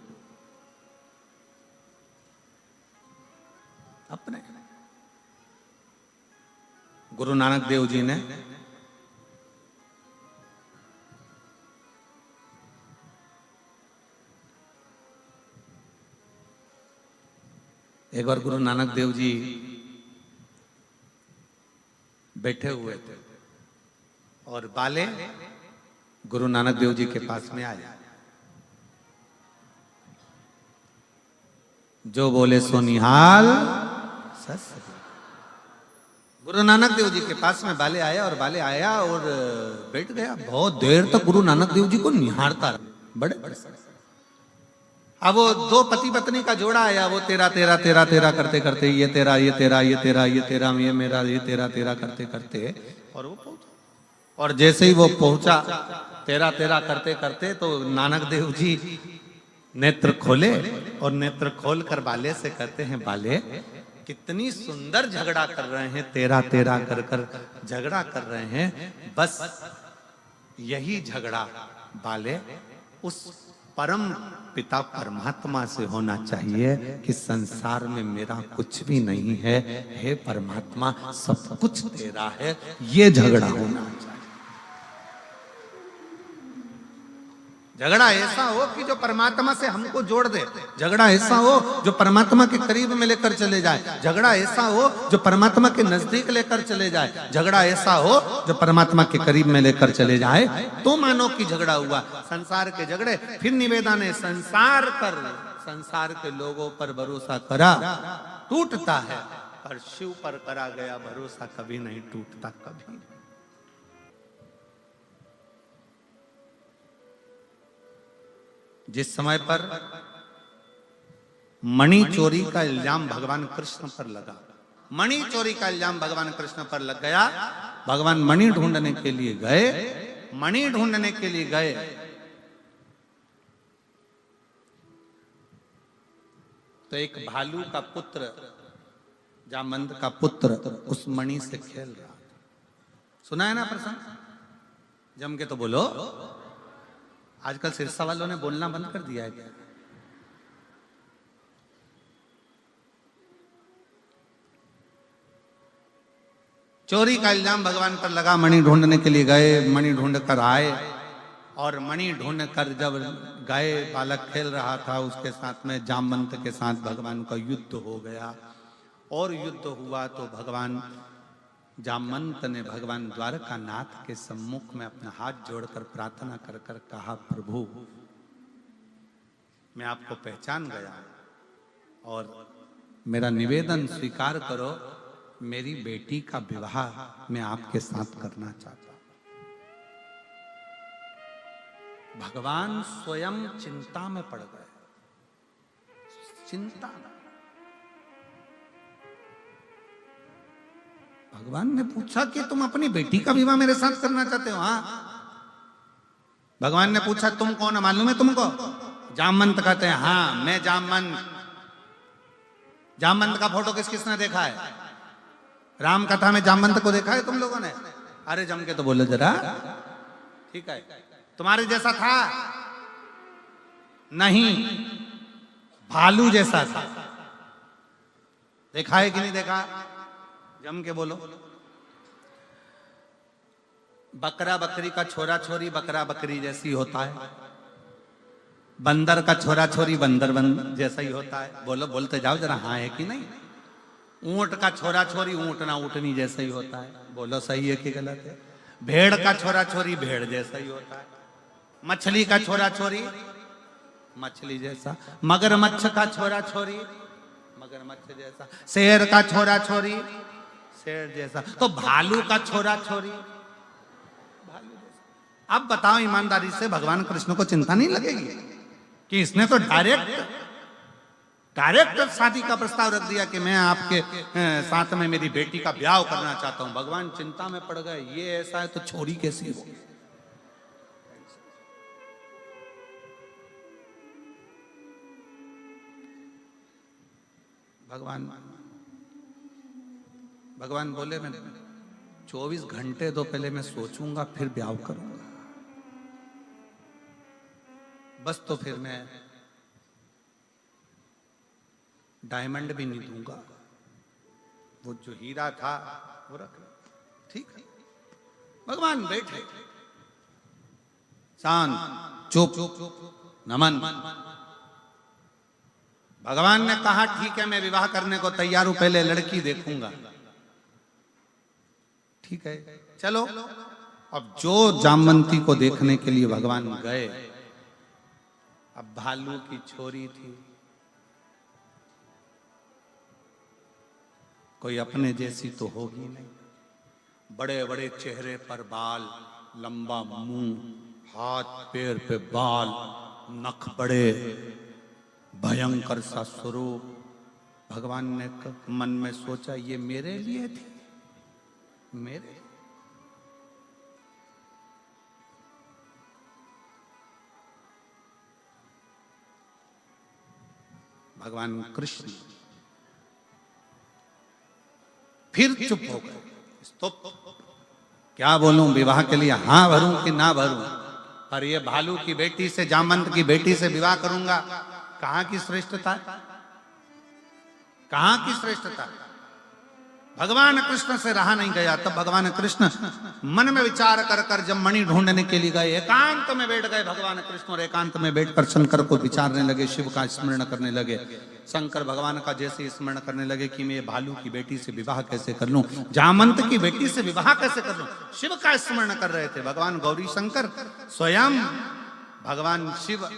अपने। गुरु नानक देव जी ने एक बार गुरु नानक देव जी बैठे हुए थे और बाले गुरु नानक देव जी के पास में आए। जो बोले सो निहाल सस। गुरु नानक देव जी के पास में बाले आया और बाले आया और बैठ गया। बहुत देर तक गुरु नानक देव जी को निहारता रहा। बड़े बड़े। अब वो दो पति पत्नी का जोड़ा आया, वो तेरा तेरा तेरा तेरा करते करते, ये तेरा ये तेरा ये तेरा ये तेरा ये मेरा ये तेरा तेरा करते करते, और वो पहुंचा। और जैसे ही वो पहुंचा तेरा तेरा करते करते, तो नानक देव जी नेत्र खोले और नेत्र खोल कर बाले से कहते हैं, बाले कितनी सुंदर झगड़ा कर रहे हैं, तेरा तेरा कर कर झगड़ा कर रहे हैं। बस यही झगड़ा बाले उस परम पिता परमात्मा से होना चाहिए कि संसार में मेरा कुछ भी नहीं है, हे परमात्मा सब कुछ तेरा है, ये झगड़ा होना चाहिए। झगड़ा ऐसा हो कि जो परमात्मा से हमको जोड़ दे, झगड़ा ऐसा हो जो परमात्मा के करीब में लेकर चले जाए, झगड़ा ऐसा हो जो परमात्मा के नजदीक लेकर चले जाए, झगड़ा ऐसा हो जो परमात्मा के करीब में लेकर चले जाए, तो मानो कि झगड़ा हुआ। संसार के झगड़े। फिर निवेदन है, संसार पर, संसार के लोगों पर भरोसा करा टूटता है, पर शिव पर करा गया भरोसा कभी नहीं टूटता, कभी नहीं। जिस समय पर मणि चोरी का इल्जाम भगवान कृष्ण पर लगा, मणि चोरी का इल्जाम भगवान कृष्ण पर लग गया, भगवान मणि ढूंढने के लिए गए, मणि ढूंढने के लिए गए, तो एक भालू का पुत्र, जामवंत का पुत्र उस मणि से खेल रहा था। सुना है ना प्रसंग? जम के तो बोलो। आजकल सिरसा वालों ने बोलना बंद कर दिया है क्या? चोरी का इल्जाम भगवान पर लगा, मणि ढूंढने के लिए गए, मणि ढूंढ कर आए, और मणि ढूंढ कर जब गए, बालक खेल रहा था, उसके साथ में जामवंत के साथ भगवान का युद्ध हो गया। और युद्ध हुआ तो भगवान जामवंत ने भगवान द्वारका नाथ के सम्मुख में अपना हाथ जोड़कर प्रार्थना कर कर कहा, प्रभु मैं आपको पहचान गया और मेरा निवेदन स्वीकार करो, मेरी बेटी का विवाह मैं आपके साथ करना चाहता हूं। भगवान स्वयं चिंता में पड़ गए, चिंता। भगवान ने पूछा कि तुम अपनी बेटी का विवाह मेरे साथ करना चाहते हो? हाँ। भगवान ने पूछा तुम कौन, मालूम है तुमको? जामवंत कहते हैं हाँ मैं जामवंत। जामवंत का फोटो किस किसने देखा है? राम कथा में जामवंत को देखा है तुम लोगों ने? अरे जम के तो बोलो जरा। ठीक है, तुम्हारे जैसा था? नहीं, भालू जैसा था। देखा है कि नहीं देखा? जम के बोलो। बकरा बकरी का छोरा छोरी बकरा बकरी जैसी होता है, बंदर का छोरा छोरी बंदर जैसा ही होता है। बोलो, बोलते जाओ जरा, हाँ है कि नहीं। ऊंट का छोरा छोरी ऊंटना ऊंटनी जैसा ही होता है। बोलो, सही है कि गलत है। भेड़ का छोरा छोरी भेड़ जैसा ही होता है। मछली का छोरा छोरी मछली जैसा। मगरमच्छ का छोरा छोरी मगरमच्छ जैसा। शेर का छोरा छोरी शेर जैसा। तो भालू का छोरा छोरी भालू जैसा। अब बताओ ईमानदारी से, भगवान कृष्ण को चिंता नहीं लगेगी कि इसने तो डायरेक्ट शादी का प्रस्ताव रख दिया कि मैं आपके साथ में मेरी बेटी का ब्याह करना चाहता हूं। भगवान चिंता में पड़ गए, ये ऐसा है तो छोरी कैसी हो। भगवान बोले, मैं 24 घंटे दो, पहले मैं सोचूंगा फिर ब्याह करूंगा। बस तो फिर मैं डायमंड भी नहीं दूंगा, वो जो हीरा था वो रख लो। ठीक है। भगवान बैठे शांत चुप नमन। भगवान ने कहा, ठीक है मैं विवाह करने को तैयार हूं, पहले लड़की देखूंगा। ठीक है, चलो। अब जो जामवंती को देखने के लिए भगवान गए, अब भालू की छोरी थी, कोई अपने जैसी तो होगी नहीं। बड़े बड़े चेहरे पर बाल, लंबा मुंह, हाथ पैर पे बाल, नख बड़े, भयंकर सा स्वरूप। भगवान ने मन में सोचा, ये मेरे लिए थी, मेरे। भगवान कृष्ण फिर चुप हो गए। तो क्या बोलूं, विवाह के लिए हाँ भरूं कि ना भरूं। पर ये भालू की बेटी से, जामवंत की बेटी से विवाह करूंगा, कहां की श्रेष्ठता, कहां की श्रेष्ठता। भगवान कृष्ण से रहा नहीं गया। तब भगवान कृष्ण मन में विचार कर कर जब मणि ढूंढने के लिए गए, एकांत में बैठ गए भगवान कृष्ण, और एकांत में बैठकर शंकर को विचारने लगे, शिव का स्मरण करने लगे। शंकर भगवान का जैसे स्मरण करने लगे कि मैं भालू की बेटी से विवाह कैसे कर लूं, जामवंत की बेटी से विवाह कैसे कर लूं, शिव का स्मरण कर रहे थे। भगवान गौरी शंकर स्वयं भगवान शिव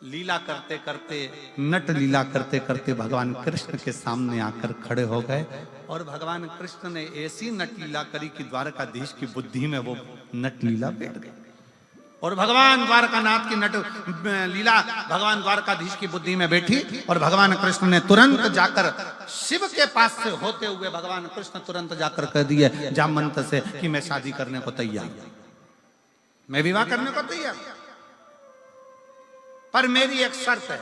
लीला करते करते, नट लीला करते करते भगवान कृष्ण के सामने आकर खड़े हो गए। और भगवान कृष्ण ने ऐसी नट लीला करी कि द्वारकाधीश की बुद्धि में वो नट लीला बैठ गई। और भगवान द्वारकानाथ की नट लीला भगवान द्वारकाधीश की बुद्धि में बैठी। और भगवान कृष्ण ने तुरंत जाकर शिव के पास से होते हुए भगवान कृष्ण तुरंत जाकर कह दिए जामवंत से कि मैं शादी करने को तैयार, मैं विवाह करने को तैयार, पर मेरी एक शर्त है,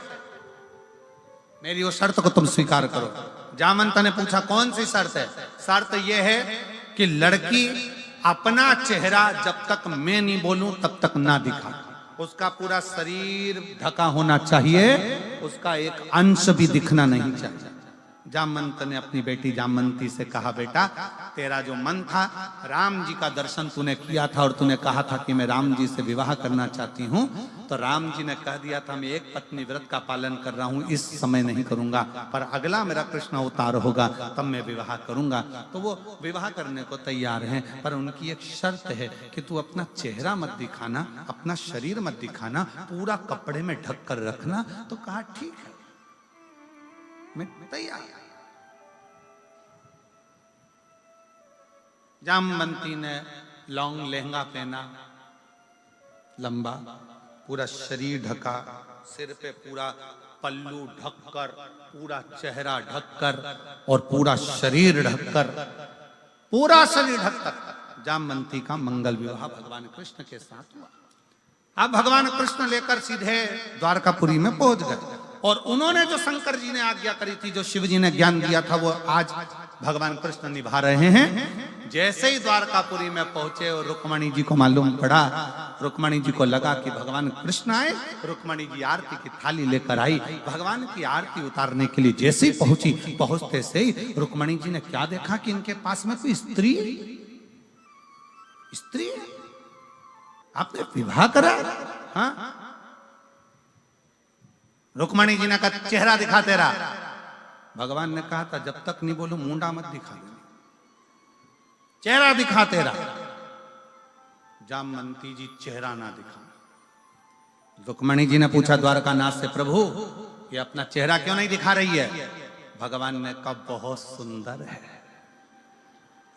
मेरी वो शर्त को तुम स्वीकार करो। जामवंत ने पूछा, कौन सी शर्त है? शर्त यह है कि लड़की अपना चेहरा जब तक मैं नहीं बोलूं तब तक ना दिखा, उसका पूरा शरीर ढका होना चाहिए, उसका एक अंश भी दिखना नहीं चाहिए। जामवंत ने अपनी बेटी जामवंती से कहा, बेटा तेरा जो मन था, राम जी का दर्शन तूने किया था और तूने कहा था कि मैं राम जी से विवाह करना चाहती हूँ, तो राम जी ने कह दिया था मैं एक पत्नी व्रत का पालन कर रहा हूँ, इस समय नहीं करूंगा, पर अगला मेरा कृष्ण अवतार होगा तब मैं विवाह करूंगा। तो वो विवाह करने को तैयार हैं, पर उनकी एक शर्त है कि तू अपना चेहरा मत दिखाना, अपना शरीर मत दिखाना, पूरा कपड़े में ढक कर रखना। तो कहा ठीक है, मैं तैयार। जामवंती ने लॉन्ग लहंगा पहना, लंबा, पूरा शरीर ढका, सिर पे पूरा पल्लू ढककर, पूरा चेहरा ढककर और पूरा शरीर ढककर, पूरा शरीर ढककर जामवंती का मंगल विवाह भगवान कृष्ण के साथ हुआ। अब भगवान कृष्ण लेकर सीधे द्वारकापुरी में पहुंच गए। और उन्होंने जो शंकर जी ने आज्ञा करी थी, जो शिव जी ने ज्ञान दिया था, वो आज भगवान कृष्ण निभा रहे हैं। जैसे ही द्वारकापुरी में पहुंचे और रुक्मणी जी को मालूम पड़ा, रुक्मणी जी को लगा कि भगवान कृष्ण आए, रुक्मणी जी आरती की थाली लेकर आई। भगवान की आरती उतारने के लिए जैसे ही पहुंची, पहुंचते से ही रुक्मणी जी ने क्या देखा कि इनके पास में कोई स्त्री, स्त्री है, आपने विवाह करा? हाँ। रुक्मणी जी ने कहा चेहरा दिखा तेरा। भगवान ने कहा था जब तक नहीं बोलूं मुंडा मत दिखा, चेहरा दिखा तेरा। जामवंती जी चेहरा ना दिखा। रुक्मणी जी ने पूछा द्वारकानाथ से, प्रभु ये अपना चेहरा क्यों नहीं दिखा रही है? भगवान ने कहा बहुत सुंदर है,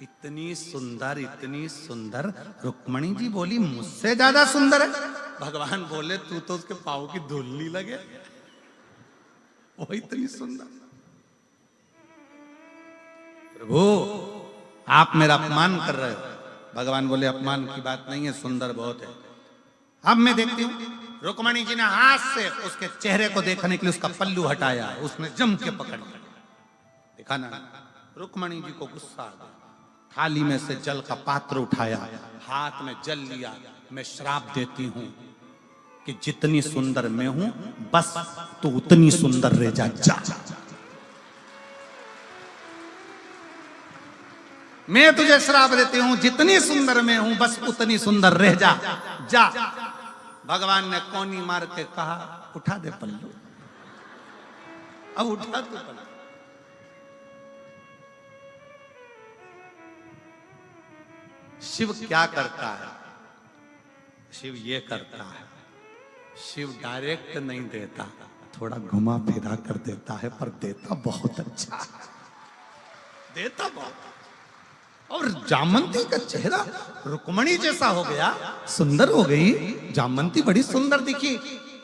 इतनी सुंदर, इतनी सुंदर। रुक्मणी जी बोली मुझसे ज्यादा सुंदर है? भगवान बोले तू तो उसके पाँव की धूल नहीं लगे, वो इतनी सुंदर। प्रभु आप मेरा अपमान कर रहे हो। भगवान बोले अपमान की बात नहीं है, सुंदर बहुत है। अब मैं देखती हूं। रुक्मणी जी ने हाथ से उसके चेहरे को देखने के लिए उसका पल्लू हटाया, उसने जम के पकड़ लिया। देखा ना, रुक्मणी जी को गुस्सा आ गया। थाली में से जल का पात्र उठाया, हाथ में जल लिया। मैं श्राप देती हूं कि जितनी सुंदर मैं हूं बस तू उतनी सुंदर रह जा। मैं तुझे श्राप देती हूं, जितनी सुंदर मैं हूं बस उतनी सुंदर रह जा। जा। भगवान ने कोनी मार के कहा उठा दे पल्लू। अब उठा दे पल्लू। शिव क्या करता है? शिव ये करता है, शिव डायरेक्ट नहीं देता, थोड़ा घुमा फिरा कर देता है, पर देता बहुत अच्छा है, देता बहुत। और जामवंती का चेहरा रुक्मणी जैसा हो गया, सुंदर हो गई। जामवंती बड़ी सुंदर दिखी।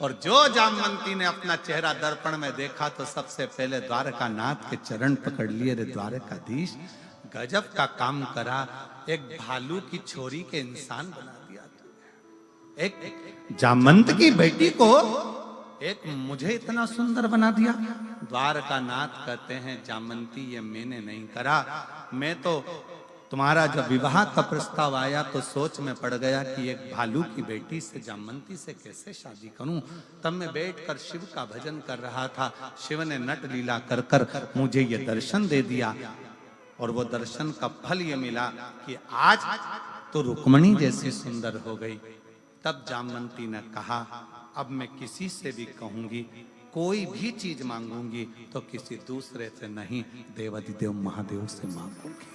और जो जामवंती ने अपना चेहरा दर्पण में देखा तो सबसे पहले द्वारकानाथ के चरण पकड़ लिए। रे द्वारकाधीश गजब का काम करा, एक भालू की छोरी के इंसान बना दिया। एक जामवंत की बेटी को एक मुझे इतना सुंदर बना दिया। द्वारकानाथ कहते हैं जामवंती ये मैंने नहीं करा, मैं तो तुम्हारा जब विवाह का प्रस्ताव आया तो सोच में पड़ गया कि एक भालू की बेटी से, जामवंती से कैसे शादी करूं। तब मैं बैठकर शिव का भजन कर रहा था। शिव ने नट लीला कर कर मुझे ये दर्शन दे दिया, और वो दर्शन का फल ये मिला कि आज तो रुक्मणी जैसी सुंदर हो गई। तब जामवंती ने कहा अब मैं किसी से भी कहूंगी, कोई भी चीज मांगूंगी तो किसी दूसरे से नहीं, देवाधिदेव महादेव से मांगूंगी।